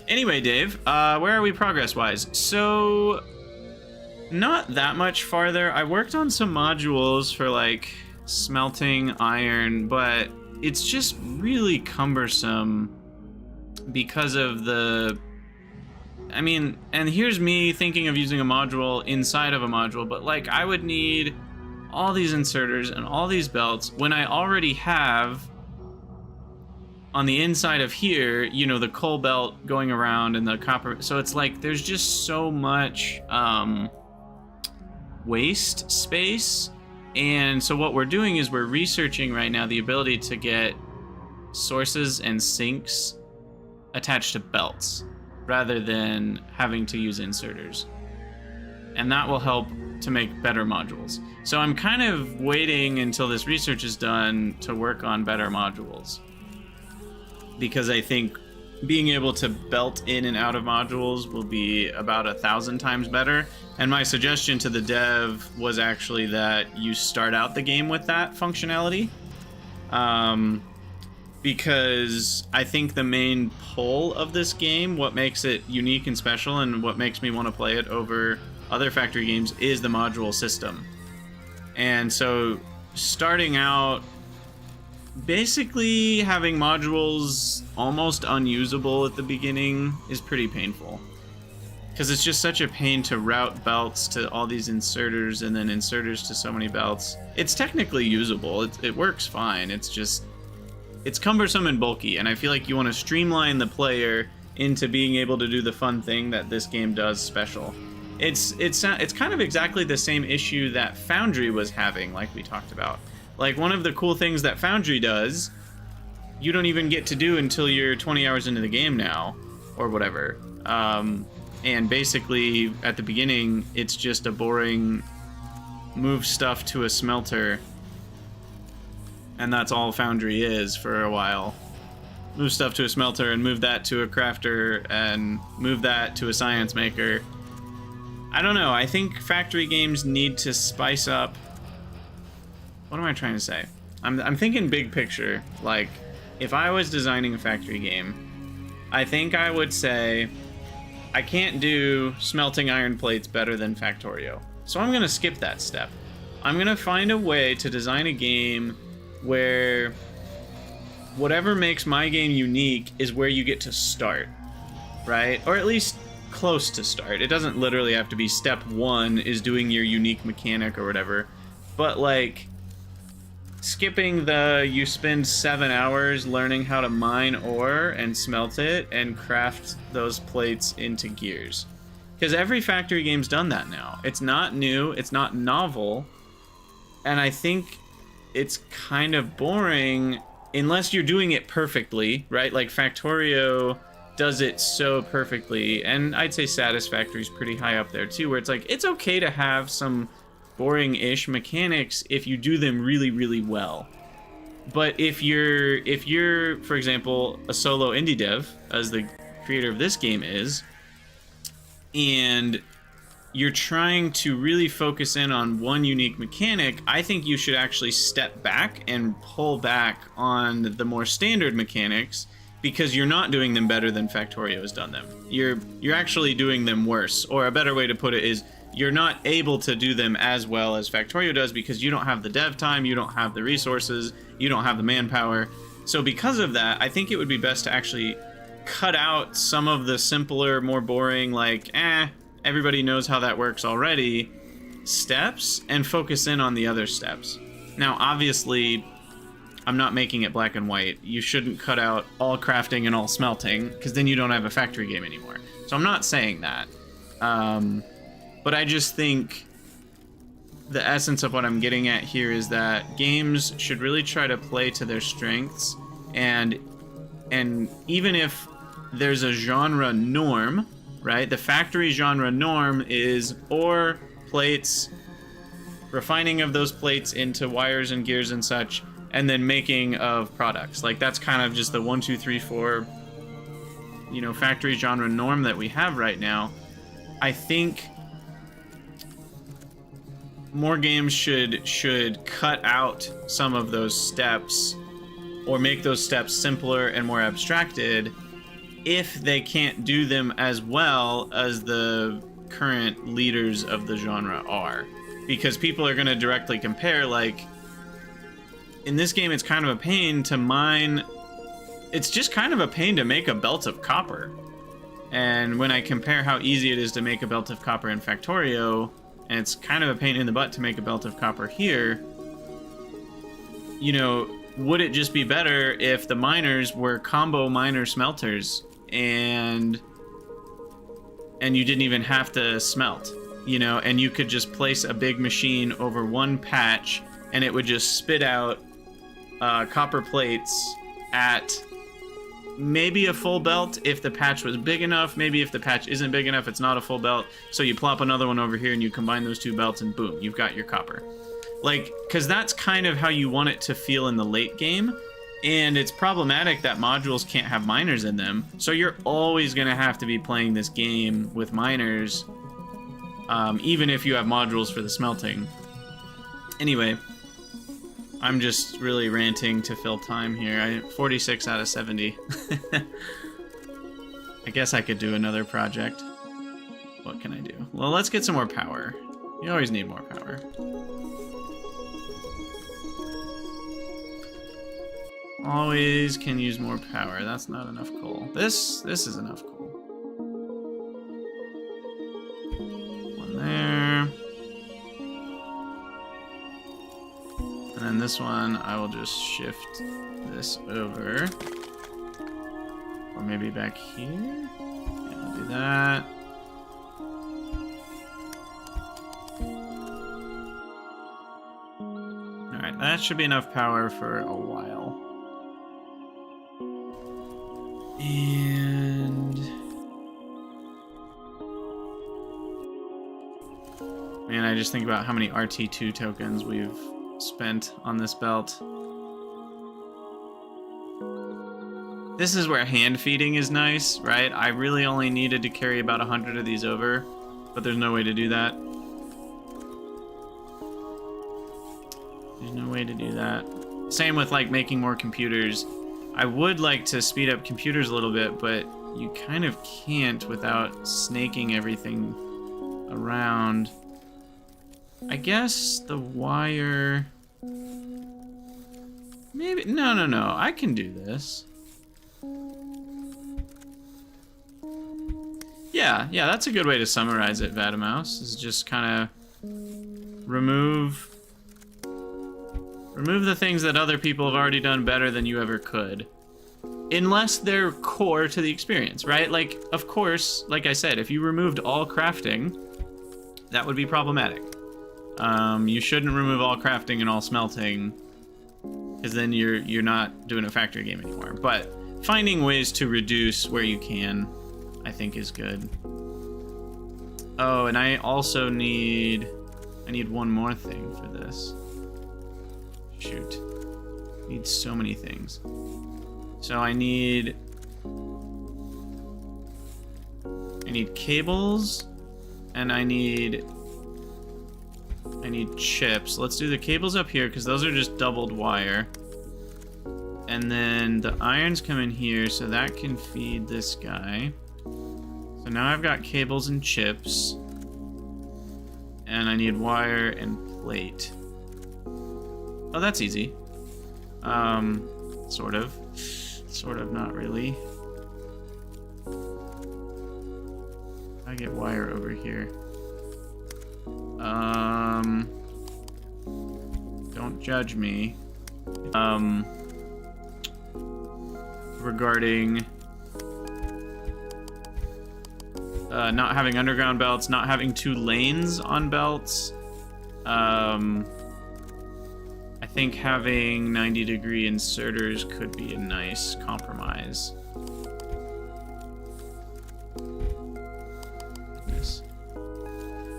Anyway, Dave, where are we progress-wise? So, not that much farther. I worked on some modules for, like, smelting iron, but it's just really cumbersome because of the... I mean, and here's me thinking of using a module inside of a module, but, like, I would need all these inserters and all these belts when I already have on the inside of here, you know, the coal belt going around and the copper. So it's like there's just so much waste space. And so what we're doing is we're researching right now the ability to get sources and sinks attached to belts rather than having to use inserters. and that will help to make better modules. So I'm kind of waiting until this research is done to work on better modules, because I think being able to belt in and out of modules will be about 1,000 times better. And my suggestion to the dev was actually that you start out the game with that functionality, because I think the main pull of this game, what makes it unique and special and what makes me want to play it over other factory games, is the module system. And so starting out basically having modules almost unusable at the beginning is pretty painful, because it's just such a pain to route belts to all these inserters and then inserters to so many belts. It's technically usable, it works fine, it's just, it's cumbersome and bulky, and I feel like you want to streamline the player into being able to do the fun thing that this game does special. It's kind of exactly the same issue that Foundry was having, like we talked about. Like, one of the cool things that Foundry does, you don't even get to do until you're 20 hours into the game now, or whatever. And basically, at the beginning, it's just a boring move stuff to a smelter, and that's all Foundry is for a while. Move stuff to a smelter, and move that to a crafter, and move that to a science maker. I don't know, I think factory games need to spice up. What am I trying to say? I'm thinking big picture. Like, if I was designing a factory game, I think I would say, I can't do smelting iron plates better than Factorio. So I'm gonna skip that step. I'm gonna find a way to design a game where whatever makes my game unique is where you get to start, right? Or at least close to start. It doesn't literally have to be step 1 is doing your unique mechanic or whatever, but like skipping the you spend 7 hours learning how to mine ore and smelt it and craft those plates into gears. Because every factory game's done that now. It's not new, it's not novel, and I think it's kind of boring unless you're doing it perfectly, right? Like Factorio does it so perfectly, and I'd say Satisfactory's pretty high up there too, where it's like, it's okay to have some boring-ish mechanics if you do them really, really well. But if you're, for example, a solo indie dev, as the creator of this game is, and you're trying to really focus in on one unique mechanic, I think you should actually step back and pull back on the more standard mechanics, because you're not doing them better than Factorio has done them. You're actually doing them worse, or a better way to put it is, you're not able to do them as well as Factorio does because you don't have the dev time, you don't have the resources, you don't have the manpower. So because of that, I think it would be best to actually cut out some of the simpler, more boring, like, everybody knows how that works already, steps, and focus in on the other steps. Now, obviously, I'm not making it black and white. You shouldn't cut out all crafting and all smelting, because then you don't have a factory game anymore. So I'm not saying that. But I just think the essence of what I'm getting at here is that games should really try to play to their strengths, and even if there's a genre norm, right? The factory genre norm is ore, plates, refining of those plates into wires and gears and such, and then making of products. Like, that's kind of just the 1, 2, 3, 4, factory genre norm that we have right now. I think more games should cut out some of those steps, or make those steps simpler and more abstracted, if they can't do them as well as the current leaders of the genre are. Because people are going to directly compare, like, in this game it's kind of a pain to mine, it's just kind of a pain to make a belt of copper. And when I compare how easy it is to make a belt of copper in Factorio, and it's kind of a pain in the butt to make a belt of copper here, would it just be better if the miners were combo miner smelters and you didn't even have to smelt, and you could just place a big machine over one patch and it would just spit out copper plates at maybe a full belt if the patch was big enough. Maybe if the patch isn't big enough, it's not a full belt. So you plop another one over here and you combine those two belts and boom, you've got your copper. Like, because that's kind of how you want it to feel in the late game. And it's problematic that modules can't have miners in them. So you're always going to have to be playing this game with miners, even if you have modules for the smelting. Anyway, I'm just really ranting to fill time here. 46 out of 70. I guess I could do another project. What can I do? Well, let's get some more power. You always need more power. Always can use more power. That's not enough coal. This is enough coal. One there. And then this one, I will just shift this over. Or maybe back here. Yeah, I'll do that. Alright, that should be enough power for a while. And man, I just think about how many RT2 tokens we've spent on this belt. This is where hand feeding is nice, right? I really only needed to carry about 100 of these over, but there's no way to do that. There's no way to do that. Same with like making more computers. I would like to speed up computers a little bit, but you kind of can't without snaking everything around. I guess the wire... Maybe... No. I can do this. Yeah, that's a good way to summarize it, Vadamouse, is just kind of remove the things that other people have already done better than you ever could. Unless they're core to the experience, right? Like, of course, like I said, if you removed all crafting, that would be problematic. You shouldn't remove all crafting and all smelting, because then you're not doing a factory game anymore. But finding ways to reduce where you can, I think is good. Oh, and I also need one more thing for this. Shoot. Need so many things. So I need cables, and I need chips. Let's do the cables up here because those are just doubled wire. And then the irons come in here, so that can feed this guy. So now I've got cables and chips. And I need wire and plate. Oh, that's easy. Sort of. Sort of, not really. I get wire over here. Don't judge me. Regarding not having underground belts, not having 2 lanes on belts. I think having 90-degree inserters could be a nice compromise. Goodness.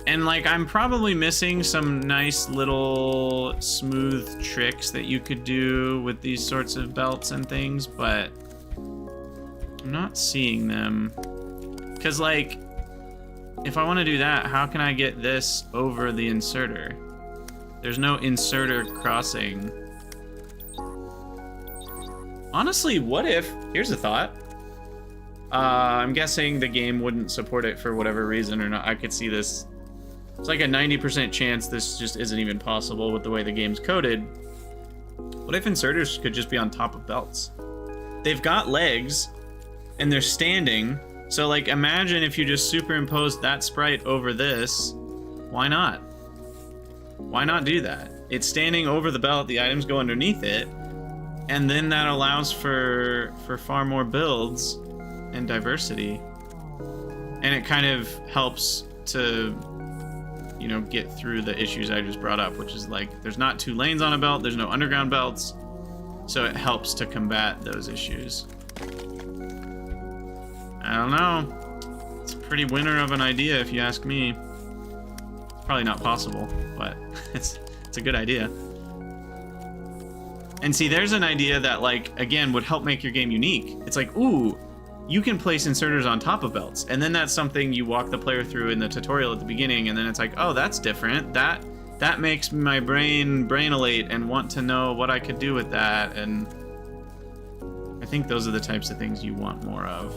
And like, I'm probably missing some nice little smooth tricks that you could do with these sorts of belts and things, but I'm not seeing them. Because like, if I want to do that, how can I get this over the inserter? There's no inserter crossing. Honestly, what if... Here's a thought. I'm guessing the game wouldn't support it for whatever reason or not. I could see this. It's like a 90% chance this just isn't even possible with the way the game's coded. What if inserters could just be on top of belts? They've got legs, and they're standing. So, like, imagine if you just superimposed that sprite over this. Why not? Why not do that? It's standing over the belt, the items go underneath it, and then that allows for far more builds and diversity. And it kind of helps to, you know, get through the issues I just brought up, which is like, there's not 2 lanes on a belt, there's no underground belts, so it helps to combat those issues. I don't know. It's a pretty winner of an idea, if you ask me. It's probably not possible, but it's a good idea. And see, there's an idea that, like, again, would help make your game unique. It's like, ooh, you can place inserters on top of belts, and then that's something you walk the player through in the tutorial at the beginning, and then it's like, oh, that's different. That makes my brain brainolate and want to know what I could do with that, and I think those are the types of things you want more of.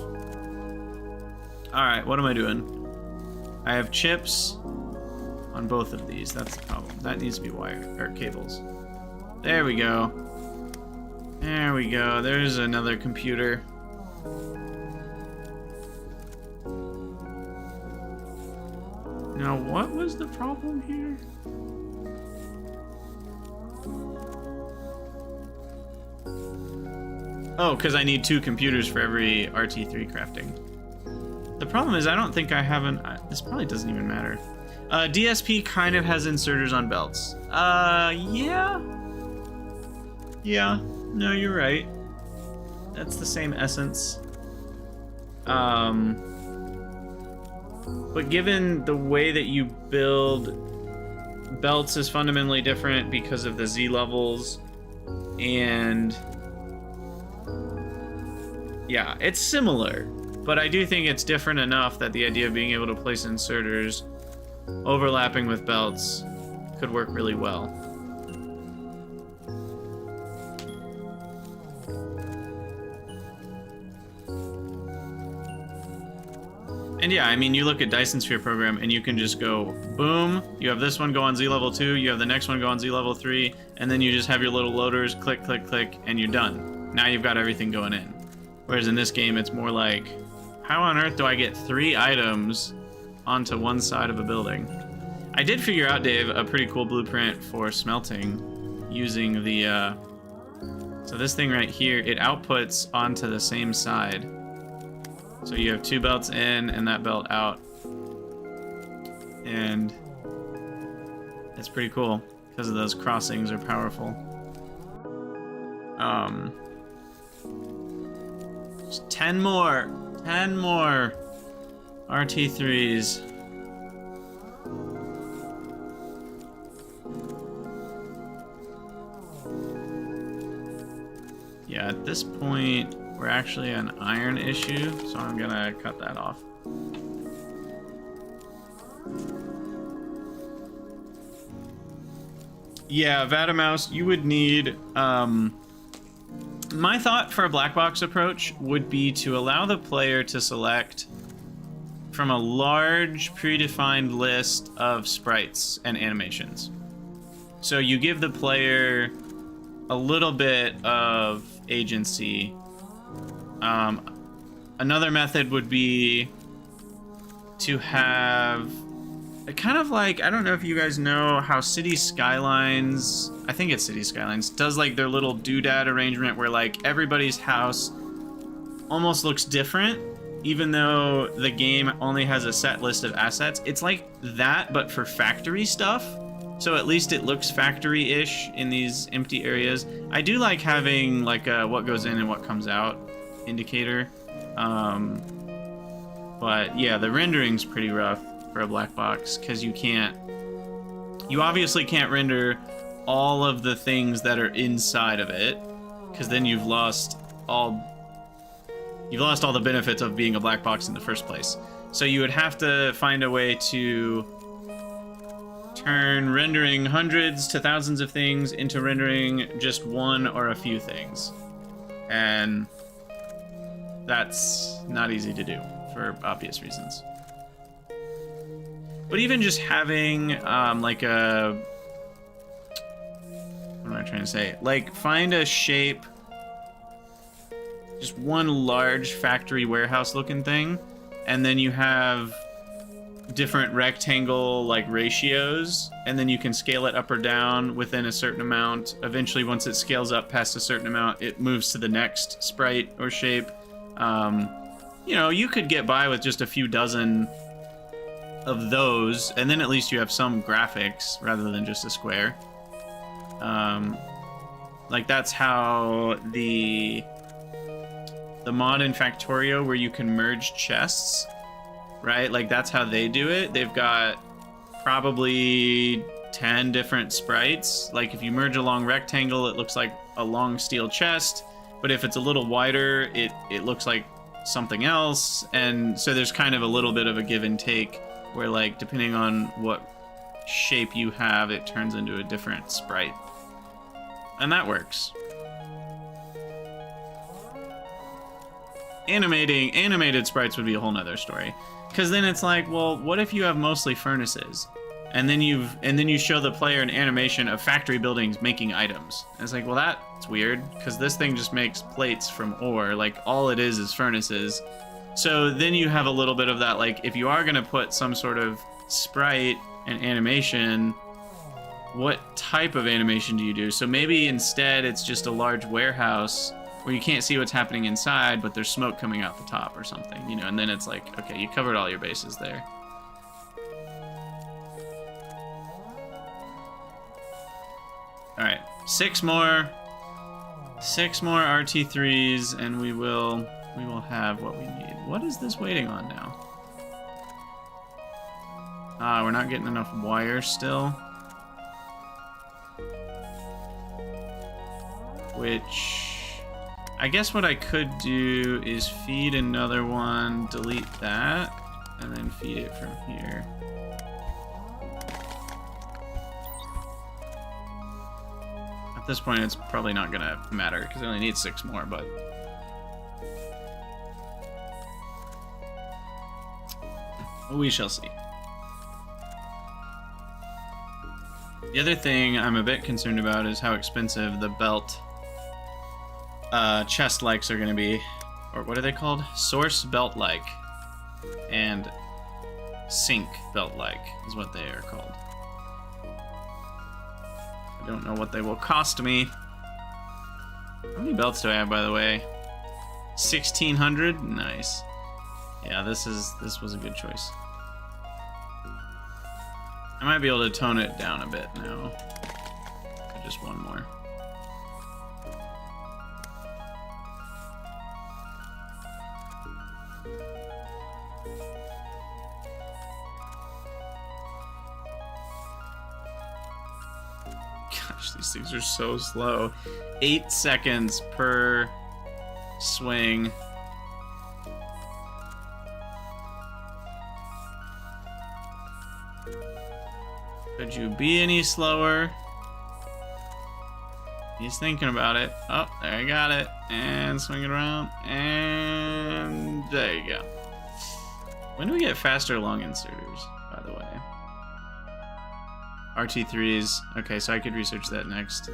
All right, what am I doing? I have chips on both of these. That's the problem. That needs to be wired, or cables. There we go. There we go. There's another computer. Now, what was the problem here? Oh, because I need 2 computers for every RT3 crafting. The problem is I don't think I have an... This probably doesn't even matter. DSP kind of has inserters on belts. Yeah. Yeah, no, you're right. That's the same essence. But given the way that you build belts is fundamentally different because of the Z levels, and yeah, it's similar, but I do think it's different enough that the idea of being able to place inserters overlapping with belts could work really well. And yeah, I mean, you look at Dyson Sphere program and you can just go, boom, you have this one go on Z level 2, you have the next one go on Z level 3, and then you just have your little loaders, click, click, click, and you're done. Now you've got everything going in. Whereas in this game, it's more like, how on earth do I get 3 items onto one side of a building? I did figure out, Dave, a pretty cool blueprint for smelting using the, so this thing right here, it outputs onto the same side. So you have 2 belts in and that belt out. And it's pretty cool because of those crossings are powerful. Just 10 more. 10 more RT3s. Yeah, at this point, we're actually an iron issue, so I'm gonna cut that off. Yeah, Vatamouse, you would need... my thought for a black box approach would be to allow the player to select from a large predefined list of sprites and animations. So you give the player a little bit of agency. Another method would be to have a kind of like, I don't know if you guys know how City Skylines, I think it's City Skylines, does like their little doodad arrangement where like everybody's house almost looks different, even though the game only has a set list of assets. It's like that, but for factory stuff. So at least it looks factory-ish in these empty areas. I do like having like a what goes in and what comes out indicator. But yeah, the rendering's pretty rough for a black box because you obviously can't render all of the things that are inside of it, because then you've lost all the benefits of being a black box in the first place. So you would have to find a way to turn rendering hundreds to thousands of things into rendering just one or a few things. And that's not easy to do for obvious reasons. But even just having like a... What am I trying to say? Like, find a shape, just one large factory warehouse looking thing, and then you have different rectangle like ratios, and then you can scale it up or down within a certain amount. Eventually, once it scales up past a certain amount, it moves to the next sprite or shape. You know, you could get by with just a few dozen of those, and then at least you have some graphics rather than just a square. Like that's how the the mod in Factorio where you can merge chests, right? Like that's how they do it. They've got probably 10 different sprites. Like if you merge a long rectangle, it looks like a long steel chest, but if it's a little wider, it looks like something else. And so there's kind of a little bit of a give and take where, like, depending on what shape you have, it turns into a different sprite. And that works. Animated sprites would be a whole nother story. Because then it's like, well, what if you have mostly furnaces? And then you show the player an animation of factory buildings making items. And it's like, well, that's weird, because this thing just makes plates from ore. Like, all it is furnaces. So then you have a little bit of that, like, if you are going to put some sort of sprite and animation, what type of animation do you do? So maybe instead it's just a large warehouse where you can't see what's happening inside, but there's smoke coming out the top or something, you know, and then it's like, okay, you covered all your bases there. All right, 6 more RT3s, and we will have what we need. What is this waiting on now? We're not getting enough wire still. Which, I guess what I could do is feed another one, delete that, and then feed it from here. At this point, it's probably not gonna matter because I only need 6 more, but we shall see. The other thing I'm a bit concerned about is how expensive the belt chest likes are gonna be, or what are they called? Source belt like and sink belt like is what they are called. I don't know what they will cost me. How many belts do I have, by the way? 1,600? Nice. Yeah, this was a good choice. I might be able to tone it down a bit now. Just one more. Gosh, these things are so slow. 8 seconds per swing. Could you be any slower? He's thinking about it. Oh, there you got it. And swing it around. And there you go. When do we get faster long inserters, by the way? RT3s. Okay, so I could research that next.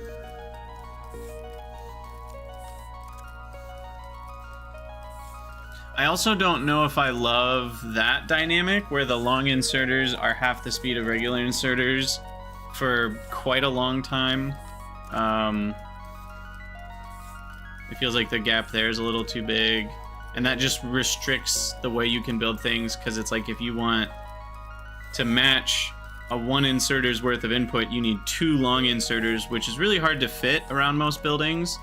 I also don't know if I love that dynamic where the long inserters are half the speed of regular inserters for quite a long time. It feels like the gap there is a little too big, and that just restricts the way you can build things, because it's like if you want to match a 1 inserter's worth of input, you need 2 long inserters, which is really hard to fit around most buildings.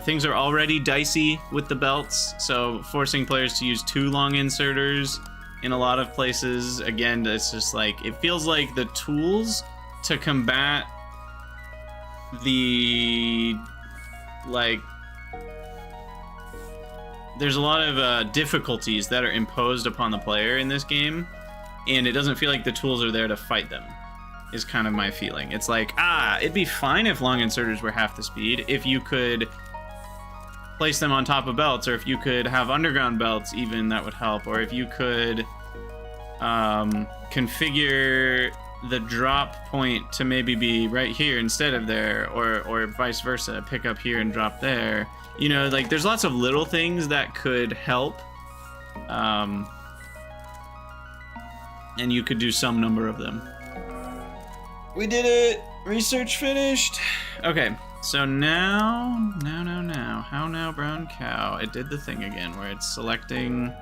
Things are already dicey with the belts, so forcing players to use 2 long inserters in a lot of places, again, it's just like, it feels like the tools to combat the, like, there's a lot of difficulties that are imposed upon the player in this game, and it doesn't feel like the tools are there to fight them, is kind of my feeling. It's like, it'd be fine if long inserters were half the speed, if you could place them on top of belts, or if you could have underground belts even, that would help, or if you could configure the drop point to maybe be right here instead of there, or vice versa, pick up here and drop there. You know, like, there's lots of little things that could help, and you could do some number of them. We did it! Research finished! Okay, so now, how now, brown cow? It did the thing again, where it's selecting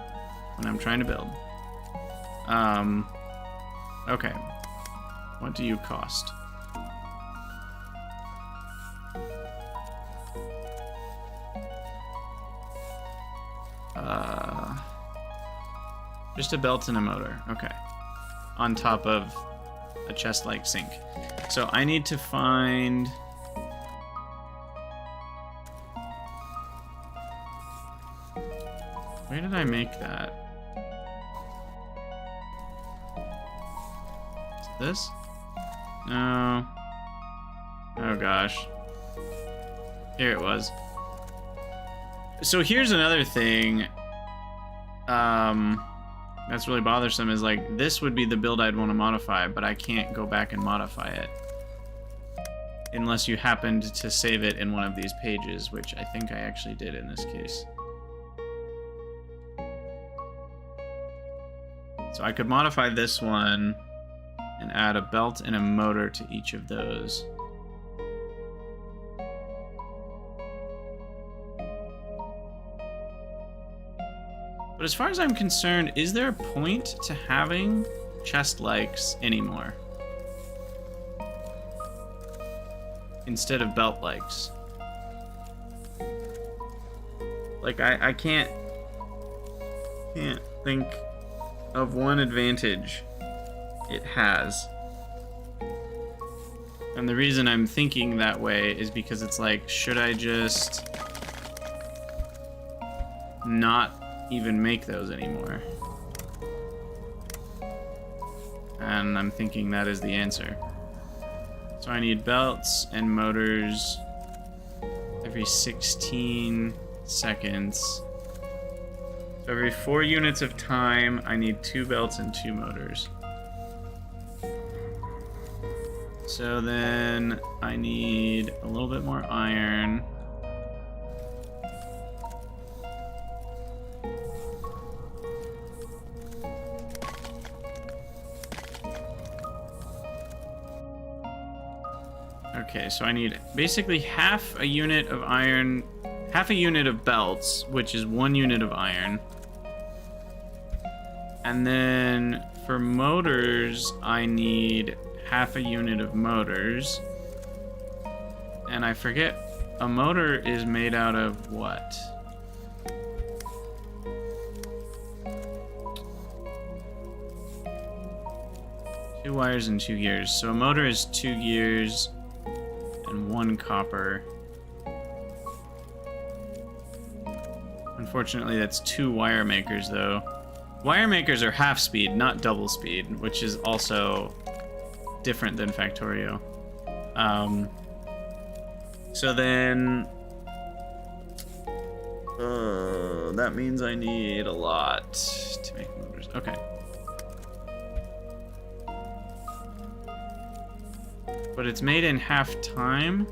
when I'm trying to build. Okay. What do you cost? Just a belt and a motor. Okay. On top of a chest-like sink. So I need to find... Where did I make that? Is it this? No. Oh gosh. Here it was. So here's another thing that's really bothersome is like this would be the build I'd want to modify, but I can't go back and modify it unless you happened to save it in one of these pages, which I think I actually did in this case. So I could modify this one and add a belt and a motor to each of those. But as far as I'm concerned, is there a point to having chest likes anymore instead of belt likes? Like I can't think of one advantage it has. And the reason I'm thinking that way is because it's like, should I just not even make those anymore? And I'm thinking that is the answer. So I need belts and motors every 16 seconds. So every 4 units of time, I need 2 belts and 2 motors. So then I need a little bit more iron. Okay, so I need basically half a unit of iron, half a unit of belts, which is 1 unit of iron. And then for motors, I need half a unit of motors. And I forget, a motor is made out of what? Two wires and 2 gears. So a motor is 2 gears and 1 copper. Unfortunately, that's 2 wire makers, though. Wire makers are half speed, not double speed, which is also different than Factorio. So then... that means I need a lot to make motors. Okay. But it's made in half time.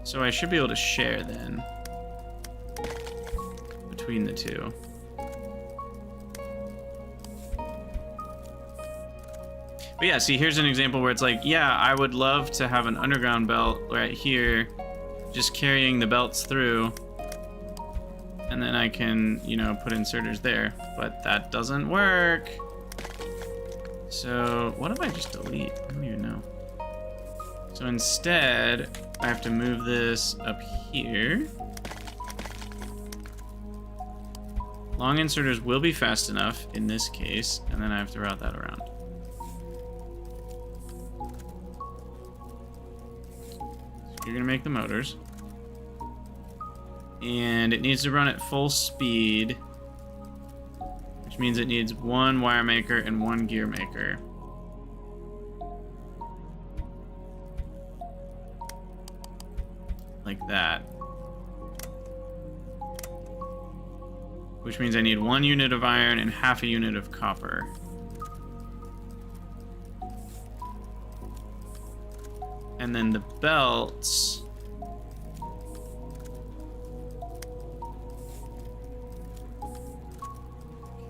So I should be able to share then between the two. But yeah, see, here's an example where it's like, yeah, I would love to have an underground belt right here, just carrying the belts through. And then I can, you know, put inserters there. But that doesn't work. So, what if I just delete? I don't even know. So instead, I have to move this up here. Long inserters will be fast enough in this case, and then I have to route that around. So you're gonna make the motors. And it needs to run at full speed, which means it needs 1 wire maker and 1 gear maker. Like that. Which means I need 1 unit of iron and half a unit of copper. And then the belts...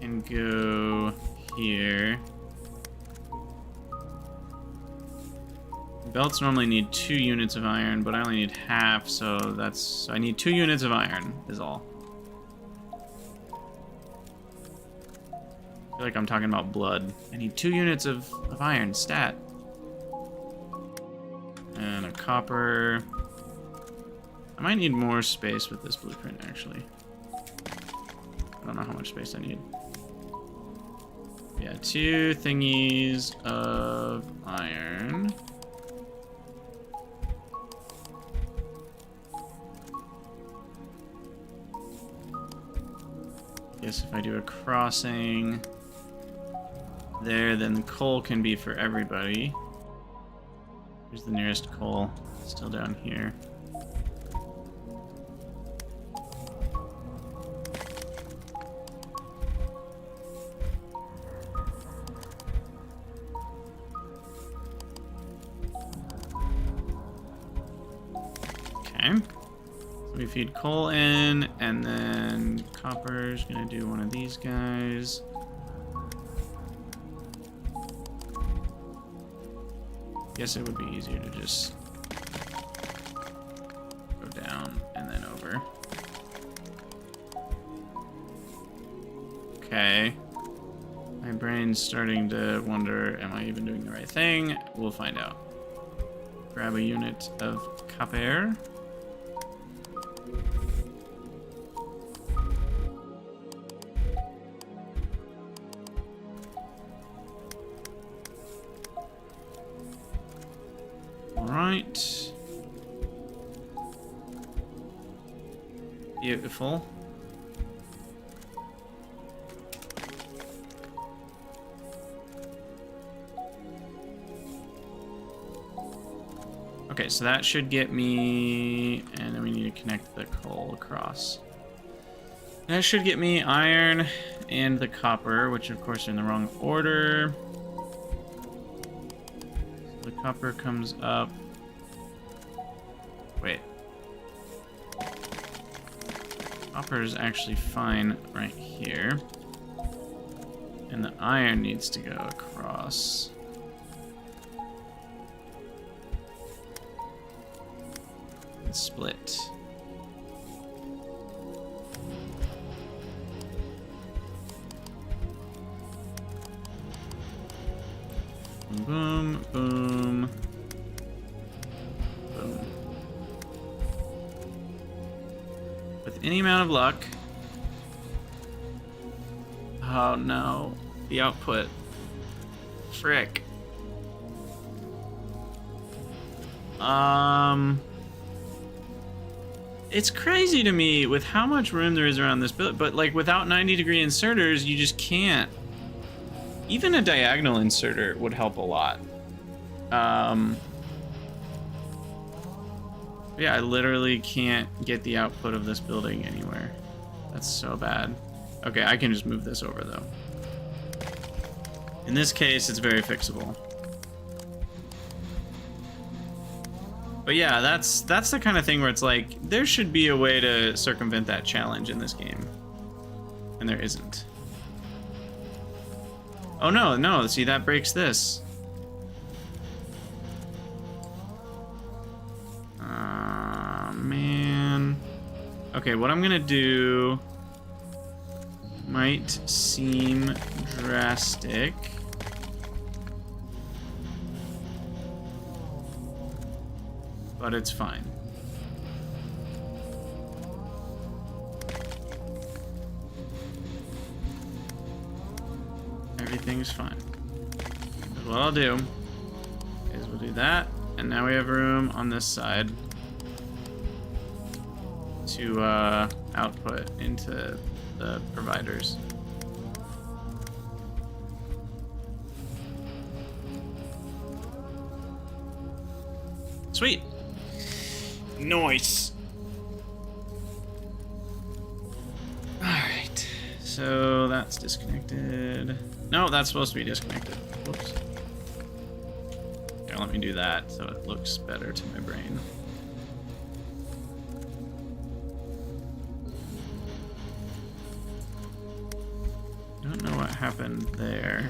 can go here. Belts normally need 2 units of iron, but I only need half, so that's... I need 2 units of iron, is all. I feel like I'm talking about blood. I need 2 units of iron, stat. And a copper. I might need more space with this blueprint, actually. I don't know how much space I need. Yeah, 2 thingies of iron. Guess if I do a crossing there, then the coal can be for everybody. Here's the nearest coal, still down here. Okay. So we feed coal in, and then copper's gonna do one of these guys. Guess it would be easier to just go down and then over. Okay. My brain's starting to wonder, am I even doing the right thing? We'll find out. Grab a unit of copper. Alright. Beautiful. Okay, so that should get me, and then we need to connect the coal across. That should get me iron and the copper, which of course are in the wrong order. So the copper comes up. Wait. Copper is actually fine right here. And the iron needs to go across. And split. Boom, boom, boom. With any amount of luck. Oh no, the output. Frick. It's crazy to me with how much room there is around this build, but like without 90-degree inserters, you just can't. Even a diagonal inserter would help a lot. Yeah, I literally can't get the output of this building anywhere. That's so bad. Okay, I can just move this over though. In this case, it's very fixable. But yeah, that's the kind of thing where it's like, there should be a way to circumvent that challenge in this game. And there isn't. Oh no, no, see, that breaks this. Man. Okay, what I'm gonna do might seem drastic. But it's fine. Everything's fine. But what I'll do is we'll do that, and now we have room on this side to output into the providers. Sweet. Nice. Alright, so that's disconnected. No, that's supposed to be disconnected. Whoops. Here, let me do that so it looks better to my brain. I don't know what happened there.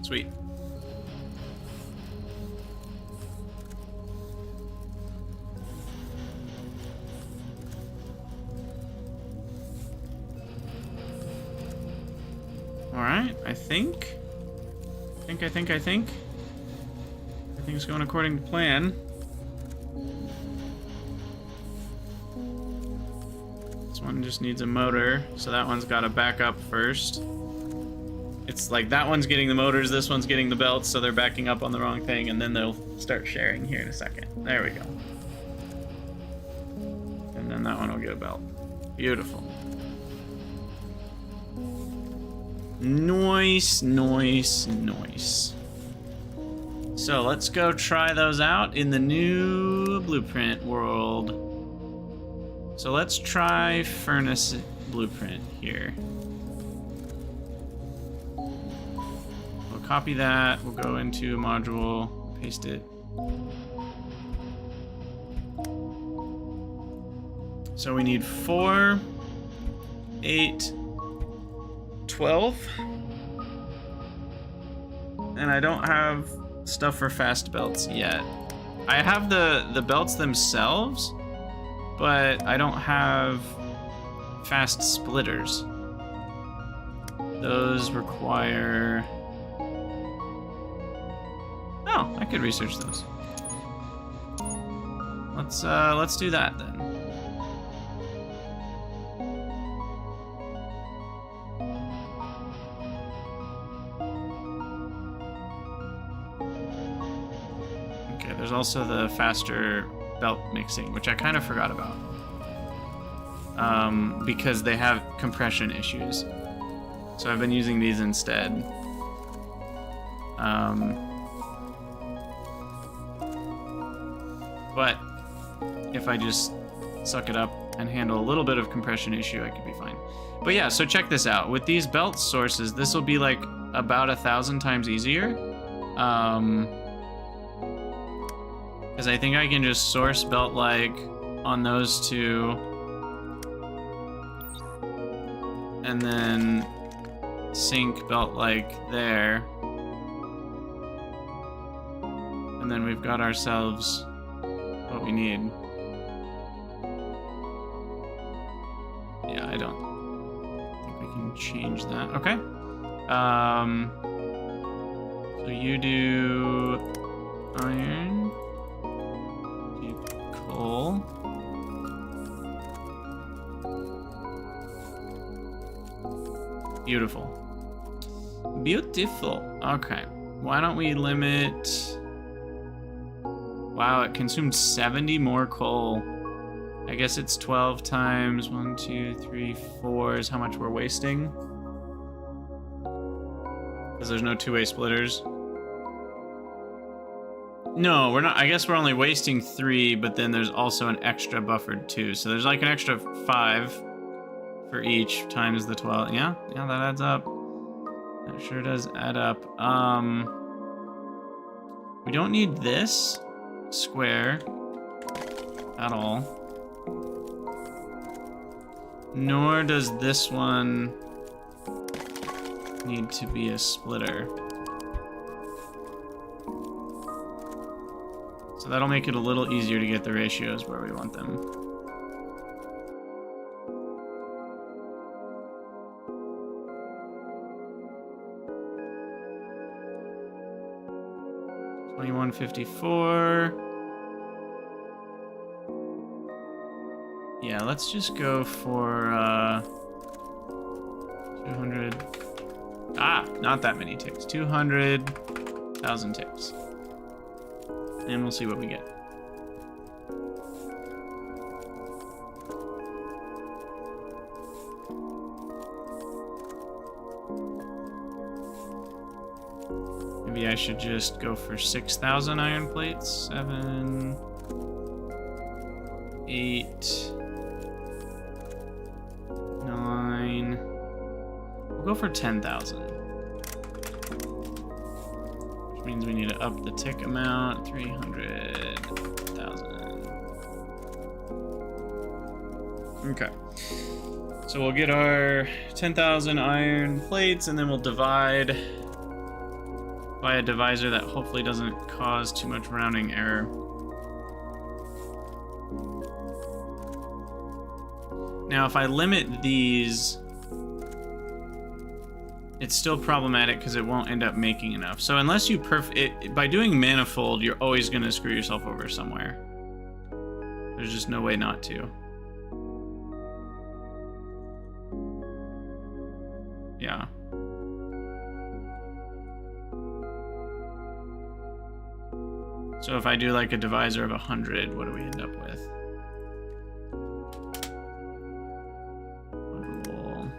Sweet. I think. Everything's going according to plan. This one just needs a motor, so that one's got to back up first. It's like that one's getting the motors, this one's getting the belts, so they're backing up on the wrong thing, and then they'll start sharing here in a second. There we go. And then that one will get a belt. Beautiful. Nice. So let's go try those out in the new blueprint world. So let's try furnace blueprint here. We'll copy that. We'll go into a module, paste it. So we need 4, 8, 12. And I don't have stuff for fast belts yet. I have the belts themselves, but I don't have fast splitters. Those require... Oh, I could research those. Let's do that then. Okay, there's also the faster belt mixing, which I kind of forgot about. Because they have compression issues. So I've been using these instead. But if I just suck it up and handle a little bit of compression issue, I could be fine. But yeah, so check this out. With these belt sources, this will be like about 1,000 times easier. Because I think I can just source belt like on those two. And then sync belt like there. And then we've got ourselves what we need. Yeah, I don't think we can change that. Okay. So you do iron, do coal. Beautiful. Beautiful. Okay. Why don't we limit... Wow, it consumed 70 more coal. I guess it's 12 times 1, 2, 3, 4 is how much we're wasting. Because there's no two-way splitters. No, we're not. I guess we're only wasting 3, but then there's also an extra buffered 2. So there's like an extra 5 for each times the 12. Yeah, that adds up. That sure does add up. We don't need this square at all. Nor does this one need to be a splitter. So that'll make it a little easier to get the ratios where we want them. $21.54. Yeah, let's just go for 200. Ah, not that many ticks. 200,000 ticks. And we'll see what we get. Maybe I should just go for 6,000 iron plates. 7, 8, 9. We'll go for 10,000. Which means we need to up the tick amount. 300,000. Okay. So we'll get our 10,000 iron plates, and then we'll divide by a divisor that hopefully doesn't cause too much rounding error. Now, if I limit these it's still problematic because it won't end up making enough. So unless you by doing manifold, you're always going to screw yourself over somewhere. There's just no way not to. Yeah. So if I do like a divisor of 100, what do we end up with? Module.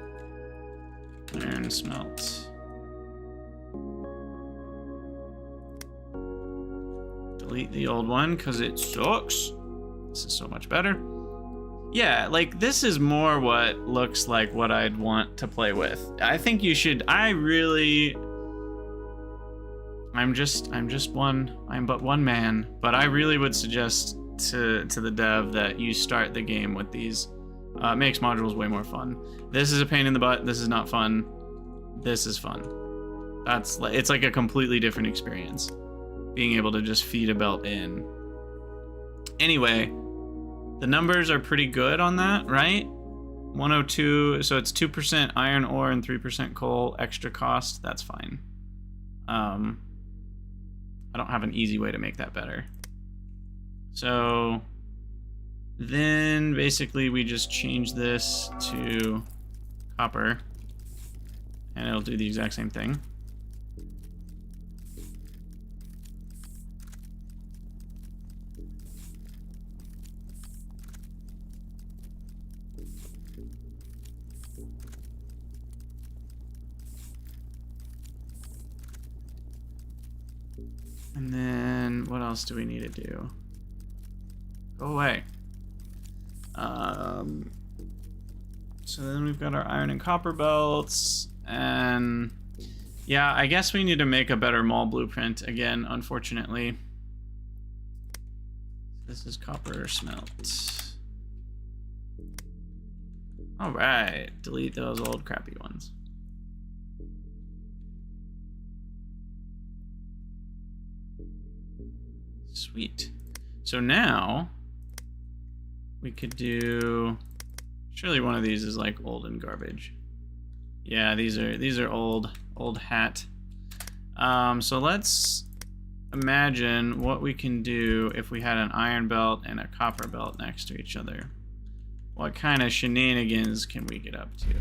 Iron smelt. Delete the old one because it sucks. This is so much better. Yeah, like this is more what looks like what I'd want to play with. I think you should. I'm but one man, but I really would suggest to the dev that you start the game with these. It makes modules way more fun. This is a pain in the butt. This is not fun. This is fun. It's like a completely different experience, being able to just feed a belt in. Anyway, the numbers are pretty good on that, right? 102, so it's 2% iron ore and 3% coal, extra cost. That's fine. I don't have an easy way to make that better. So then basically we just change this to copper and it'll do the exact same thing. And then what else do we need to do? Go away. So then we've got our iron and copper belts, and yeah, I guess we need to make a better mall blueprint again, unfortunately. This is copper smelt. All right, delete those old crappy ones. Sweet. So now we could do, surely one of these is like old and garbage. Yeah, these are old hat. So let's imagine what we can do if we had an iron belt and a copper belt next to each other. What kind of shenanigans can we get up to?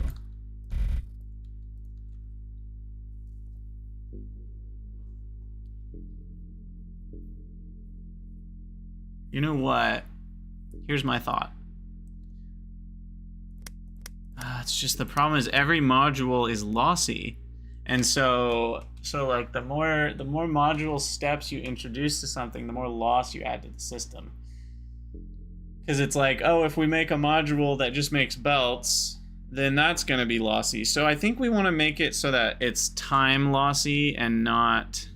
You know what? Here's my thought. It's just the problem is every module is lossy, and so like the more module steps you introduce to something, the more loss you add to the system. Because it's like, oh, if we make a module that just makes belts, then that's going to be lossy. So I think we want to make it so that it's time lossy and not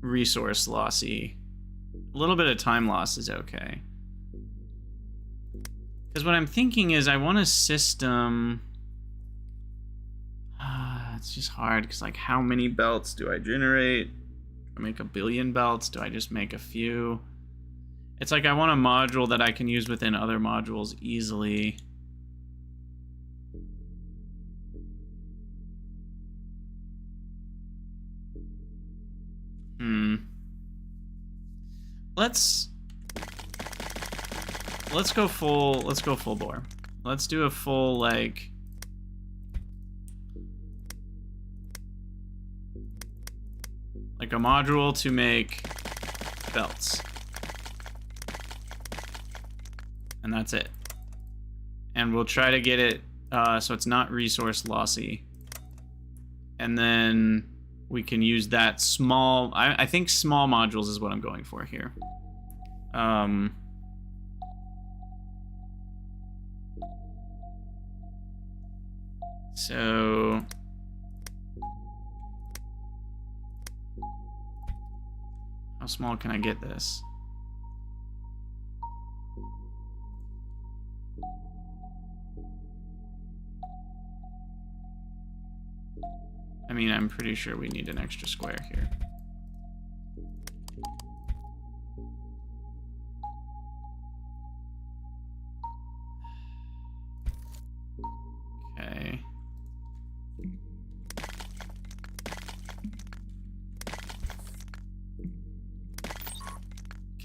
resource lossy. A little bit of time loss is okay. Because what I'm thinking is I want a system. It's just hard because, like, how many belts do I generate? Do I make a billion belts? Do I just make a few? It's like I want a module that I can use within other modules easily. Let's go full bore. Let's do a full, like, a module to make belts. And that's it. And we'll try to get it so it's not resource lossy. And then we can use that small, I think small modules is what I'm going for here. So how small can I get this? I mean, I'm pretty sure we need an extra square here.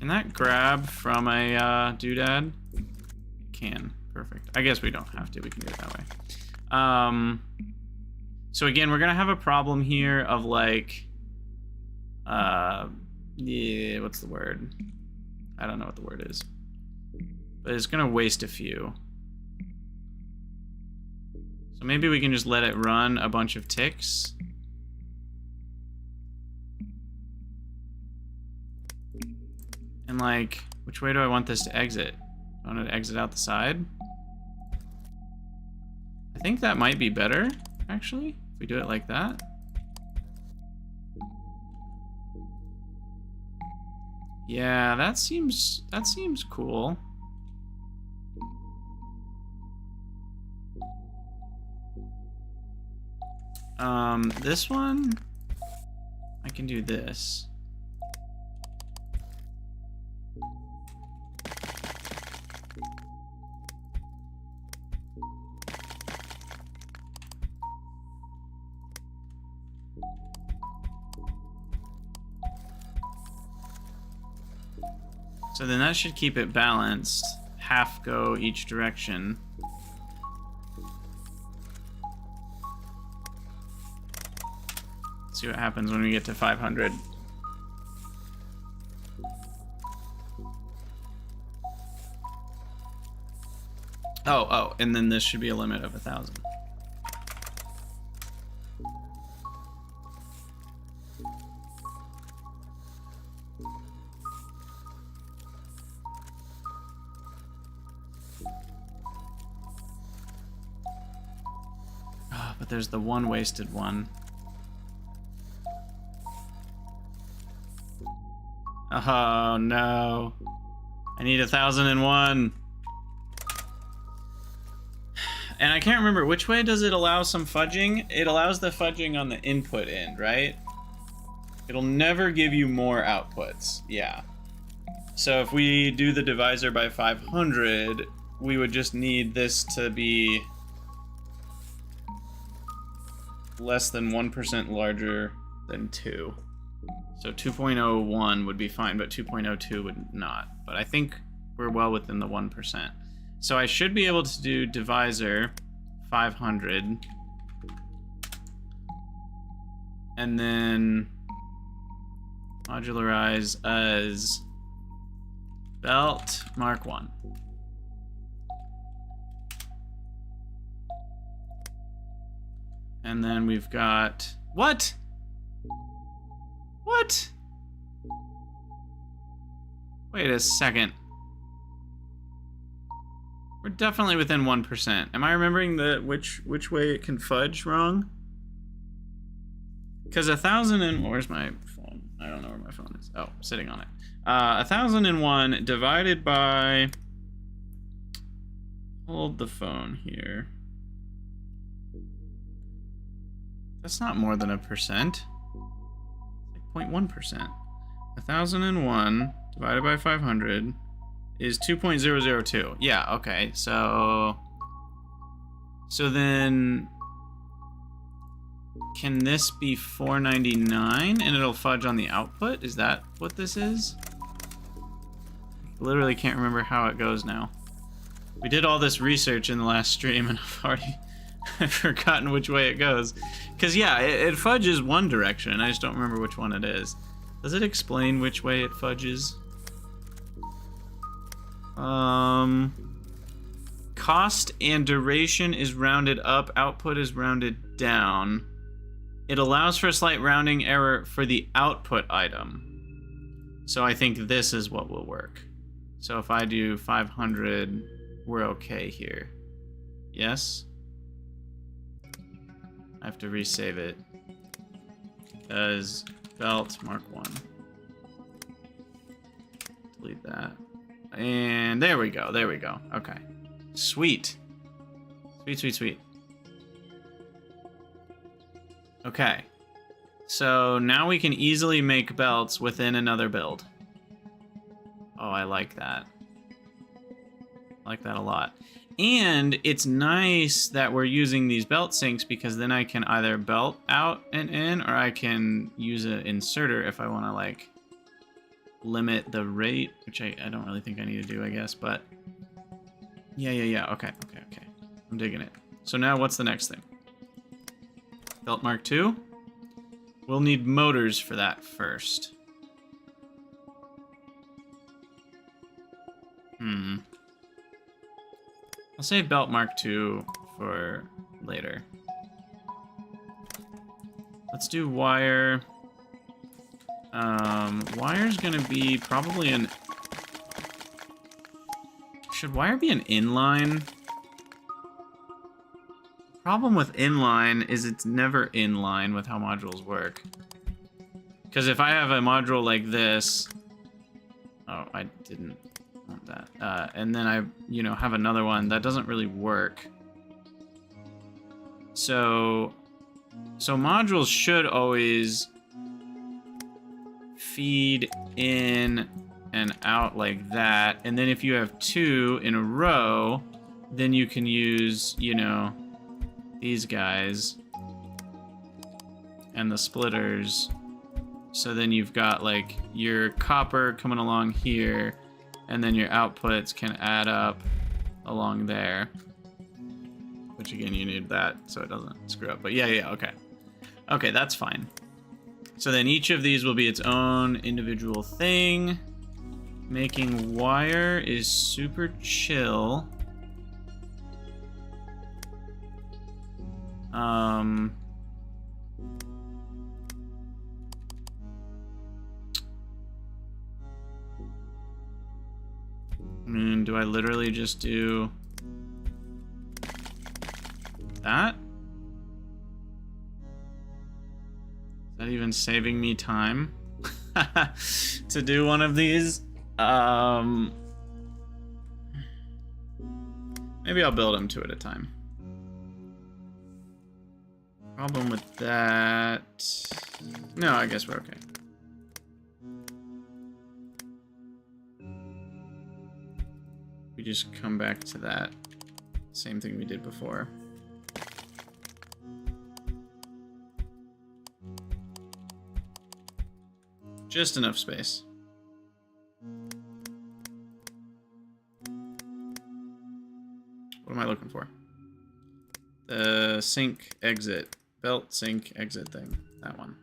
Can that grab from a doodad? It can. Perfect. I guess we don't have to. We can do it that way. So again, we're gonna have a problem here of like, yeah, what's the word? I don't know what the word is, but it's gonna waste a few. So maybe we can just let it run a bunch of ticks. And like, which way do I want this to exit? Do I want it to exit out the side? I think that might be better, actually, if we do it like that. Yeah, that seems cool. This one, I can do this. So then that should keep it balanced. Half go each direction. See what happens when we get to 500. Oh, and then this should be a limit of 1,000. But there's the one wasted one. Oh no. I need 1,001. And I can't remember, which way does it allow some fudging? It allows the fudging on the input end, right? It'll never give you more outputs. Yeah. So if we do the divisor by 500, we would just need this to be less than 1% larger than 2. So 2.01 would be fine, but 2.02 would not. But I think we're well within the 1%. So I should be able to do divisor 500. And then modularize as belt Mark 1. And then we've got, what? What? Wait a second. We're definitely within 1%. Am I remembering the which way it can fudge wrong? Because 1,000 and, where's my phone? I don't know where my phone is. Oh, sitting on it. 1,001 divided by, hold the phone here. That's not more than 1%. It's like 0.1%. 1,001 divided by 500 is 2.002. Yeah, okay. So then can this be 499 and it'll fudge on the output? Is that what this is? I literally can't remember how it goes now. We did all this research in the last stream and I've forgotten which way it goes. Because, yeah, it fudges one direction. I just don't remember which one it is. Does it explain which way it fudges? Cost and duration is rounded up. Output is rounded down. It allows for a slight rounding error for the output item. So I think this is what will work. So if I do 500, we're okay here. Yes? I have to resave it as belt Mark 1. Delete that. And there we go. There we go. Okay. Sweet. Sweet, sweet, sweet. Okay. So now we can easily make belts within another build. Oh, I like that. I like that a lot. And it's nice that we're using these belt sinks because then I can either belt out and in, or I can use an inserter if I want to like limit the rate, which I don't really think I need to do, I guess, but yeah. Okay. I'm digging it. So now what's the next thing? Belt Mark 2? We'll need motors for that first. I'll save Belt Mark 2 for later. Let's do wire. Wire's gonna be probably an... Should wire be an inline? Problem with inline is it's never in line with how modules work. Because if I have a module like this... Oh, I didn't want that. And then I, have another one, that doesn't really work. So modules should always feed in and out like that. And then if you have two in a row, then you can use, these guys and the splitters. So then you've got like your copper coming along here, and then your outputs can add up along there. Which again, you need that so it doesn't screw up. But yeah, okay. Okay, that's fine. So then each of these will be its own individual thing. Making wire is super chill. Do I literally just do that? Is that even saving me time to do one of these? Maybe I'll build them two at a time. Problem with that... No, I guess we're okay. We just come back to that same thing we did before. Just enough space. What am I looking for? The sync exit. Belt sync exit thing. That one.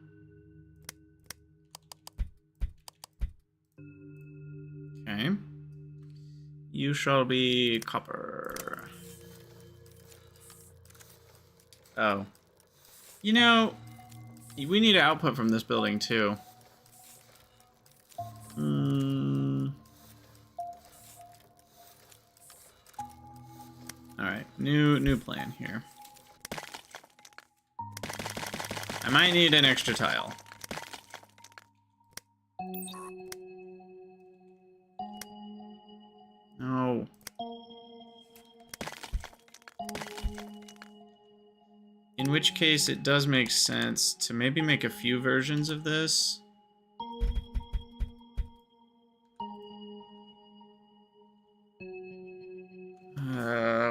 Okay. You shall be copper. Oh. We need an output from this building too. Alright, new plan here. I might need an extra tile. No. In which case, it does make sense to maybe make a few versions of this.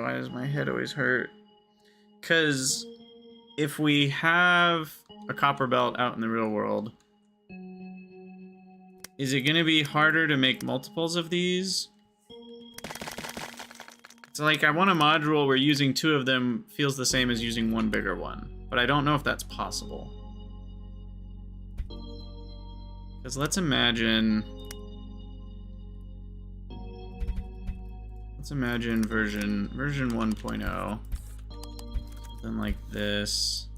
Why does my head always hurt? Because if we have a copper belt out in the real world, is it going to be harder to make multiples of these? It's like I want a module where using two of them feels the same as using one bigger one, but I don't know if that's possible. Because let's imagine version 1.0, something like this,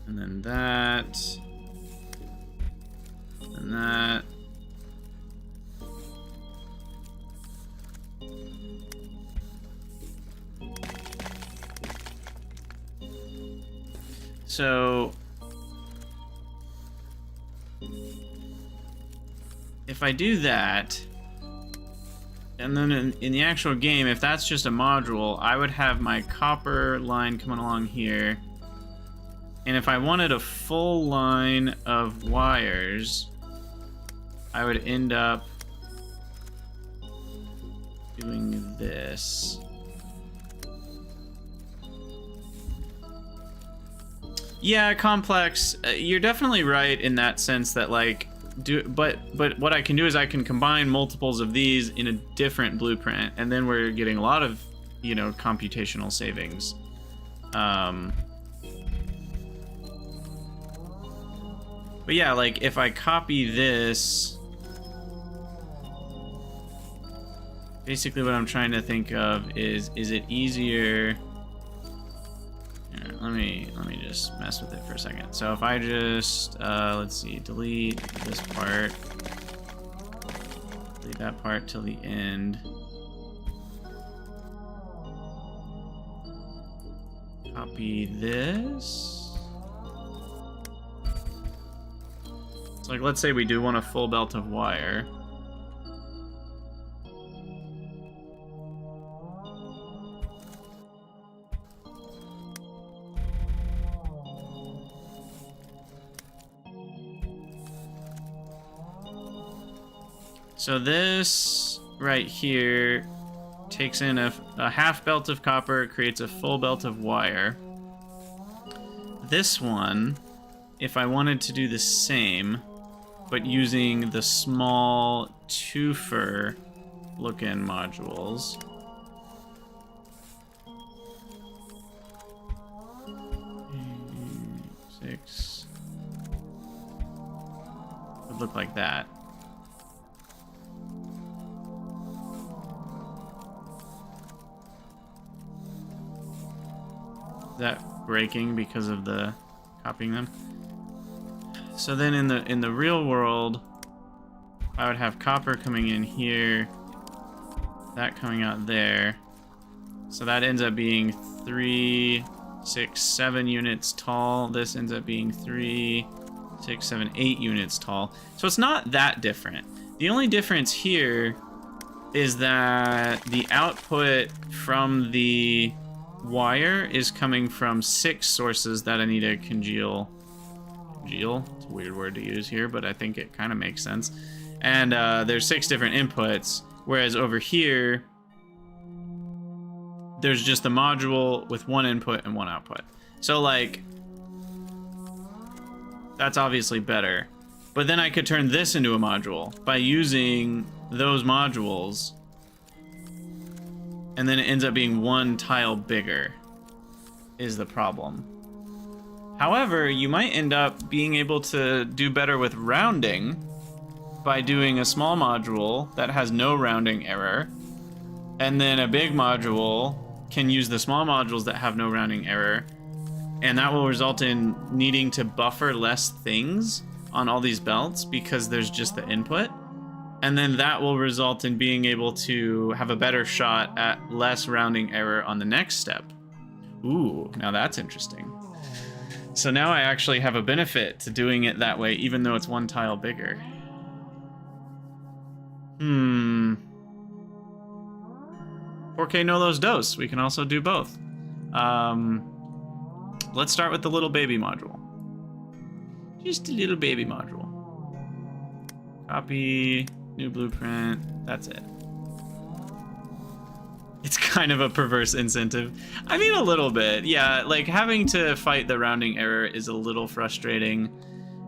and then that, and that. So if I do that, and then in the actual game, if that's just a module, I would have my copper line coming along here. And if I wanted a full line of wires, I would end up doing this. Yeah, complex. You're definitely right in that sense that, like, do, but what I can do is I can combine multiples of these in a different blueprint, and then we're getting a lot of, you know, computational savings. But yeah, like if I copy this, basically what I'm trying to think of is it easier? Here, let me just mess with it for a second. So if I just let's see, delete this part, delete that part till the end. Copy this. So like, let's say we do want a full belt of wire. So this right here takes in a half belt of copper, creates a full belt of wire. This one, if I wanted to do the same, but using the small twofer look-in modules. 6 would look like that. Is that breaking because of the copying them? So then in the real world, I would have copper coming in here, that coming out there. So that ends up being 3, 6, 7 units tall. This ends up being 3, 6, 7, 8 units tall. So it's not that different. The only difference here is that the output from the wire is coming from 6 sources that I need to congeal. Congeal? It's a weird word to use here, but I think it kind of makes sense. And there's 6 different inputs, whereas over here, there's just a module with 1 input and 1 output. So like, that's obviously better. But then I could turn this into a module by using those modules, and then it ends up being 1 tile bigger, is the problem. However, you might end up being able to do better with rounding by doing a small module that has no rounding error, and then a big module can use the small modules that have no rounding error, and that will result in needing to buffer less things on all these belts because there's just the input, and then that will result in being able to have a better shot at less rounding error on the next step. Ooh, now that's interesting. So now I actually have a benefit to doing it that way, even though it's 1 tile bigger. Porque no los dos. We can also do both. Let's start with the little baby module. Just a little baby module. Copy, new blueprint. That's it. It's kind of a perverse incentive. I mean, a little bit. Yeah, like having to fight the rounding error is a little frustrating.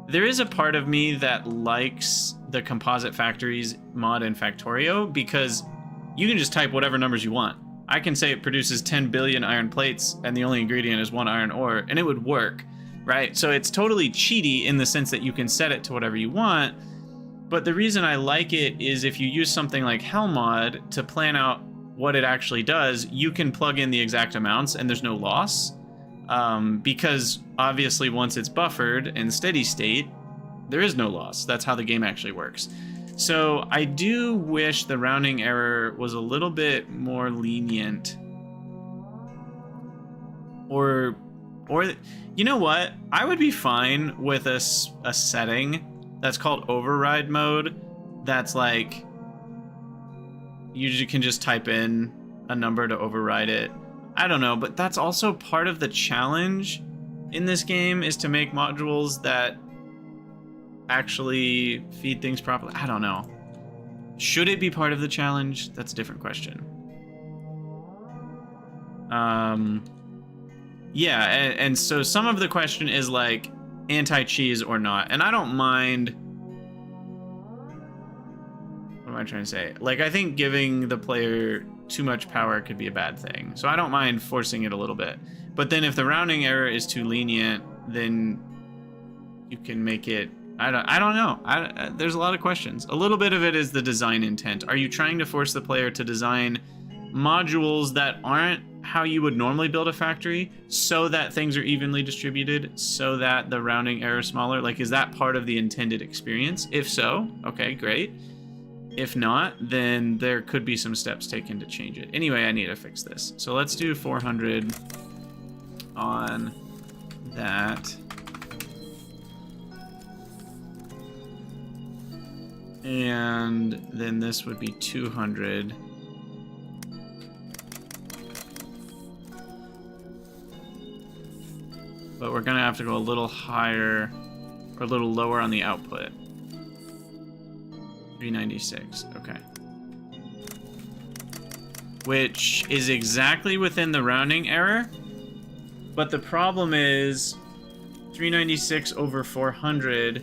There is a part of me that likes the Composite Factories mod in Factorio because you can just type whatever numbers you want. I can say it produces 10 billion iron plates and the only ingredient is 1 iron ore, and it would work, right? So it's totally cheaty in the sense that you can set it to whatever you want. But the reason I like it is if you use something like HellMod to plan out what it actually does, you can plug in the exact amounts and there's no loss. Because obviously once it's buffered in steady state, there is no loss. That's how the game actually works. So I do wish the rounding error was a little bit more lenient. Or you know what? I would be fine with a setting that's called override mode. That's like, you can just type in a number to override it. I don't know, but that's also part of the challenge in this game, is to make modules that actually feed things properly. I don't know. Should it be part of the challenge? That's a different question. Yeah, and so some of the question is like anti-cheese or not, and I don't mind I trying to say? Like, I think giving the player too much power could be a bad thing. So I don't mind forcing it a little bit. But then if the rounding error is too lenient, then you can make it... I don't know. There's a lot of questions. A little bit of it is the design intent. Are you trying to force the player to design modules that aren't how you would normally build a factory so that things are evenly distributed, so that the rounding error is smaller? Like, is that part of the intended experience? If so, okay, great. If not, then there could be some steps taken to change it. Anyway, I need to fix this. So let's do 400 on that. And then this would be 200. But we're gonna have to go a little higher or a little lower on the output. 396, okay. Which is exactly within the rounding error. But the problem is 396 over 400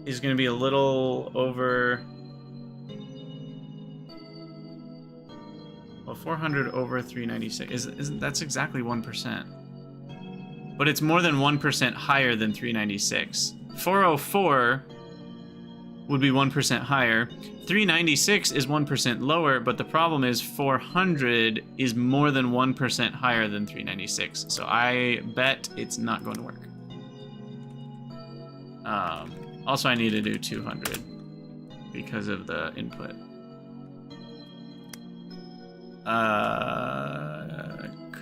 is gonna be a little over... Well, 400 over 396 that's exactly 1%. But it's more than 1% higher than 396. 404 would be 1% higher. 396 is 1% lower, but the problem is 400 is more than 1% higher than 396. So I bet it's not going to work. Also, I need to do 200 because of the input.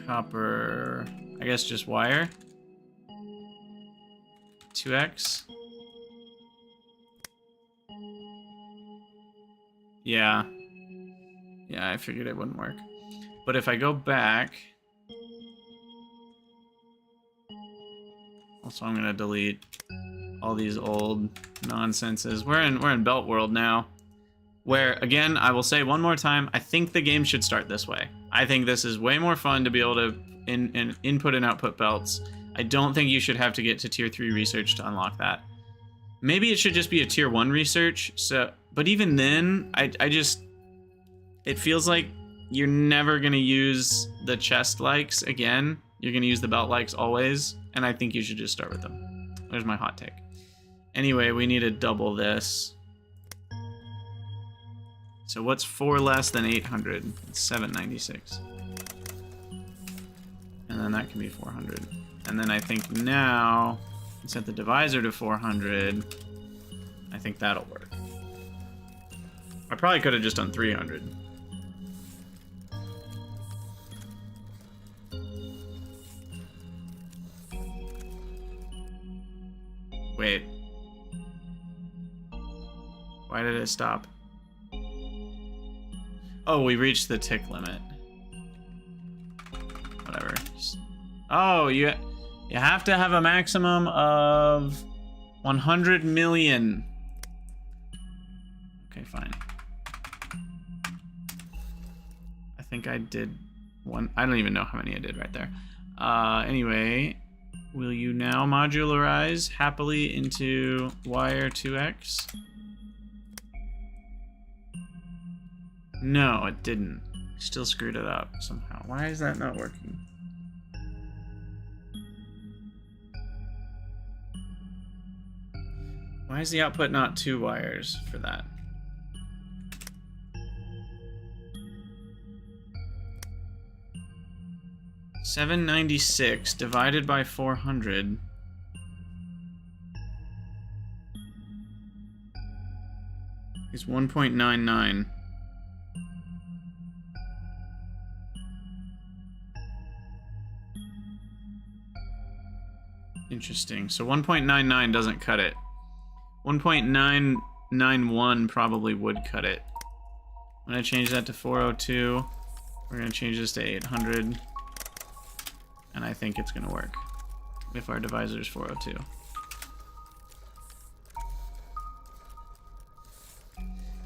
Copper, I guess just wire. 2x. Yeah, I figured it wouldn't work. But if I go back, also I'm gonna delete all these old nonsenses. We're in Belt World now, where again, I will say one more time, I think the game should start this way. I think this is way more fun to be able to input and output belts. I don't think you should have to get to tier 3 research to unlock that. Maybe it should just be a tier 1 research. So, but even then, I just, it feels like you're never gonna use the chest likes again. You're gonna use the belt likes always, and I think you should just start with them. There's my hot take. Anyway, we need to double this. So what's 4 less than 800? It's 796. And then that can be 400. And then I think now, set the divisor to 400. I think that'll work. I probably could have just done 300. Wait. Why did it stop? Oh, we reached the tick limit. Whatever. Oh, you have to have a maximum of 100 million. Okay, fine. I think I did one. I don't even know how many I did right there. Anyway, will you now modularize happily into wire 2x? No, it didn't. Still screwed it up somehow. Why is that not working? Why is the output not 2 wires for that? $796 divided by 400 is 1.99. Interesting. So 1.99 doesn't cut it. 1.991 probably would cut it. I'm gonna change that to 402. We're gonna change this to 800. And I think it's gonna work if our divisor is 402.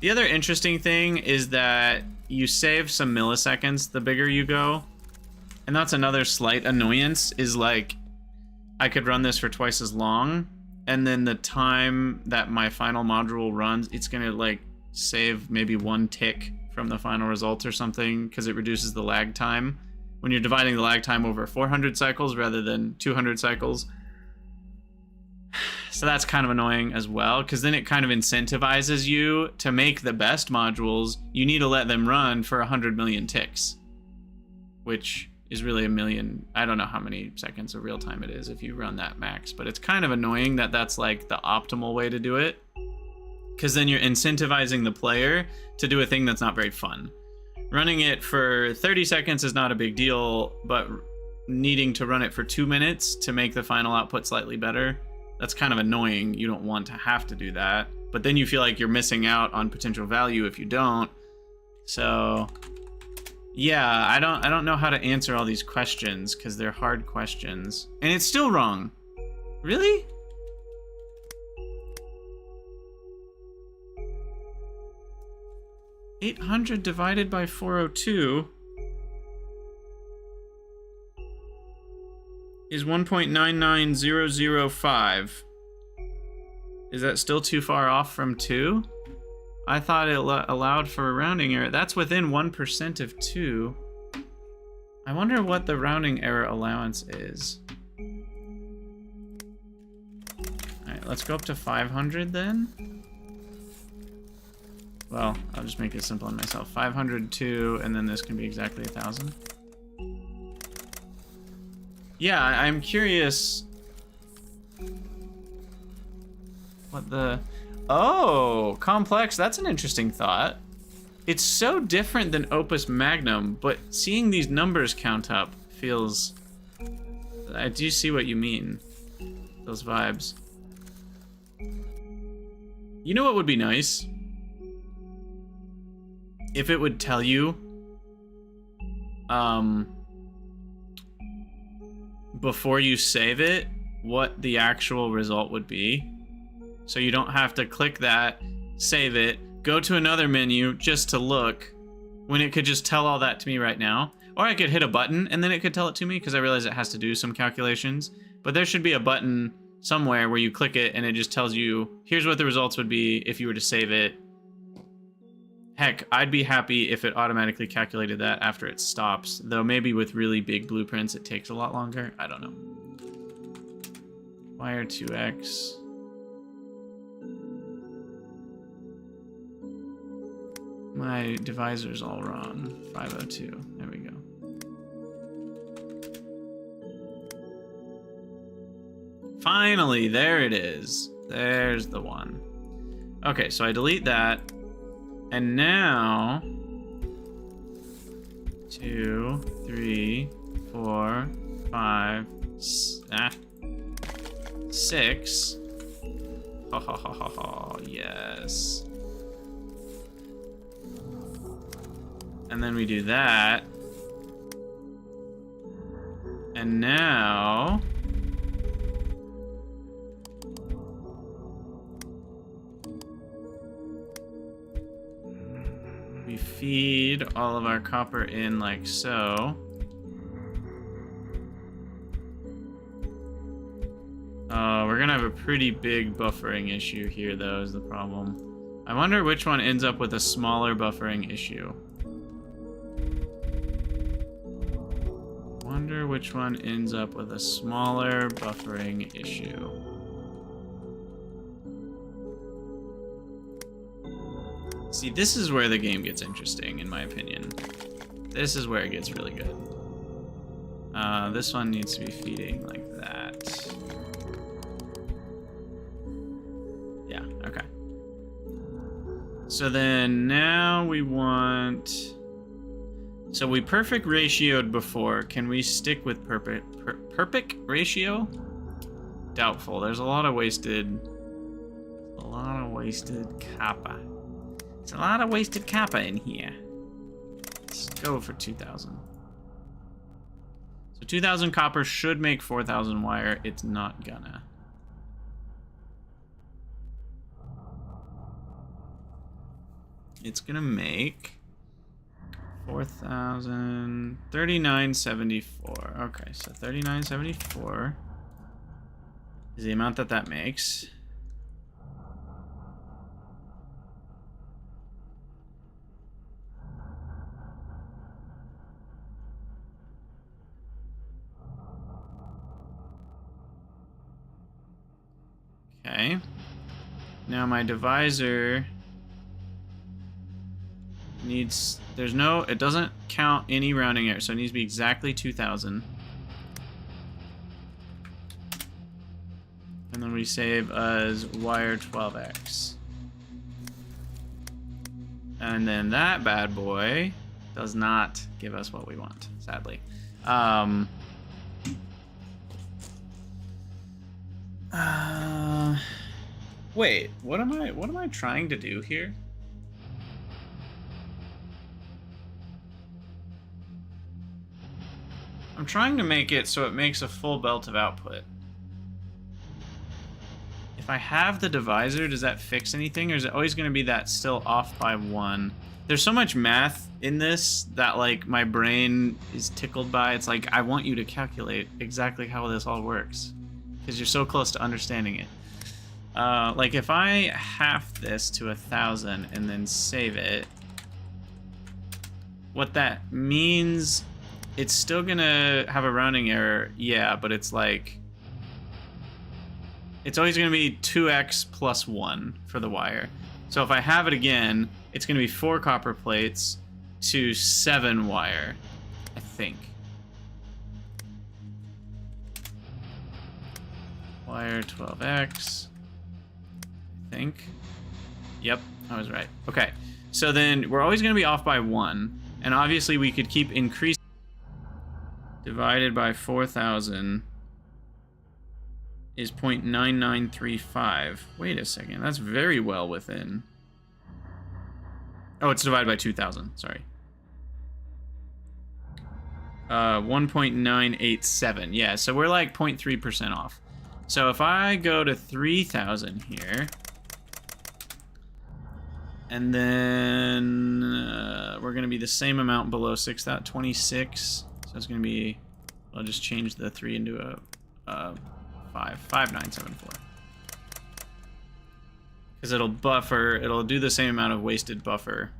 The other interesting thing is that you save some milliseconds the bigger you go. And that's another slight annoyance, is like, I could run this for twice as long, and then the time that my final module runs, it's gonna like save maybe 1 tick from the final result or something, because it reduces the lag time when you're dividing the lag time over 400 cycles rather than 200 cycles. So that's kind of annoying as well, because then it kind of incentivizes you to make the best modules. You need to let them run for 100 million ticks, which is really a million. I don't know how many seconds of real time it is if you run that max, but it's kind of annoying that that's like the optimal way to do it, because then you're incentivizing the player to do a thing that's not very fun. Running it for 30 seconds is not a big deal, but needing to run it for 2 minutes to make the final output slightly better, that's kind of annoying. You don't want to have to do that, but then you feel like you're missing out on potential value if you don't. So yeah, I don't know how to answer all these questions because they're hard questions. And it's still wrong. Really? $800 divided by 402 is 1.99005. Is that still too far off from 2? I thought it allowed for a rounding error. That's within 1% of 2. I wonder what the rounding error allowance is. Alright, let's go up to 500 then. Well, I'll just make it simple on myself. 502, and then this can be exactly 1,000. Yeah, I'm curious what the... Oh, complex. That's an interesting thought. It's so different than Opus Magnum, but seeing these numbers count up feels... I do see what you mean. Those vibes. You know what would be nice? If it would tell you before you save it what the actual result would be. So you don't have to click that, save it, go to another menu just to look, when it could just tell all that to me right now. Or I could hit a button and then it could tell it to me, because I realize it has to do some calculations. But there should be a button somewhere where you click it and it just tells you, here's what the results would be if you were to save it. Heck, I'd be happy if it automatically calculated that after it stops, though maybe with really big blueprints it takes a lot longer. I don't know. Wire 2x. My divisor's all wrong. 502. There we go. Finally, there it is. There's the one. Okay, so I delete that. And now 2, 3, 4, 5, 6. Ha ha ha ha ha. Yes. And then we do that. And now we feed all of our copper in like so. Oh, we're gonna have a pretty big buffering issue here though, is the problem. I wonder which one ends up with a smaller buffering issue. Wonder which one ends up with a smaller buffering issue. See, this is where the game gets interesting, in my opinion. This is where it gets really good. This one needs to be feeding like that. Yeah, okay. So then now we want... So we perfect ratioed before. Can we stick with perfect ratio? Doubtful. There's a lot of wasted... copper. There's a lot of wasted copper in here. Let's go for 2,000. So 2,000 copper should make 4,000 wire. It's not gonna. It's gonna make 4,000, 3974. Okay, so 3974 is the amount that makes. Okay. Now my divisor needs, it doesn't count any rounding error, so it needs to be exactly 2,000. And then we save as wire 12x. And then that bad boy does not give us what we want, sadly. Wait, what am I trying to do here? I'm trying to make it so it makes a full belt of output. If I have the divisor, does that fix anything, or is it always going to be that still off by 1? There's so much math in this that, like, my brain is tickled by. It's like, I want you to calculate exactly how this all works, because you're so close to understanding it. Like, if I half this to 1,000 and then save it, what that means, it's still gonna have a rounding error, yeah, but it's like, it's always gonna be 2x plus 1 for the wire. So if I have it again, it's gonna be 4 copper plates to 7 wire, I think. Wire 12x, I think. Yep, I was right. Okay, so then we're always gonna be off by 1, and obviously we could keep increasing. Divided by 4,000 is 0.9935. Wait a second, that's very well within. Oh, it's divided by 2,000, sorry. 1.987, yeah, so we're like 0.3% off. So if I go to 3,000 here, and then we're gonna be the same amount below 6,000, 26. So it's going to be, I'll just change the 3 into a 5974. Because it'll buffer, it'll do the same amount of wasted buffer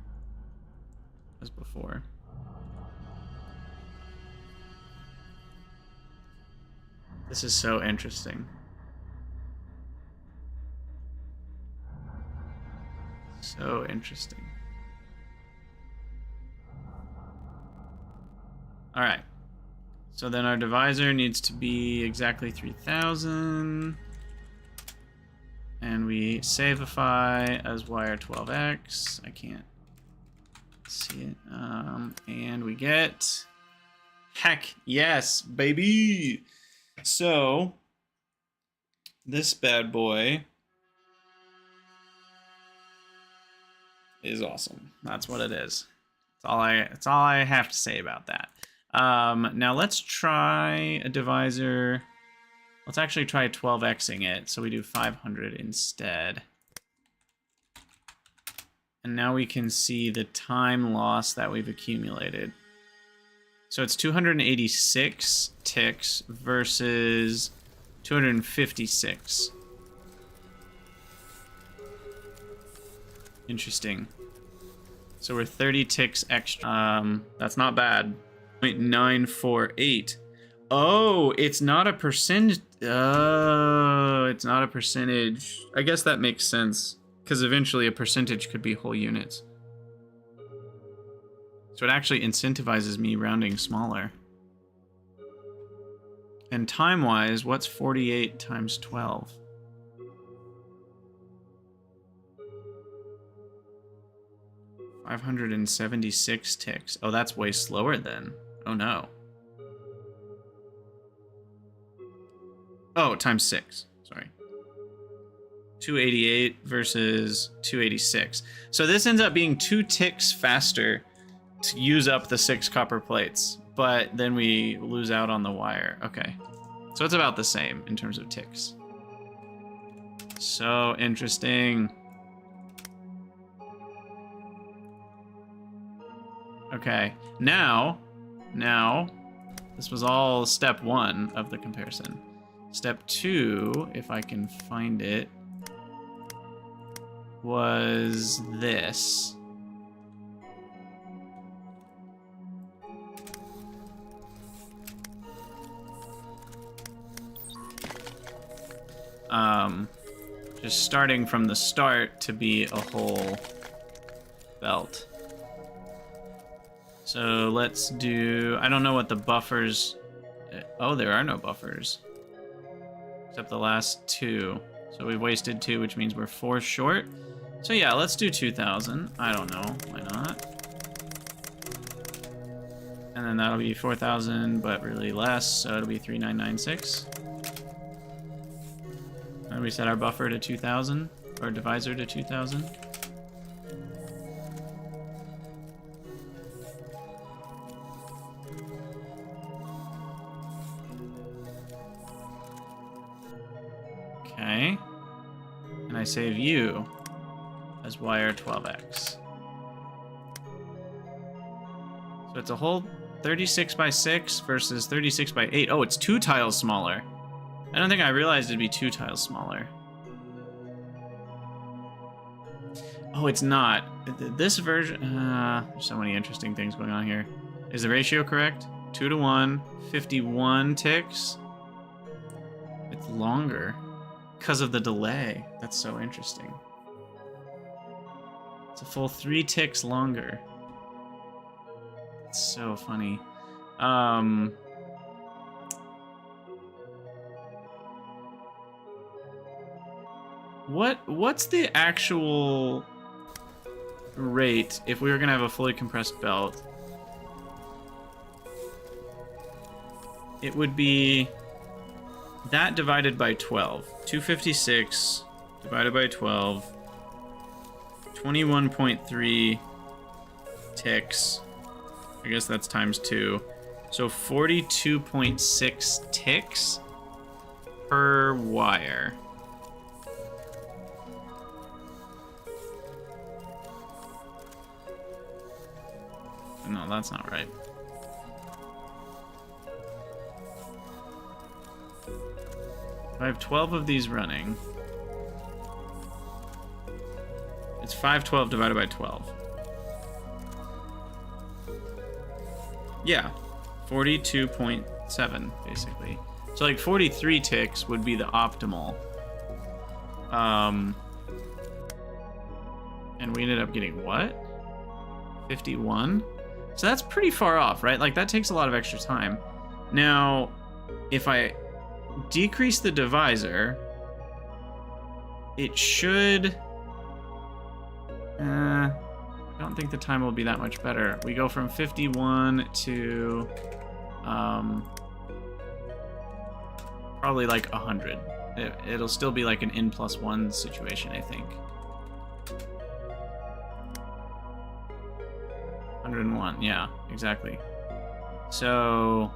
as before. This is so interesting. So interesting. Alright, so then our divisor needs to be exactly 3,000. And we saveify as wire 12x. I can't see it. And we get, heck yes, baby! So, this bad boy is awesome. That's what it is. That's all I have to say about that. Now let's try a divisor. Let's actually try 12xing it, so we do 500 instead. And now we can see the time loss that we've accumulated. So it's 286 ticks versus 256. Interesting. So we're 30 ticks extra. That's not bad. 0.948. Oh, it's not a percentage. Oh, it's not a percentage. I guess that makes sense, because eventually a percentage could be whole units. So it actually incentivizes me rounding smaller. And time-wise, what's 48 times 12? $576 ticks. Oh, that's way slower then. Oh no. Oh, times 6. Sorry. 288 versus 286. So this ends up being 2 ticks faster to use up the 6 copper plates, but then we lose out on the wire. Okay. So it's about the same in terms of ticks. So interesting. Okay. Now, this was all step 1 of the comparison. Step 2, if I can find it, was this. just starting from the start to be a whole belt. So let's do, I don't know what the buffers, oh, there are no buffers. Except the last 2. So we've wasted 2, which means we're 4 short. So yeah, let's do 2,000. I don't know, why not? And then that'll be 4,000, but really less, so it'll be 3,996. And we set our buffer to 2,000, or divisor to 2,000. Okay. And I save you as wire 12x. So it's a whole 36 by 6 versus 36 by 8. Oh, it's 2 tiles smaller. I don't think I realized it'd be 2 tiles smaller. Oh, it's not. This version... there's so many interesting things going on here. Is the ratio correct? 2 to 1, 51 ticks. It's longer because of the delay. That's so interesting. It's a full 3 ticks longer. It's so funny. What's the actual rate if we were gonna have a fully compressed belt? It would be that divided by 12. 256 divided by 12. 21.3 ticks. I guess that's times 2. So 42.6 ticks per wire. No, that's not right. I have 12 of these running. It's 512 divided by 12. Yeah, 42.7 basically. So like 43 ticks would be the optimal. And we ended up getting what? 51? So that's pretty far off, right? Like that takes a lot of extra time. Now, if I decrease the divisor, it should... I don't think the time will be that much better. We go from 51 to probably like 100. It'll still be like an n+1 situation, I think. 101, yeah, exactly. So,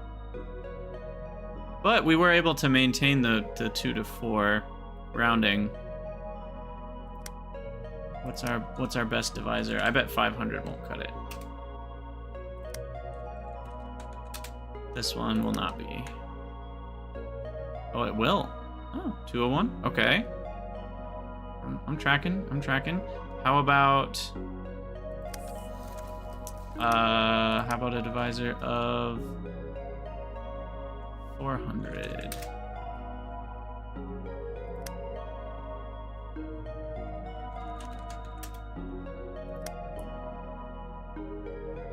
but we were able to maintain the 2 to 4 rounding. What's our best divisor? I bet 500 won't cut it. This one will not be. Oh, it will. Oh, 201. Okay. I'm tracking. How about a divisor of 400?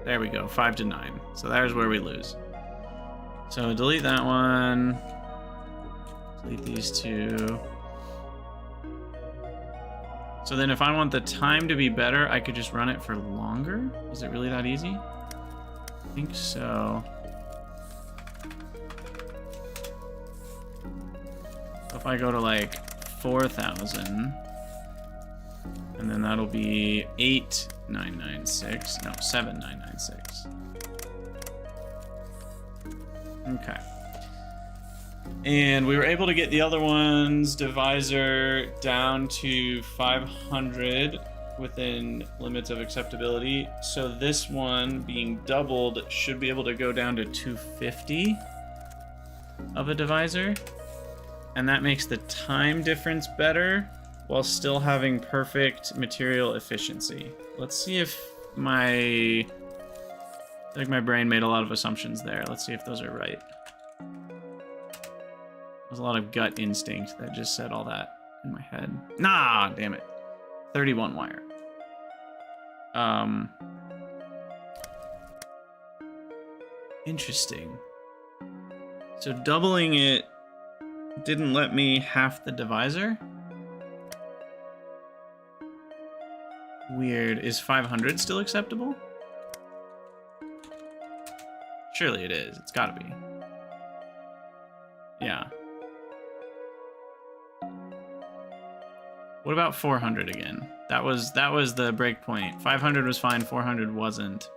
There we go, 5 to 9. So there's where we lose. So delete that one. Delete these 2. So then if I want the time to be better, I could just run it for longer? Is it really that easy? I think so. So if I go to like 4,000, and then that'll be 8,996. No, 7,996. Okay. And we were able to get the other one's divisor down to 500 within limits of acceptability. So this one being doubled should be able to go down to 250 of a divisor. And that makes the time difference better while still having perfect material efficiency. Let's see if I think my brain made a lot of assumptions there. Let's see if those are right. There's a lot of gut instinct that just said all that. in my head. Nah, damn it. 31 wire. Interesting. So doubling it didn't let me half the divisor? Weird. Is 500 still acceptable? Surely it is. It's gotta be. Yeah. What about 400 again? That was the break point. 500 was fine, 400 wasn't.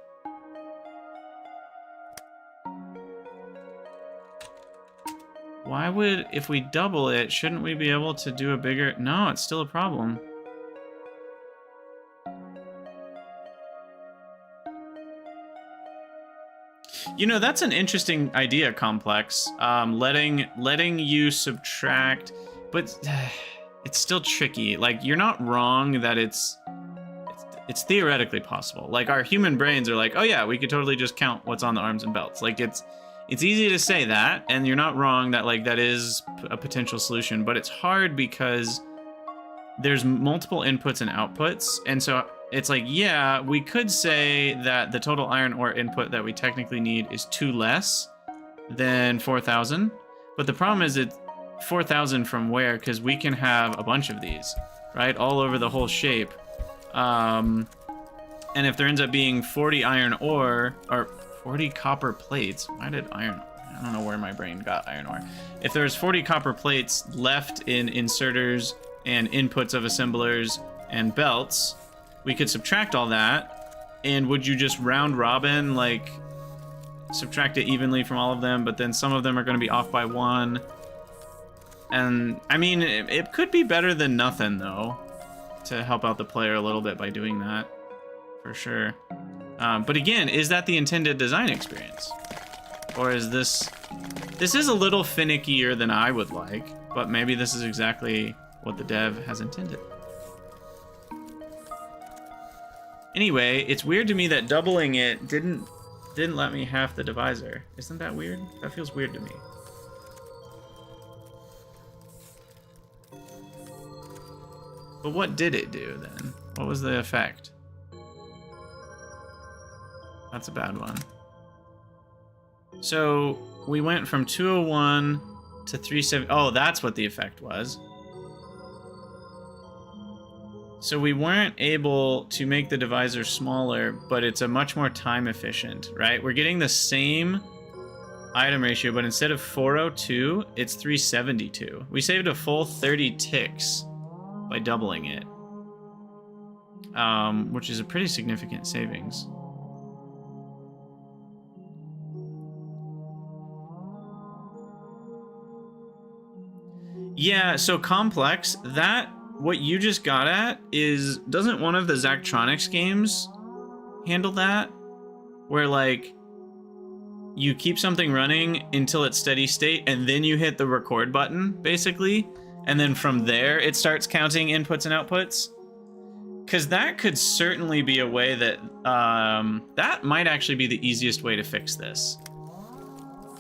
Why would, if we double it, shouldn't we be able to do a bigger... No, it's still a problem. You know, that's an interesting idea, Complex. Letting you subtract, but it's still tricky. Like, you're not wrong that it's theoretically possible. Like, our human brains are like, oh yeah, we could totally just count what's on the arms and belts. Like, it's easy to say that, and you're not wrong that, like, that is a potential solution, but it's hard because there's multiple inputs and outputs, and so it's like, yeah, we could say that the total iron ore input that we technically need is 2 less than 4,000, but the problem is it's 4,000 from where? Because we can have a bunch of these, right, all over the whole shape, and if there ends up being 40 iron ore, or 40 copper plates. Why did iron... I don't know where my brain got iron ore. If there's 40 copper plates left in inserters and inputs of assemblers and belts, we could subtract all that. And would you just round robin, like, subtract it evenly from all of them, but then some of them are going to be off by 1? And, I mean, it could be better than nothing, though, to help out the player a little bit by doing that, for sure. But again, is that the intended design experience? Or is this... This is a little finickier than I would like, but maybe this is exactly what the dev has intended. Anyway, it's weird to me that doubling it didn't let me half the divisor. Isn't that weird? That feels weird to me. But what did it do then? What was the effect? That's a bad one. So we went from 201 to 370. Oh, that's what the effect was. So we weren't able to make the divisor smaller, but it's a much more time efficient, right? We're getting the same item ratio, but instead of 402, it's 372. We saved a full 30 ticks by doubling it, which is a pretty significant savings. Yeah, so Complex, that, what you just got at is, doesn't one of the Zachtronics games handle that? Where, like, you keep something running until it's steady state, and then you hit the record button, basically, and then from there, it starts counting inputs and outputs? Because that could certainly be a way that, that might actually be the easiest way to fix this.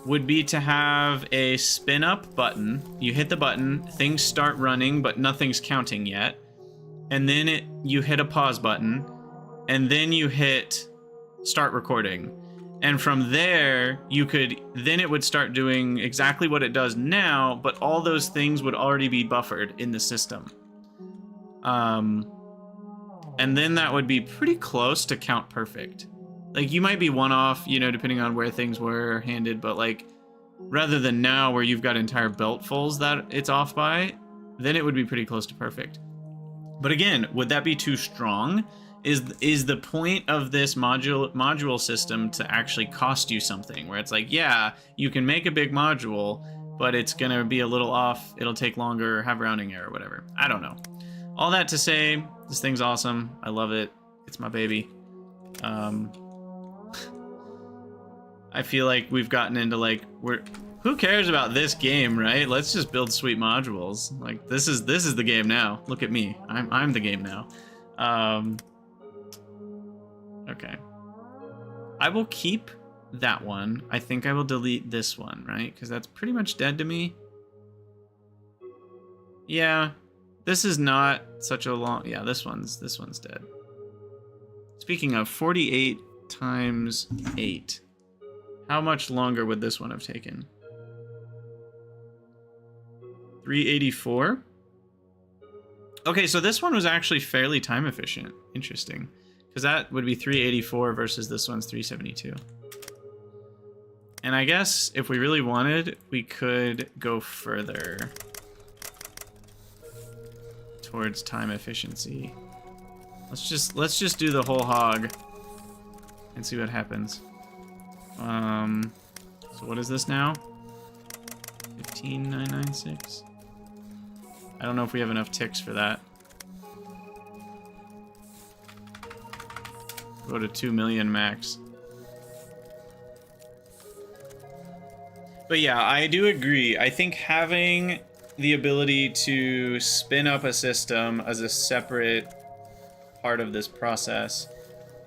Would be to have a spin up button. You hit the button, things start running, but nothing's counting yet. And then you hit a pause button, and then you hit start recording. And from there, then it would start doing exactly what it does now, but all those things would already be buffered in the system. And then that would be pretty close to count perfect. Like, you might be one off, you know, depending on where things were handed, but, like, rather than now where you've got entire beltfuls that it's off by, then it would be pretty close to perfect. But again, would that be too strong? Is the point of this module system to actually cost you something, where it's like, yeah, you can make a big module, but it's gonna be a little off, it'll take longer, have rounding error, whatever. I don't know. All that to say, this thing's awesome. I love it. It's my baby. I feel like we've gotten into, like, who cares about this game, right? Let's just build sweet modules. Like, this is the game now. Look at me. I'm the game now. Okay. I will keep that one. I think I will delete this one, right? Because that's pretty much dead to me. Yeah, This is not such a long... Yeah, this one's dead. Speaking of, 48 times 8. How much longer would this one have taken? 384? Okay, so this one was actually fairly time efficient. Interesting. Because that would be 384 versus this one's 372. And I guess if we really wanted, we could go further towards time efficiency. Let's just do the whole hog and see what happens. So what is this now? 15,996. I don't know if we have enough ticks for that. Go to 2 million max. But yeah, I do agree. I think having the ability to spin up a system as a separate part of this process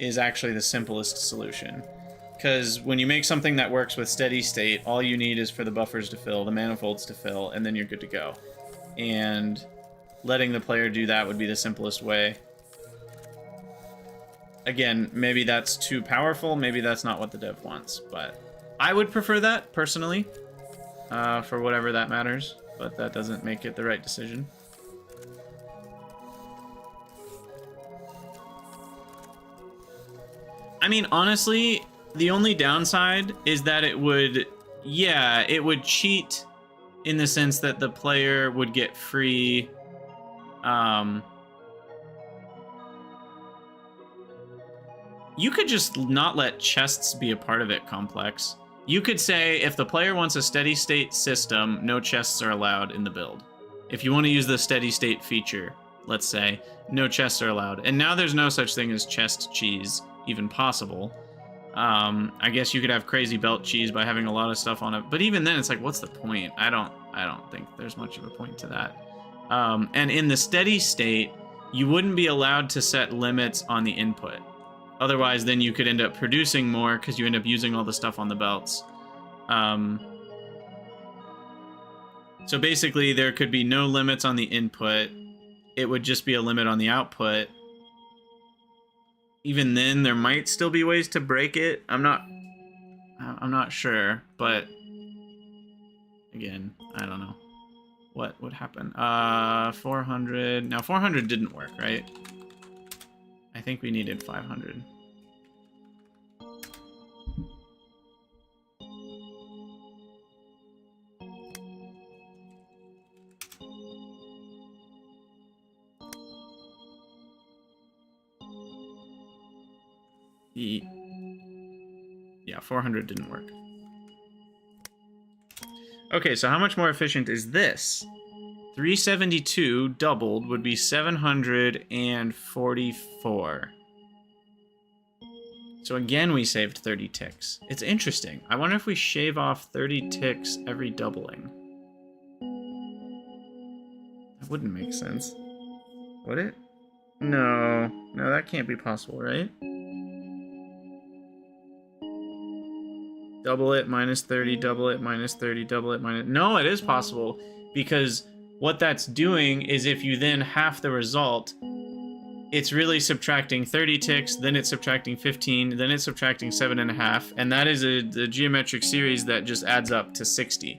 is actually the simplest solution. Because when you make something that works with steady state, all you need is for the buffers to fill, the manifolds to fill, and then you're good to go. And letting the player do that would be the simplest way. Again, maybe that's too powerful, maybe that's not what the dev wants, but I would prefer that, personally, for whatever that matters, but that doesn't make it the right decision. I mean, honestly, the only downside is that it would cheat in the sense that the player would get free, you could just not let chests be a part of it, Complex. You could say, if the player wants a steady state system, no chests are allowed in the build. If you want to use the steady state feature, let's say, no chests are allowed. And now there's no such thing as chest cheese even possible. I guess you could have crazy belt cheese by having a lot of stuff on it, but even then it's like, what's the point? I don't think there's much of a point to that. And in the steady state, you wouldn't be allowed to set limits on the input. Otherwise, then you could end up producing more because you end up using all the stuff on the belts. So basically, there could be no limits on the input. It would just be a limit on the output. Even then, there might still be ways to break it. I'm not sure, but again, I don't know what would happen. 400. Now 400 didn't work, right? I think we needed 500. Yeah, 400 didn't work. Okay, so how much more efficient is this? 372 doubled would be 744. So again, we saved 30 ticks. It's interesting. I wonder if we shave off 30 ticks every doubling. That wouldn't make sense. Would it? No, that can't be possible, right? Double it, minus 30, double it, minus 30, double it, minus... No, it is possible, because what that's doing is if you then half the result, it's really subtracting 30 ticks, then it's subtracting 15, then it's subtracting 7.5, and that is a geometric series that just adds up to 60.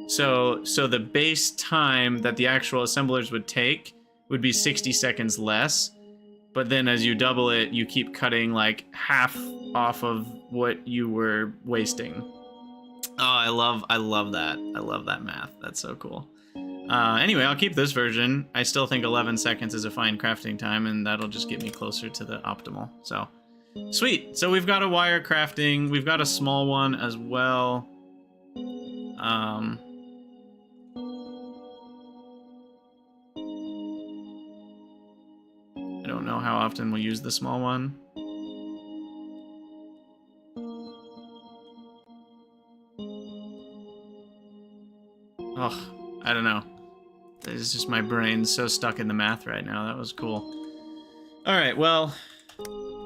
So the base time that the actual assemblers would take would be 60 seconds less, but then as you double it, you keep cutting like half off of what you were wasting. Oh, I love that. I love that math. That's so cool. Anyway, I'll keep this version. I still think 11 seconds is a fine crafting time, and that'll just get me closer to the optimal. So, sweet. So we've got a wire crafting. We've got a small one as well. I don't know how often we'll use the small one. Ugh, I don't know. It's just my brain's so stuck in the math right now. That was cool. Alright, well,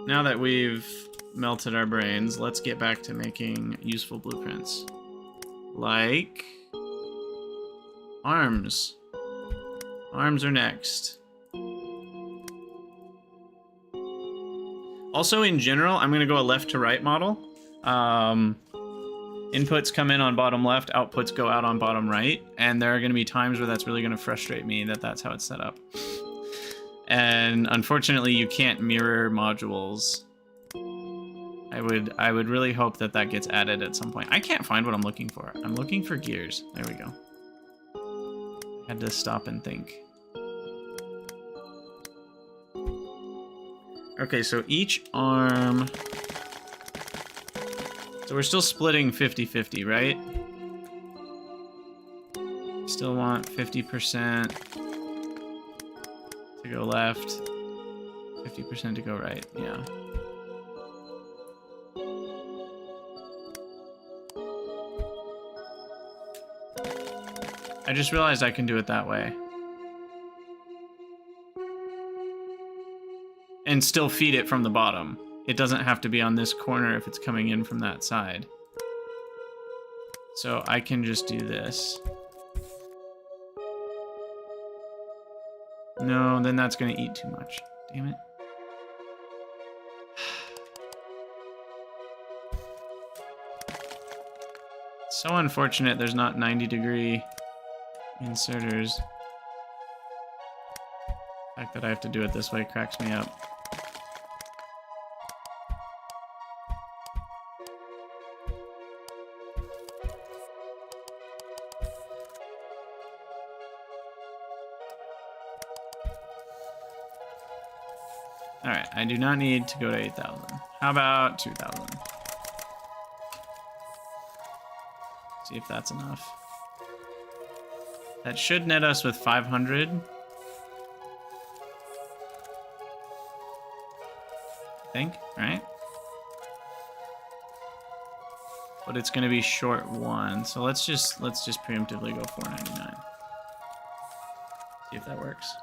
now that we've melted our brains, let's get back to making useful blueprints. Like... arms. Arms are next. Also, in general, I'm going to go a left to right model. Inputs come in on bottom left, outputs go out on bottom right, and there are going to be times where that's really going to frustrate me that that's how it's set up. And unfortunately, you can't mirror modules. I would really hope that that gets added at some point. I can't find what I'm looking for. I'm looking for gears. There we go. I had to stop and think. Okay, so each arm... So we're still splitting 50-50, right? Still want 50% to go left, 50% to go right, yeah. I just realized I can do it that way. And still feed it from the bottom. It doesn't have to be on this corner if it's coming in from that side. So I can just do this. No, then that's gonna eat too much. Damn it. So unfortunate there's not 90-degree inserters. The fact that I have to do it this way cracks me up. Alright, I do not need to go to 8,000. How about 2,000? See if that's enough. That should net us with 500. I think, right? But it's gonna be short one, so let's just preemptively go 499. See if that works.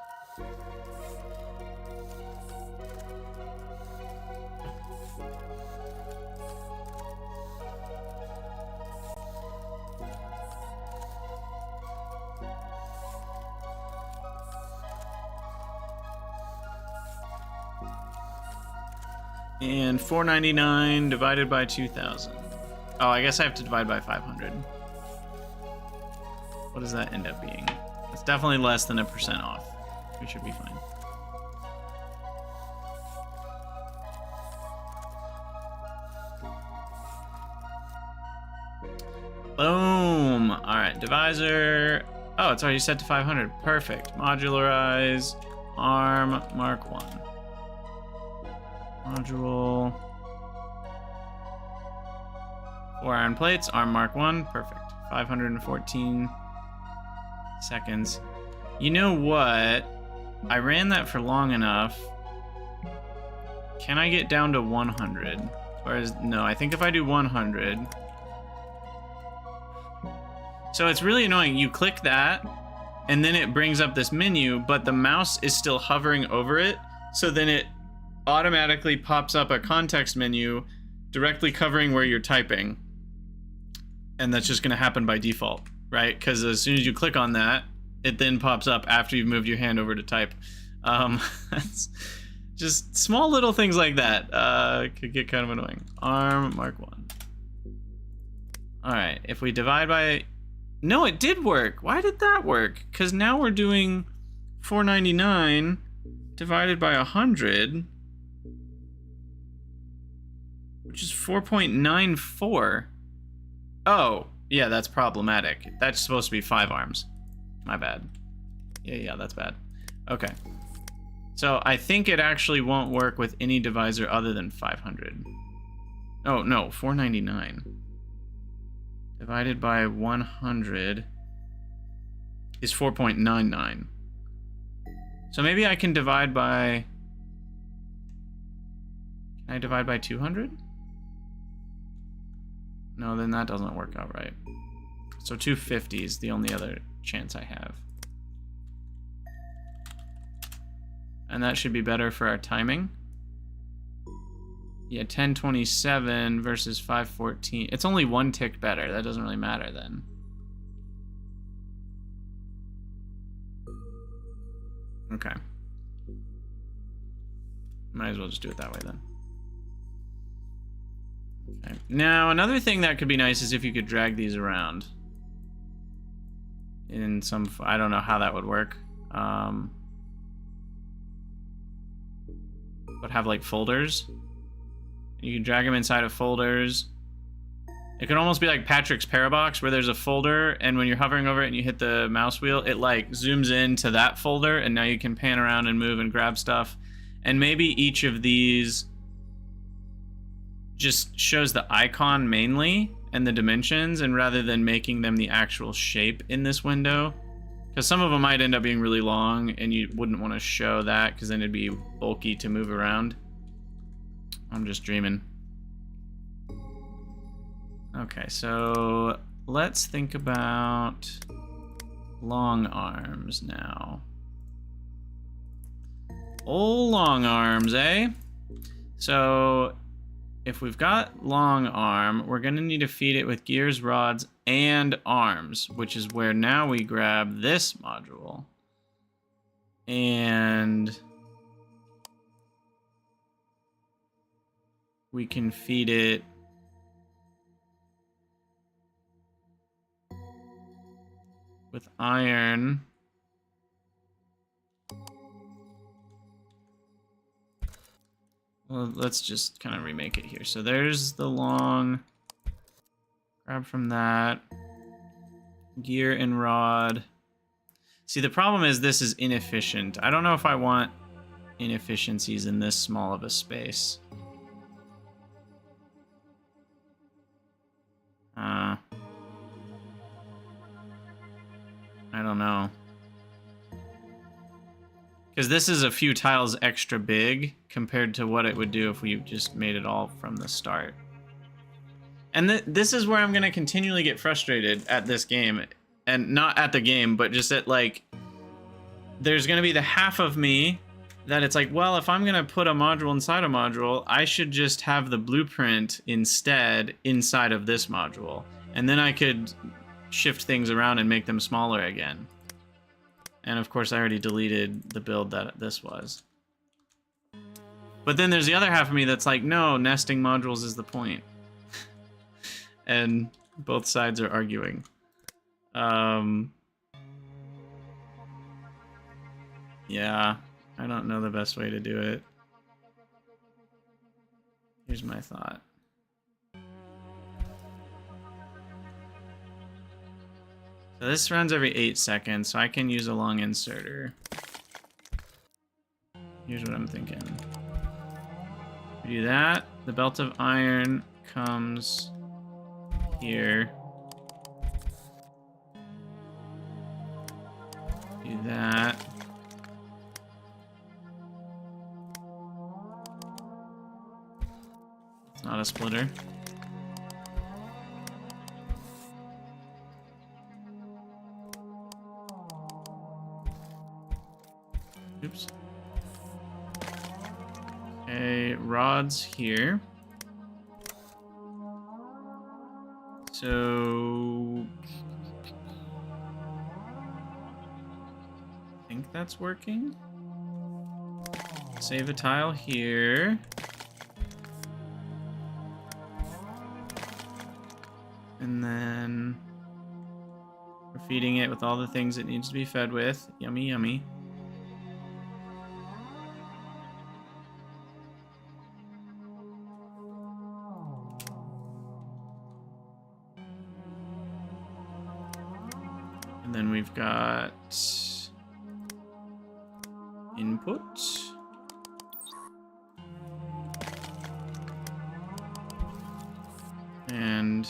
And 499 divided by 2,000. Oh, I guess I have to divide by 500. What does that end up being? It's definitely less than 1% off. We should be fine. Boom! Alright, divisor. Oh, it's already set to 500. Perfect. Modularize. Arm. Mark 1. Module. 4 iron plates. Arm Mark 1. Perfect. 514 seconds. You know what? I ran that for long enough. Can I get down to 100? Or is... No, I think if I do 100... So it's really annoying. You click that, and then it brings up this menu, but the mouse is still hovering over it, so then it automatically pops up a context menu directly covering where you're typing. And that's just going to happen by default, right? Because as soon as you click on that, it then pops up after you've moved your hand over to type. That's just small little things like that could get kind of annoying. Arm, Mark 1. All right, if we divide by... No, it did work. Why did that work? Because now we're doing 499 divided by 100, which is 4.94. Oh, yeah, that's problematic. That's supposed to be 5 arms. My bad. Yeah, that's bad. Okay. So I think it actually won't work with any divisor other than 500. Oh, no, 499. Divided by 100 is 4.99. So maybe I can divide by... Can I divide by 200? No, then that doesn't work out right. So 250 is the only other chance I have. And that should be better for our timing. Yeah, 1027 versus 514. It's only 1 tick better. That doesn't really matter then. Okay. Might as well just do it that way then. Okay. Now, another thing that could be nice is if you could drag these around. In some... I don't know how that would work. But have, like, folders. You can drag them inside of folders. It could almost be like Patrick's Parabox, where there's a folder, and when you're hovering over it and you hit the mouse wheel, it, like, zooms into that folder, and now you can pan around and move and grab stuff. And maybe each of these just shows the icon mainly and the dimensions, and rather than making them the actual shape in this window, because some of them might end up being really long and you wouldn't want to show that because then it'd be bulky to move around. I'm just dreaming. Okay, so let's think about long arms now. Oh, long arms, eh? So if we've got long arm, we're gonna need to feed it with gears, rods, and arms, which is where now we grab this module. And we can feed it with iron. Well, let's just kind of remake it here. So there's the long, grab from that, gear and rod. See, the problem is this is inefficient. I don't know if I want inefficiencies in this small of a space. I don't know. Because this is a few tiles extra big compared to what it would do if we just made it all from the start. And this is where I'm going to continually get frustrated at this game. And not at the game, but just at, like, there's going to be the half of me that it's like, well, if I'm going to put a module inside a module, I should just have the blueprint instead inside of this module. And then I could shift things around and make them smaller again. And of course, I already deleted the build that this was. But then there's the other half of me that's like, no, nesting modules is the point. And both sides are arguing. Yeah, I don't know the best way to do it. Here's my thought. So this runs every 8 seconds, so I can use a long inserter. Here's what I'm thinking. We do that. The belt of iron comes here. Do that. It's not a splitter. Oops. Okay, rods here. So I think that's working. Save a tile here. And then we're feeding it with all the things it needs to be fed with. Yummy, yummy. And then we've got input. And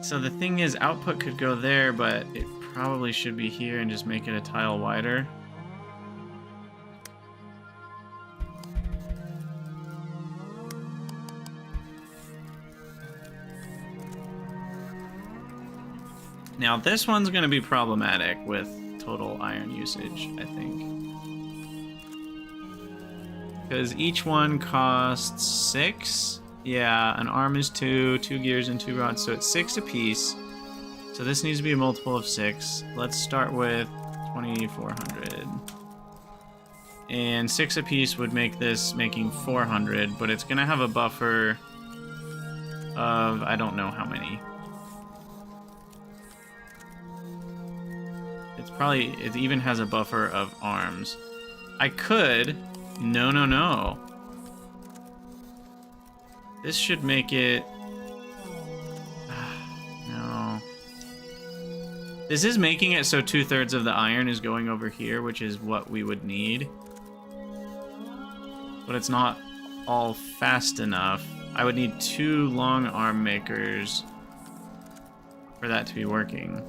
so the thing is, output could go there, but it probably should be here and just make it a tile wider. Now this one's going to be problematic with total iron usage, I think. Because each one costs 6. Yeah, an arm is 2, 2 gears and 2 rods, so it's 6 apiece. So this needs to be a multiple of 6. Let's start with 2400. And 6 apiece would make this making 400, but it's gonna have a buffer of I don't know how many. It even has a buffer of arms. I could. No. This should make it. No. This is making it so 2/3 of the iron is going over here, which is what we would need. But it's not all fast enough. I would need 2 long arm makers for that to be working.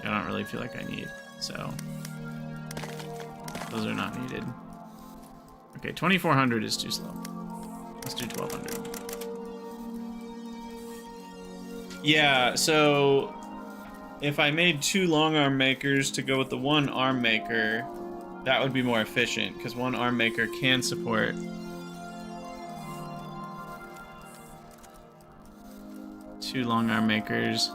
I don't really feel like I need, so those are not needed. Okay, 2400 is too slow. Let's do 1200. Yeah, so if I made 2 long arm makers to go with the 1 arm maker, that would be more efficient, because 1 arm maker can support 2 long arm makers.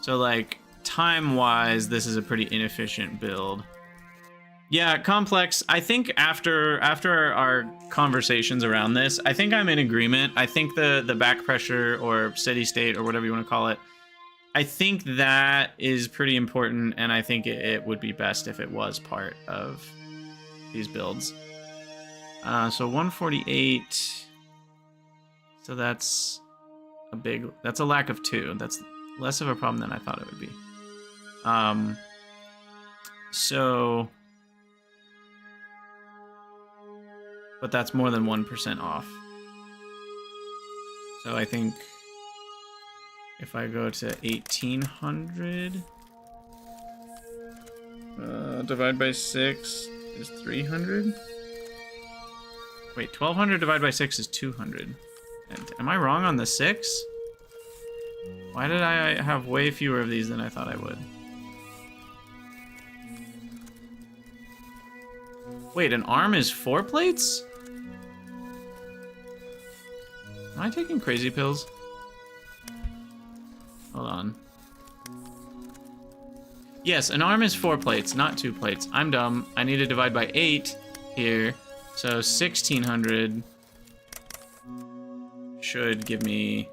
So, like, time-wise, this is a pretty inefficient build. Yeah, complex. I think after our conversations around this, I think I'm in agreement. I think the back pressure or steady state or whatever you want to call it, I think that is pretty important, and I think it would be best if it was part of these builds. So 148. So that's a lack of 2. That's less of a problem than I thought it would be. But that's more than 1% off. So I think if I go to 1800, divide by 6 is 300. Wait, 1200 divided by 6 is 200. Am I wrong on the 6? Why did I have way fewer of these than I thought I would? Wait, an arm is 4 plates? Am I taking crazy pills? Hold on. Yes, an arm is 4 plates, not 2 plates. I'm dumb. I need to divide by 8 here. So 1600 should give me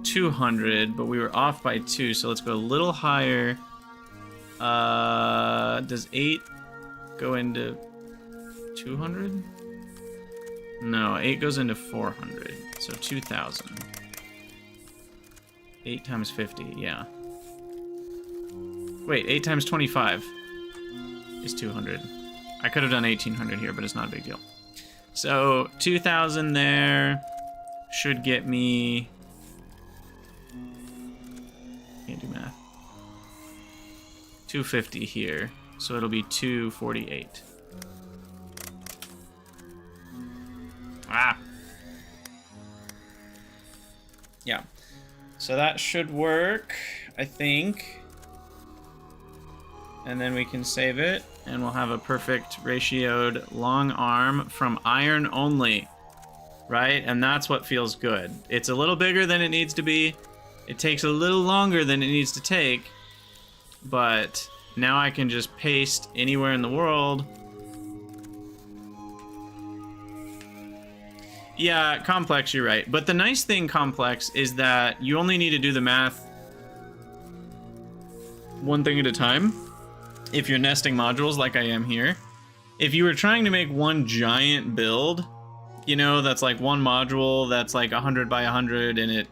200, but we were off by 2, so let's go a little higher. Does 8 go into 200? No, 8 goes into 400, so 2000. 8 times 50, yeah. Wait, 8 times 25 is 200. I could have done 1800 here, but it's not a big deal. So 2000 there should get me... Can't do math. 250 here, so it'll be 248. Ah! Yeah. So that should work, I think. And then we can save it, and we'll have a perfect ratioed long arm from iron only, right? And that's what feels good. It's a little bigger than it needs to be. It takes a little longer than it needs to take, but now I can just paste anywhere in the world. Yeah, complex, you're right. But the nice thing, complex, is that you only need to do the math one thing at a time. If you're nesting modules like I am here. If you were trying to make one giant build, you know, that's like one module that's like 100 by 100 and it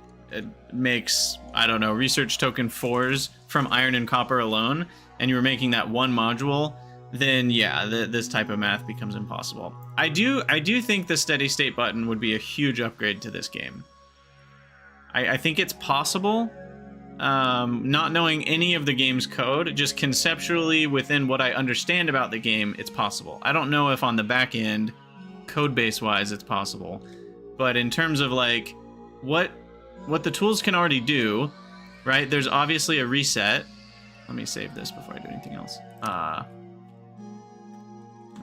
makes, I don't know, research token 4s from iron and copper alone, and you were making that one module, then yeah, this type of math becomes impossible. I do think the steady state button would be a huge upgrade to this game. I think it's possible. Not knowing any of the game's code, just conceptually within what I understand about the game, it's possible. I don't know if on the back end, code base wise, it's possible. But in terms of like what the tools can already do, right? There's obviously a reset. Let me save this before I do anything else.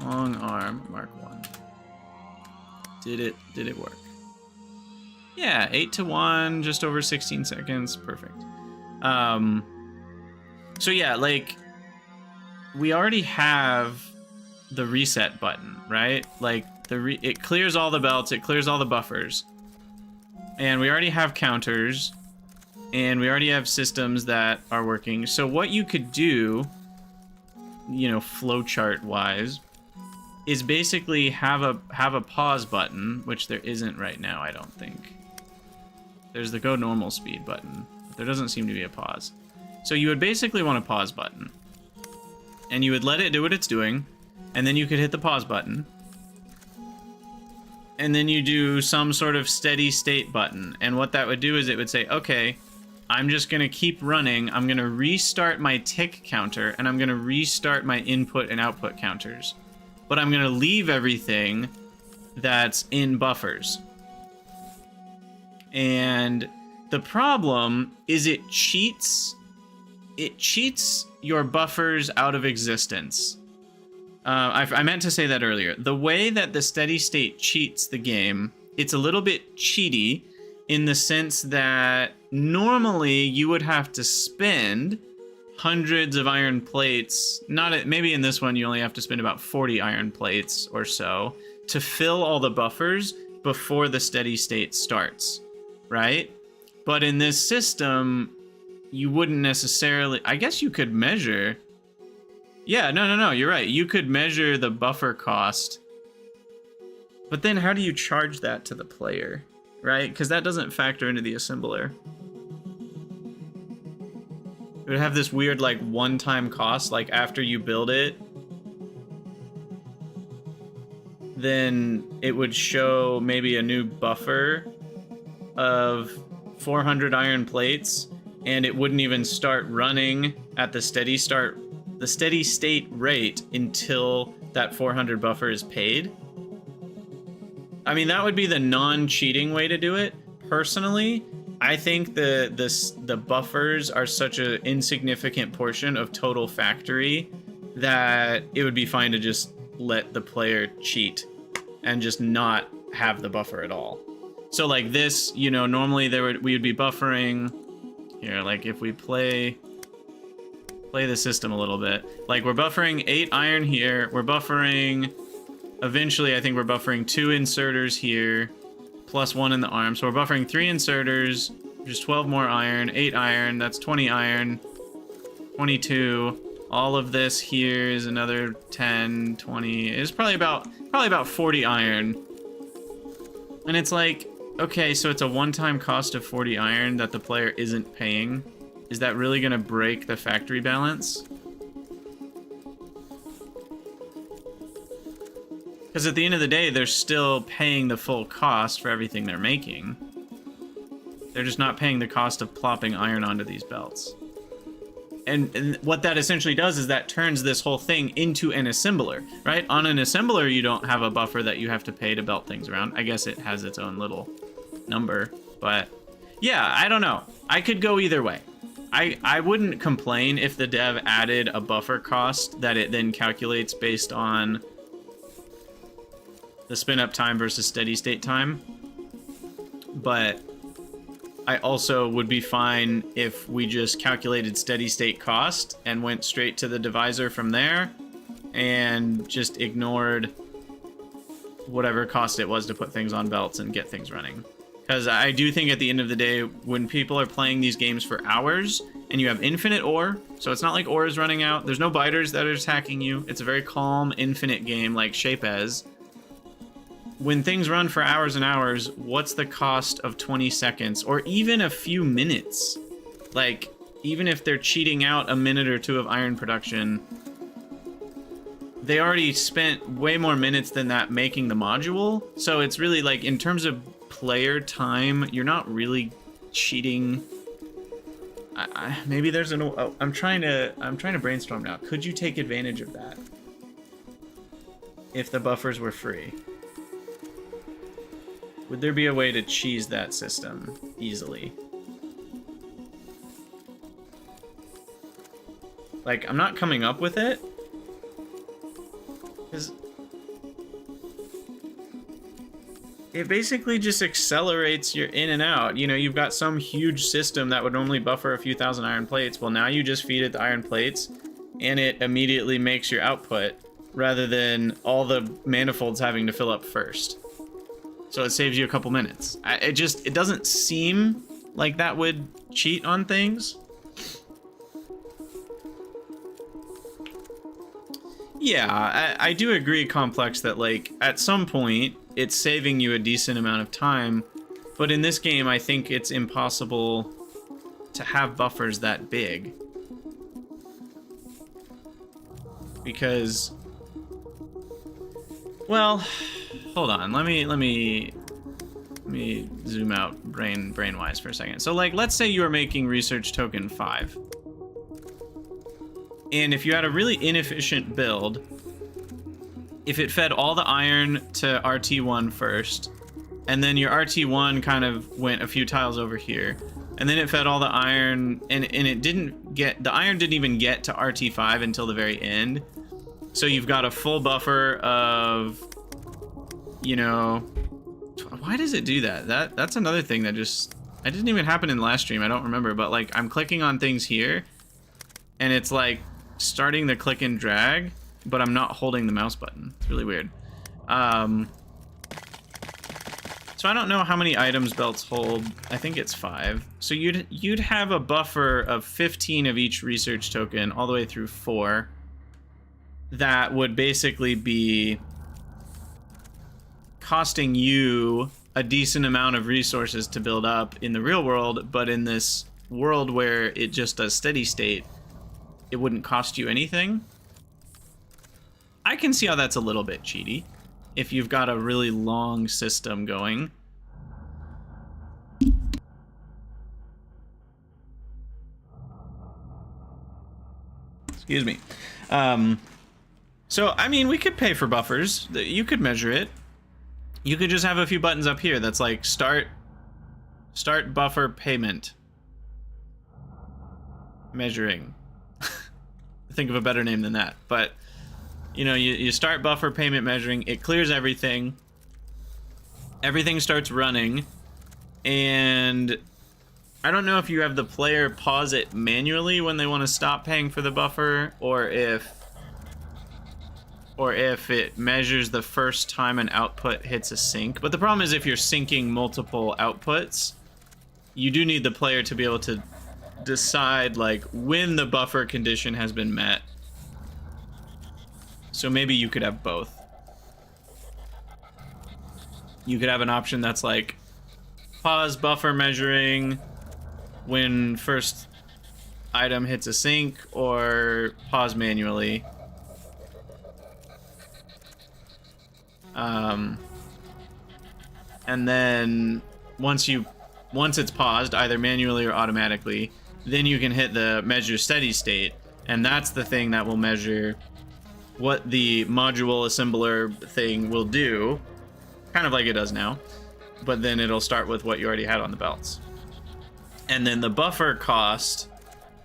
Long arm, Mark 1. Did it work? Yeah, 8 to 1, just over 16 seconds, perfect. So yeah, like we already have the reset button, right? Like it clears all the belts, it clears all the buffers. And we already have counters, and we already have systems that are working. So what you could do, you know, flowchart wise, is basically have a pause button, which there isn't right now, I don't think. There's the go normal speed button, but there doesn't seem to be a pause. So you would basically want a pause button, and you would let it do what it's doing, and then you could hit the pause button, and then you do some sort of steady state button. And what that would do is it would say, okay, I'm just gonna keep running. I'm gonna restart my tick counter, and I'm gonna restart my input and output counters. But I'm gonna leave everything that's in buffers. And the problem is it cheats your buffers out of existence. I meant to say that earlier. The way that the steady state cheats the game, it's a little bit cheaty in the sense that normally you would have to spend hundreds of iron plates. Maybe in this one you only have to spend about 40 iron plates or so to fill all the buffers before the steady state starts, right? But in this system, you wouldn't necessarily... I guess you could measure... Yeah, no, you're right. You could measure the buffer cost. But then how do you charge that to the player, right? Because that doesn't factor into the assembler. It would have this weird, like, one-time cost, like, after you build it. Then it would show maybe a new buffer of 400 iron plates, and it wouldn't even start running at the steady state rate until that 400 buffer is paid. I mean, that would be the non-cheating way to do it. Personally, I think the buffers are such an insignificant portion of total factory that it would be fine to just let the player cheat and just not have the buffer at all. So like this, you know, normally we would be buffering here. Like if we play the system a little bit, like we're buffering 8 iron here. We're buffering, eventually I think we're buffering 2 inserters here, plus 1 in the arm. So we're buffering 3 inserters, just 12 more iron, 8 iron, that's 20 iron, 22. All of this here is another 10, 20. It's probably about 40 iron. And it's like, okay, so it's a one-time cost of 40 iron that the player isn't paying. Is that really gonna break the factory balance? Because at the end of the day, they're still paying the full cost for everything they're making. They're just not paying the cost of plopping iron onto these belts. And what that essentially does is that turns this whole thing into an assembler, right? On an assembler, you don't have a buffer that you have to pay to belt things around. I guess it has its own little number, but yeah, I don't know. I could go either way. I wouldn't complain if the dev added a buffer cost that it then calculates based on the spin up time versus steady state time. But I also would be fine if we just calculated steady state cost and went straight to the divisor from there and just ignored whatever cost it was to put things on belts and get things running. Because I do think at the end of the day, when people are playing these games for hours and you have infinite ore, so it's not like ore is running out, there's no biters that are attacking you, it's a very calm, infinite game like Shape-As. When things run for hours and hours, what's the cost of 20 seconds or even a few minutes? Like, even if they're cheating out a minute or two of iron production, they already spent way more minutes than that making the module. So it's really like, in terms of player time, you're not really cheating. Maybe there's an... Oh, I'm trying to brainstorm now. Could you take advantage of that if the buffers were free? Would there be a way to cheese that system easily? Like, I'm not coming up with it. Because it basically just accelerates your in and out. You know, you've got some huge system that would normally buffer a few thousand iron plates. Well, now you just feed it the iron plates, and it immediately makes your output, rather than all the manifolds having to fill up first. So it saves you a couple minutes. It doesn't seem like that would cheat on things. Yeah, I do agree, Complex, that like at some point it's saving you a decent amount of time, but in this game I think it's impossible to have buffers that big. Because, well, hold on, let me zoom out brain-wise for a second. So like, let's say you are making research token 5. And if you had a really inefficient build, if it fed all the iron to RT1 first, and then your RT1 kind of went a few tiles over here, and then it fed all the iron, and it didn't get, the iron didn't even get to RT5 until the very end. So you've got a full buffer of, you know, why does it do that? That's another thing that just, it didn't even happen in the last stream, I don't remember, but like I'm clicking on things here, and it's like starting the click and drag, but I'm not holding the mouse button. It's really weird. So I don't know how many items belts hold. I think it's 5. So you'd have a buffer of 15 of each research token all the way through 4. That would basically be costing you a decent amount of resources to build up in the real world, but in this world where it just does steady state, it wouldn't cost you anything. I can see how that's a little bit cheaty if you've got a really long system going. Excuse me. So, I mean, we could pay for buffers. You could measure it. You could just have a few buttons up here that's like start buffer payment. Measuring. Think of a better name than that. But, you know, you start buffer payment measuring, it clears everything. Everything starts running. And I don't know if you have the player pause it manually when they want to stop paying for the buffer, or if it measures the first time an output hits a sink. But the problem is if you're syncing multiple outputs, you do need the player to be able to decide like when the buffer condition has been met. So maybe you could have both. You could have an option that's like pause buffer measuring when first item hits a sink, or pause manually. And then once it's paused, either manually or automatically, then you can hit the measure steady state, and that's the thing that will measure what the module assembler thing will do, kind of like it does now, but then it'll start with what you already had on the belts. And then the buffer cost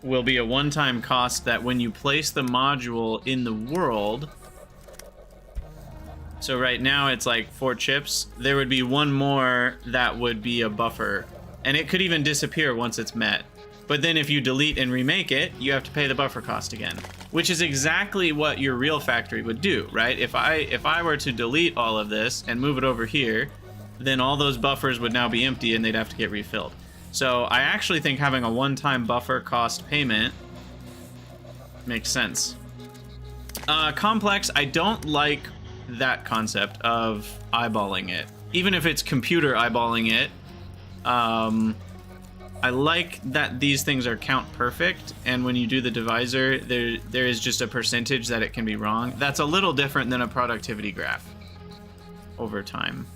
will be a one-time cost that when you place the module in the world, so right now it's like 4 chips, there would be one more that would be a buffer, and it could even disappear once it's met. But then if you delete and remake it, you have to pay the buffer cost again, which is exactly what your real factory would do, right? If I were to delete all of this and move it over here, then all those buffers would now be empty and they'd have to get refilled. So I actually think having a one-time buffer cost payment makes sense. Complex, I don't like that concept of eyeballing it. Even if it's computer eyeballing it, I like that these things are count perfect, and when you do the divisor, there is just a percentage that it can be wrong. That's a little different than a productivity graph over time.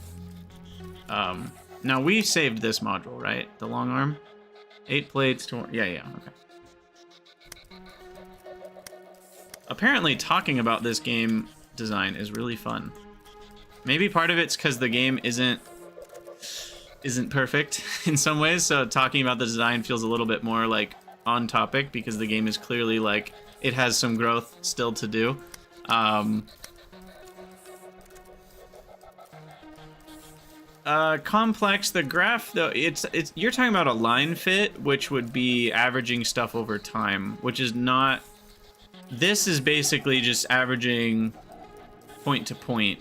Now we saved this module, right? The long arm? 8 plates, yeah, okay. Apparently talking about this game design is really fun. Maybe part of it's because the game isn't perfect in some ways, so talking about the design feels a little bit more like on topic, because the game is clearly like it has some growth still to do. Complex, the graph though, it's you're talking about a line fit, which would be averaging stuff over time, which is not this is basically just averaging point to point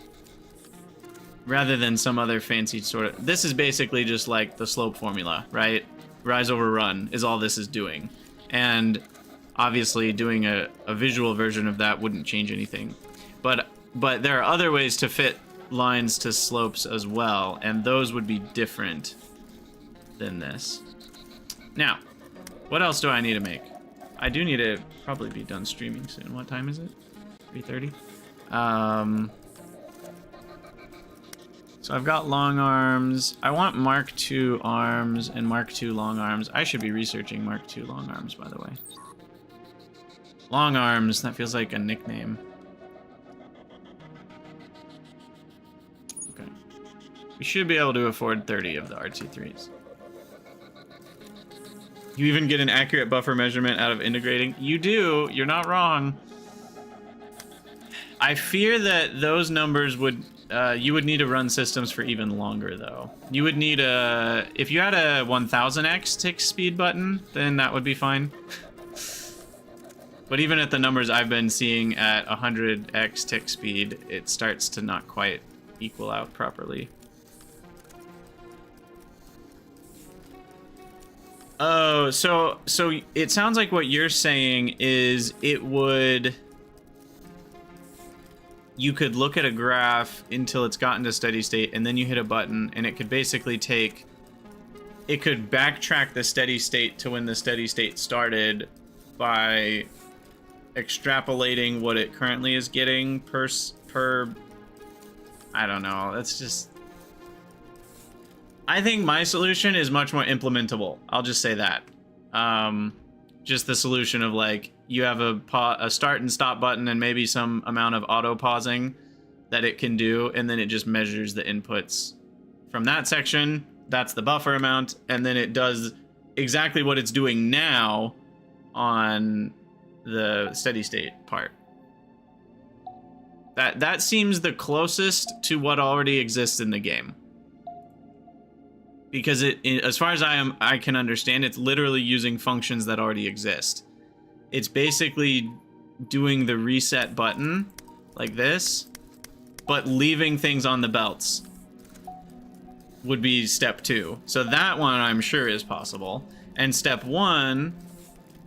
rather than some other fancy sort of... This is basically just like the slope formula, right? Rise over run is all this is doing. And obviously doing a visual version of that wouldn't change anything. But there are other ways to fit lines to slopes as well, and those would be different than this. Now, what else do I need to make? I do need to probably be done streaming soon. What time is it? 3:30? So I've got long arms. I want Mark II arms and Mark II long arms. I should be researching Mark II long arms, by the way. Long arms, that feels like a nickname. Okay. We should be able to afford 30 of the RT3s. You even get an accurate buffer measurement out of integrating? You do, you're not wrong. I fear that those numbers would, you would need to run systems for even longer though. You would need if you had a 1000x tick speed button, then that would be fine. But even at the numbers I've been seeing at 100x tick speed, it starts to not quite equal out properly. Oh, so it sounds like what you're saying is it would... You could look at a graph until it's gotten to steady state, and then you hit a button, and it could basically take... It could backtrack the steady state to when the steady state started by extrapolating what it currently is getting per... I don't know, that's just... I think my solution is much more implementable. I'll just say that. Just the solution of like, you have a start and stop button and maybe some amount of auto pausing that it can do, and then it just measures the inputs from that section. That's the buffer amount, and then it does exactly what it's doing now on the steady state part. That seems the closest to what already exists in the game. Because as far as I can understand, it's literally using functions that already exist. It's basically doing the reset button like this, but leaving things on the belts would be step 2. So that one I'm sure is possible. And step 1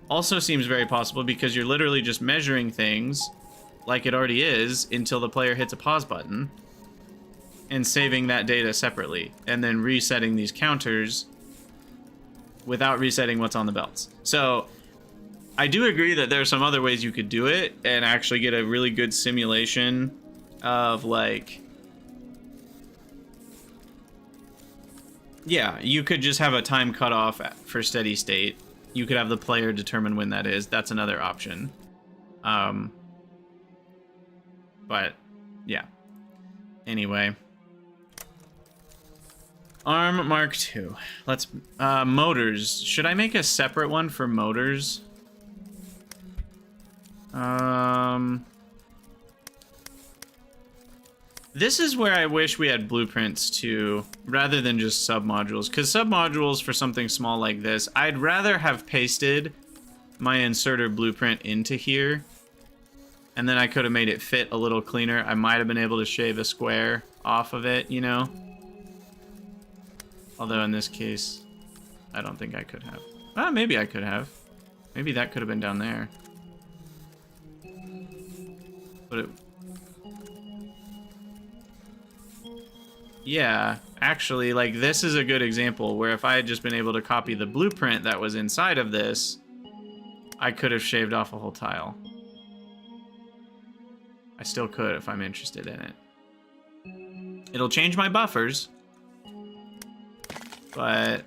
also seems very possible because you're literally just measuring things like it already is until the player hits a pause button, and saving that data separately, and then resetting these counters without resetting what's on the belts. So I do agree that there are some other ways you could do it and actually get a really good simulation of like... Yeah, you could just have a time cutoff for steady state. You could have the player determine when that is. That's another option. But yeah. Anyway. ARM Mark II. Let's motors. Should I make a separate one for motors? This is where I wish we had blueprints too, rather than just submodules. Because submodules for something small like this, I'd rather have pasted my inserter blueprint into here, and then I could have made it fit a little cleaner. I might have been able to shave a square off of it, you know? Although in this case, I don't think I could have. Ah, maybe I could have. Maybe that could have been down there. But it... Yeah, actually, like, this is a good example where if I had just been able to copy the blueprint that was inside of this, I could have shaved off a whole tile. I still could if I'm interested in it. It'll change my buffers, but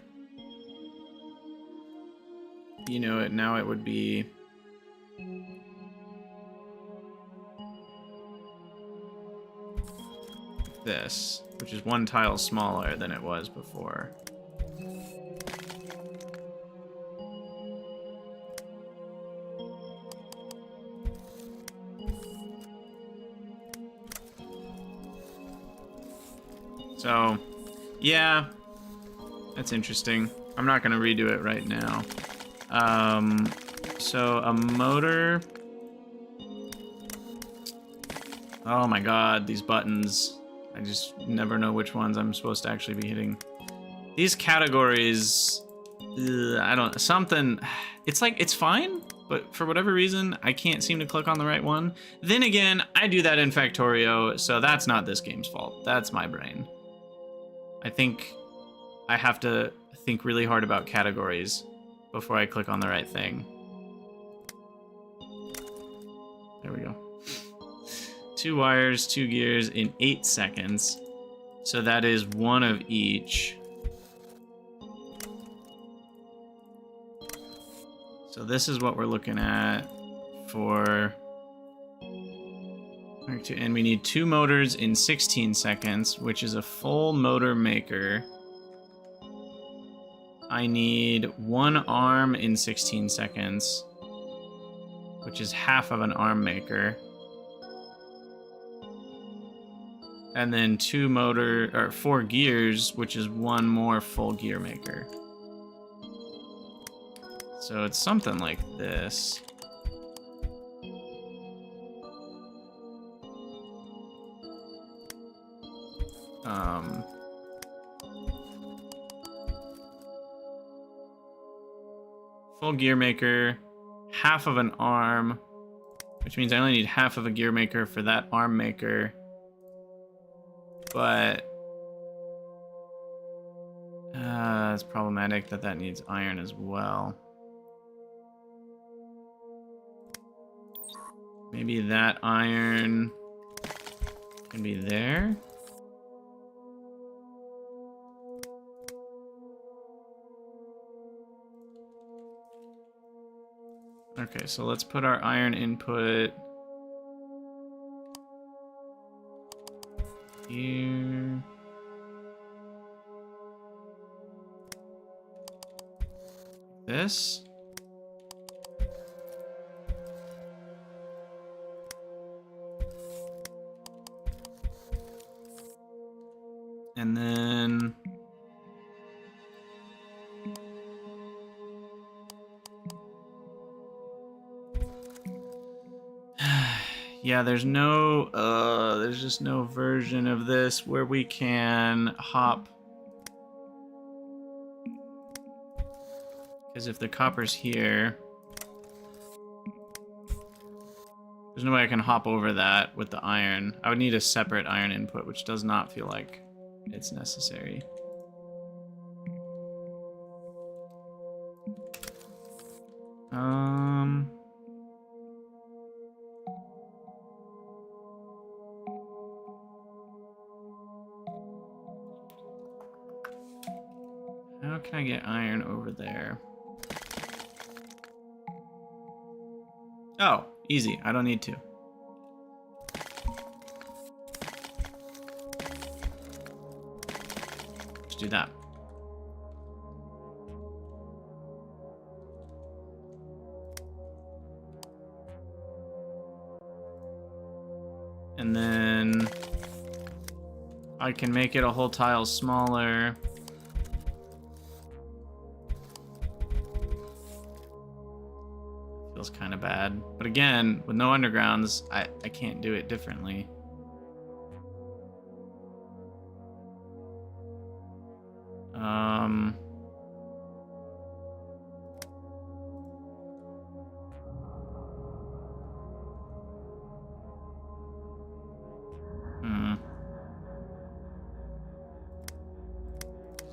you know, now it would be this, which is one tile smaller than it was before. So, yeah, that's interesting. I'm not gonna redo it right now. So a motor, Oh my god, these buttons. I just never know which ones I'm supposed to actually be hitting. These categories, I don't, something, it's like, it's fine, but for whatever reason, I can't seem to click on the right one. Then again, I do that in Factorio, so that's not this game's fault. That's my brain. I think I have to think really hard about categories before I click on the right thing. There we go. 2 wires, 2 gears in 8 seconds. So that is 1 of each. So this is what we're looking at for Mark 2. And we need 2 motors in 16 seconds, which is a full motor maker. I need 1 arm in 16 seconds, which is half of an arm maker. And then 4 gears, which is 1 more full gear maker. So it's something like this. Full gear maker, half of an arm, which means I only need half of a gear maker for that arm maker. But it's problematic that that needs iron as well. Maybe that iron can be there. Okay, so let's put our iron input here. This. And then yeah, there's just no version of this where we can hop. Because if the copper's here, there's no way I can hop over that with the iron. I would need a separate iron input, which does not feel like it's necessary. How can I get iron over there? Oh, easy. I don't need to. Let's do that. And then I can make it a whole tile smaller. Feels kind of bad. But again, with no undergrounds, I can't do it differently.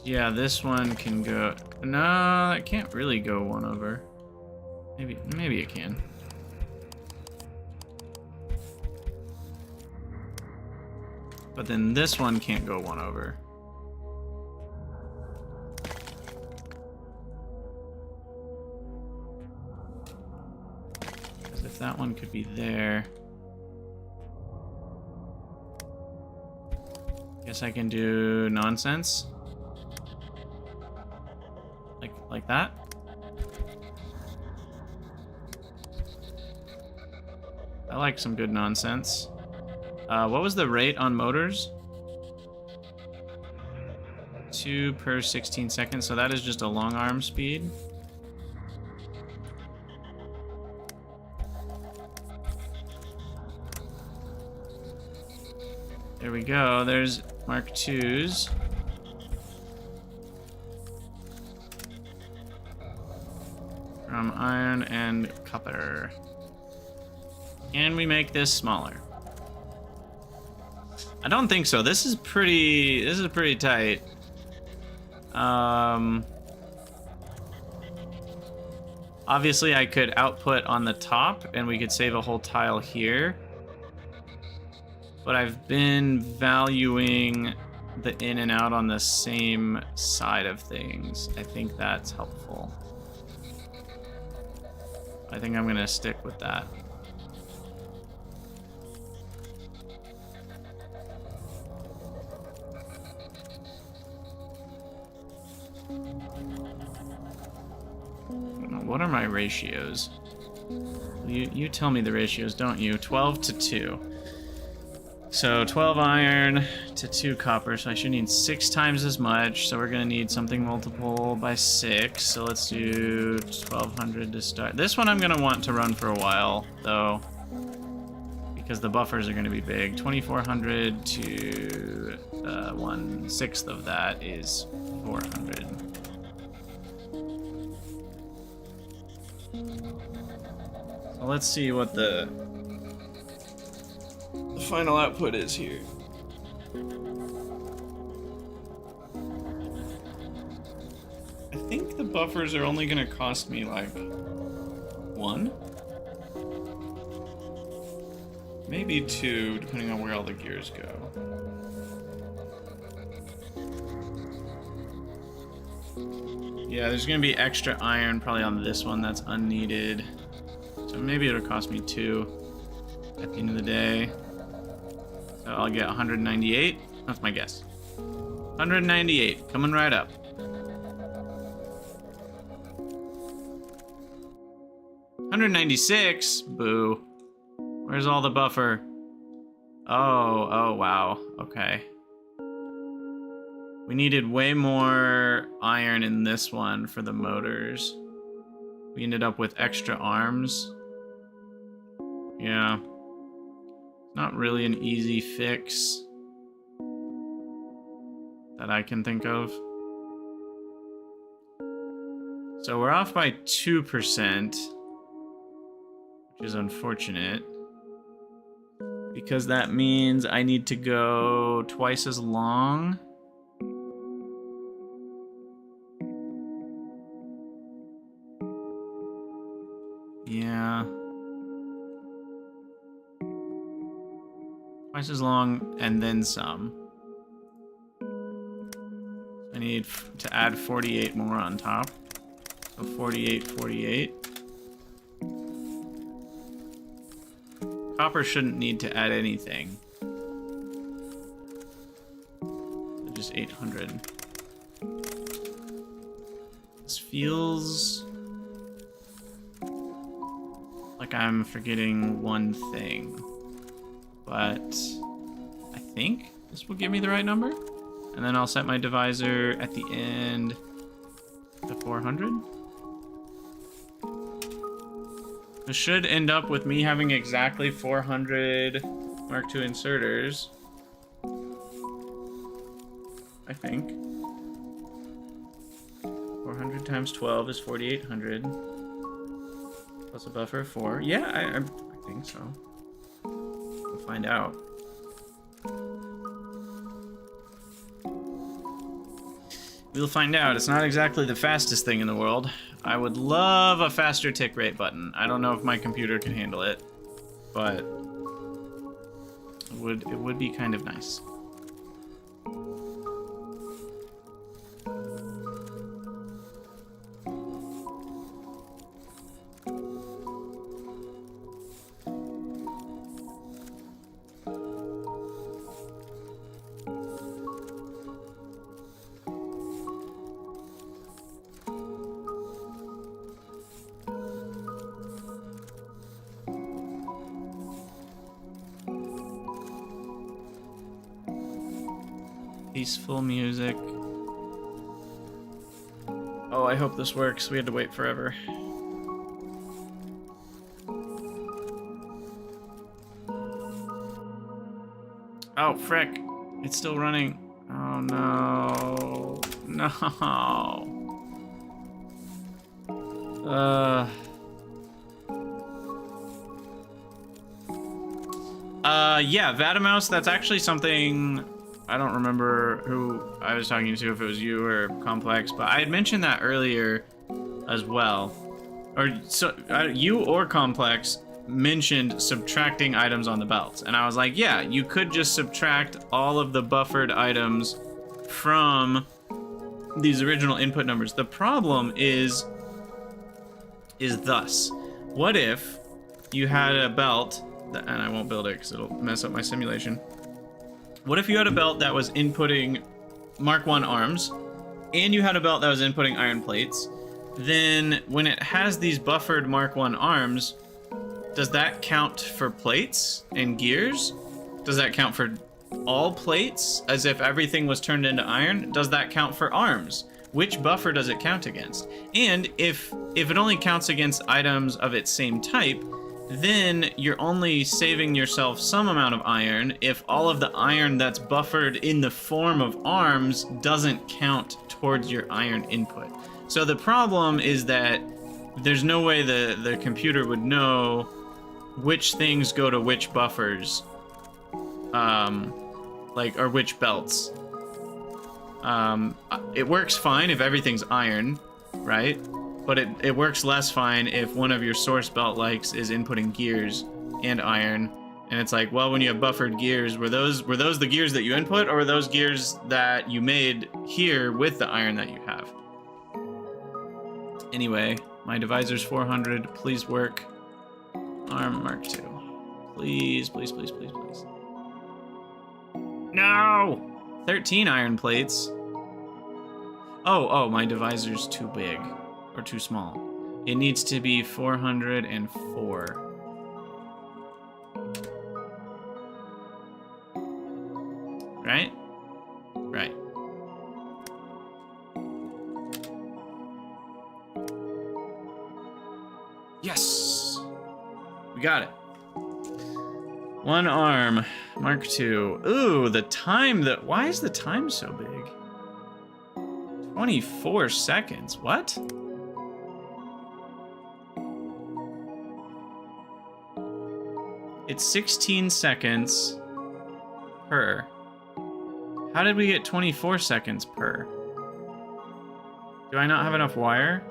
Yeah, this one can go. No, it can't really go 1 over. Maybe it can. But then this one can't go 1 over. Because if that one could be there, guess I can do nonsense. Like that. I like some good nonsense. What was the rate on motors? 2 per 16 seconds, so that is just a long arm speed. There we go. There's Mark IIs. From iron and copper. Can we make this smaller? I don't think so. This is pretty tight. Obviously I could output on the top and we could save a whole tile here. But I've been valuing the in and out on the same side of things. I think that's helpful. I think I'm gonna stick with that. What are my ratios? You tell me the ratios, don't you? 12 to 2. So 12 iron to 2 copper, so I should need 6 times as much. So we're gonna need something multiple by 6. So let's do 1200 to start. This one I'm gonna want to run for a while, though, because the buffers are gonna be big. 2400 to 1/6 of that is 400. So let's see what the final output is here. I think the buffers are only gonna cost me like 1? Maybe 2, depending on where all the gears go. Yeah, there's gonna be extra iron probably on this one that's unneeded. So maybe it'll cost me 2 at the end of the day. So I'll get 198. That's my guess. 198, coming right up. 196? Boo. Where's all the buffer? Oh, wow. Okay. We needed way more iron in this one for the motors. We ended up with extra arms. Yeah. Not really an easy fix that I can think of. So we're off by 2%, which is unfortunate, because that means I need to go twice as long. Yeah. Twice as long and then some. I need to add 48 more on top. So 48, 48. Copper shouldn't need to add anything. So just 800. This feels like I'm forgetting one thing. But I think this will give me the right number. And then I'll set my divisor at the end to 400. This should end up with me having exactly 400 Mark II inserters. I think. 400 times 12 is 4,800. Plus a buffer of 4. Yeah, I think so. We'll find out. We'll find out. It's not exactly the fastest thing in the world. I would love a faster tick rate button. I don't know if my computer can handle it, but it would be kind of nice. Peaceful music. Oh, I hope this works. We had to wait forever. Oh, frick. It's still running. Oh, no. No. Yeah, Vatamouse, that's actually something... I don't remember who I was talking to, if it was you or Complex, but I had mentioned that earlier as well. Or, so, you or Complex mentioned subtracting items on the belt. And I was like, yeah, you could just subtract all of the buffered items from these original input numbers. The problem is thus. What if you had a belt, and I won't build it because it'll mess up my simulation. What if you had a belt that was inputting Mark 1 arms, and you had a belt that was inputting iron plates? Then when it has these buffered Mark 1 arms, does that count for plates and gears? Does that count for all plates, as if everything was turned into iron? Does that count for arms? Which buffer does it count against? And if it only counts against items of its same type, then you're only saving yourself some amount of iron if all of the iron that's buffered in the form of arms doesn't count towards your iron input. So the problem is that there's no way the computer would know which things go to which buffers, or which belts. It works fine if everything's iron, right? But it works less fine if one of your source belt likes is inputting gears and iron. And it's like, well, when you have buffered gears, were those the gears that you input, or were those gears that you made here with the iron that you have? Anyway, my divisor's 400. Please work. Arm Mark 2. Please, please, please, please, please. No! 13 iron plates. Oh, my divisor's too big. Or too small. It needs to be 404. Right? Right. Yes! We got it. One arm. Mark 2. Ooh, the time that... Why is the time so big? 24 seconds. What? It's 16 seconds per. How did we get 24 seconds per? Do I not have enough wire?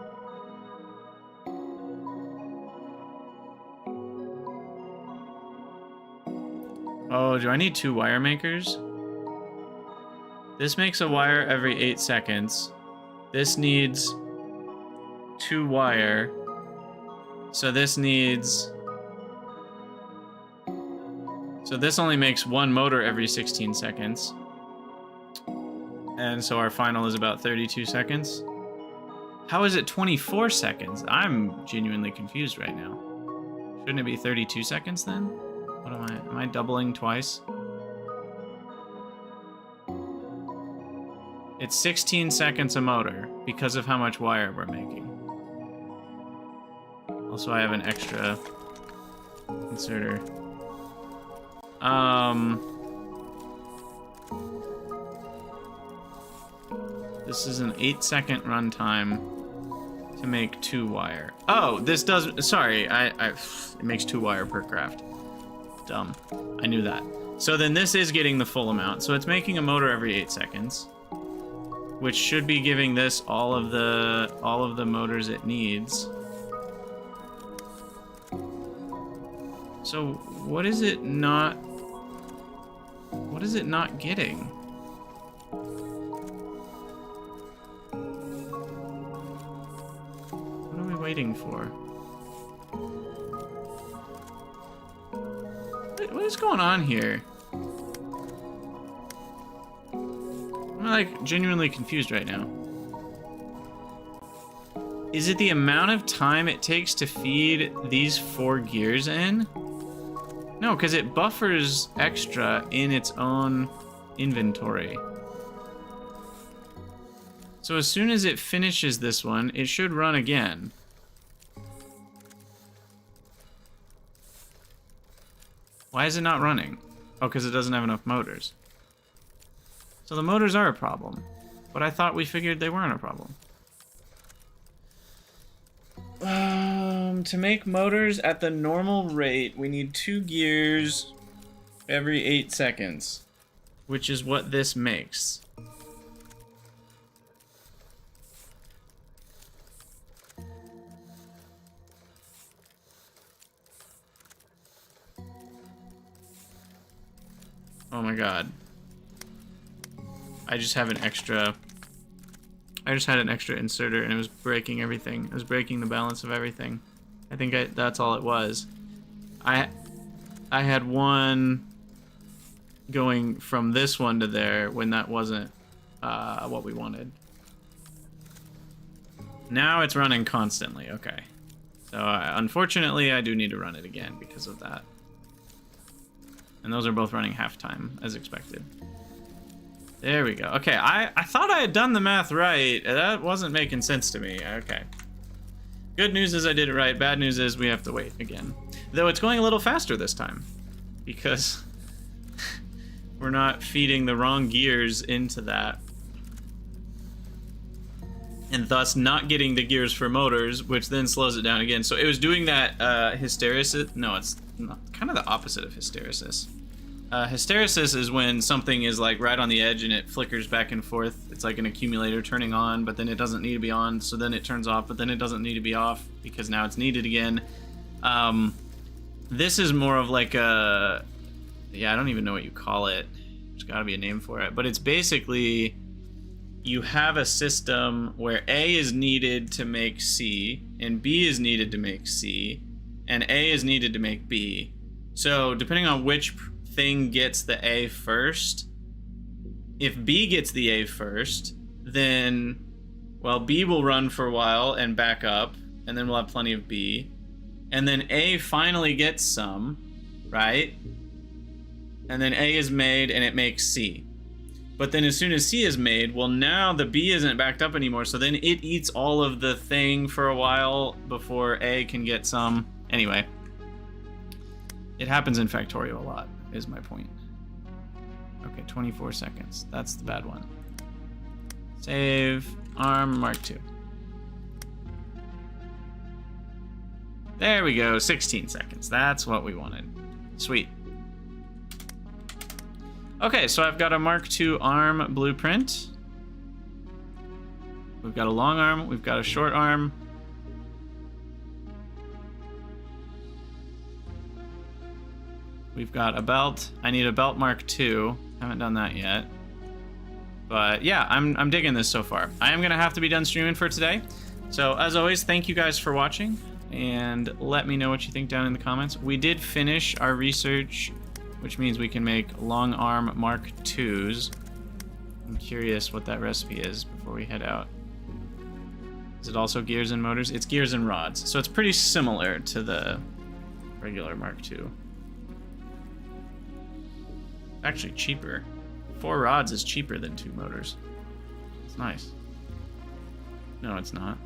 Oh, do I need 2 wire makers? This makes a wire every 8 seconds. This needs 2 wire. So this needs... So this only makes 1 motor every 16 seconds. And so our final is about 32 seconds. How is it 24 seconds? I'm genuinely confused right now. Shouldn't it be 32 seconds then? What am I? Am I doubling twice? It's 16 seconds a motor because of how much wire we're making. Also, I have an extra inserter. This is an 8-second runtime to make 2 wire. Oh, this does... Sorry, it makes 2 wire per craft. Dumb. I knew that. So then this is getting the full amount. So it's making a motor every 8 seconds, which should be giving this all of the motors it needs. So what is it not getting? What are we waiting for? What is going on here? I'm like genuinely confused right now. Is it the amount of time it takes to feed these 4 gears in? No, because it buffers extra in its own inventory. So as soon as it finishes this one, it should run again. Why is it not running? Oh, because it doesn't have enough motors. So the motors are a problem. But I thought we figured they weren't a problem. To make motors at the normal rate, we need 2 gears every 8 seconds. Which is what this makes. Oh my god. I just had an extra inserter and it was breaking everything. It was breaking the balance of everything. I think that's all it was. I had one going from this one to there when that wasn't what we wanted. Now it's running constantly. Okay. So unfortunately I do need to run it again because of that. And those are both running half-time, as expected. There we go. Okay, I thought I had done the math right. That wasn't making sense to me. Okay. Good news is I did it right. Bad news is we have to wait again. Though it's going a little faster this time. Because we're not feeding the wrong gears into that. And thus not getting the gears for motors, which then slows it down again. So it was doing that hysteresis. No, it's not, kind of the opposite of hysteresis. Hysteresis is when something is like right on the edge and it flickers back and forth. It's like an accumulator turning on, but then it doesn't need to be on, so then it turns off, but then it doesn't need to be off because now it's needed again. This is more of like a... Yeah, I don't even know what you call it. There's got to be a name for it. But it's basically... You have a system where A is needed to make C, and B is needed to make C, and A is needed to make B. So, depending on which thing gets the A first, if B gets the A first, then, well, B will run for a while and back up, and then we'll have plenty of B. And then A finally gets some, right? And then A is made, and it makes C. But then as soon as C is made, well, now the B isn't backed up anymore, so then it eats all of the thing for a while before A can get some. Anyway, it happens in Factorio a lot, is my point. Okay, 24 seconds. That's the bad one. Save ARM Mark II. There we go, 16 seconds. That's what we wanted. Sweet. Okay, so I've got a Mark II arm blueprint. We've got a long arm, we've got a short arm. We've got a belt. I need a belt Mark II. Haven't done that yet. But yeah, I'm digging this so far. I am gonna have to be done streaming for today. So as always, thank you guys for watching, and let me know what you think down in the comments. We did finish our research, which means we can make long arm Mark IIs. I'm curious what that recipe is before we head out. Is it also gears and motors? It's gears and rods, so it's pretty similar to the regular Mark II. Actually cheaper. 4 rods is cheaper than 2 motors. It's nice. No, it's not.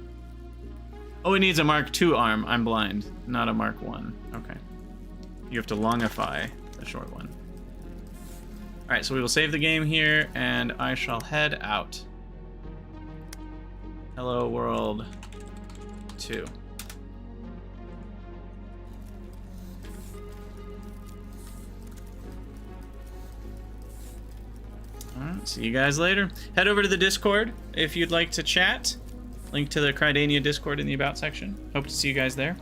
Oh, it needs a Mark II arm. I'm blind. Not a Mark I. Okay. You have to longify the short one. Alright, so we will save the game here, and I shall head out. Hello World 2. Alright, see you guys later. Head over to the Discord if you'd like to chat. Link to the Crydania Discord in the About section. Hope to see you guys there.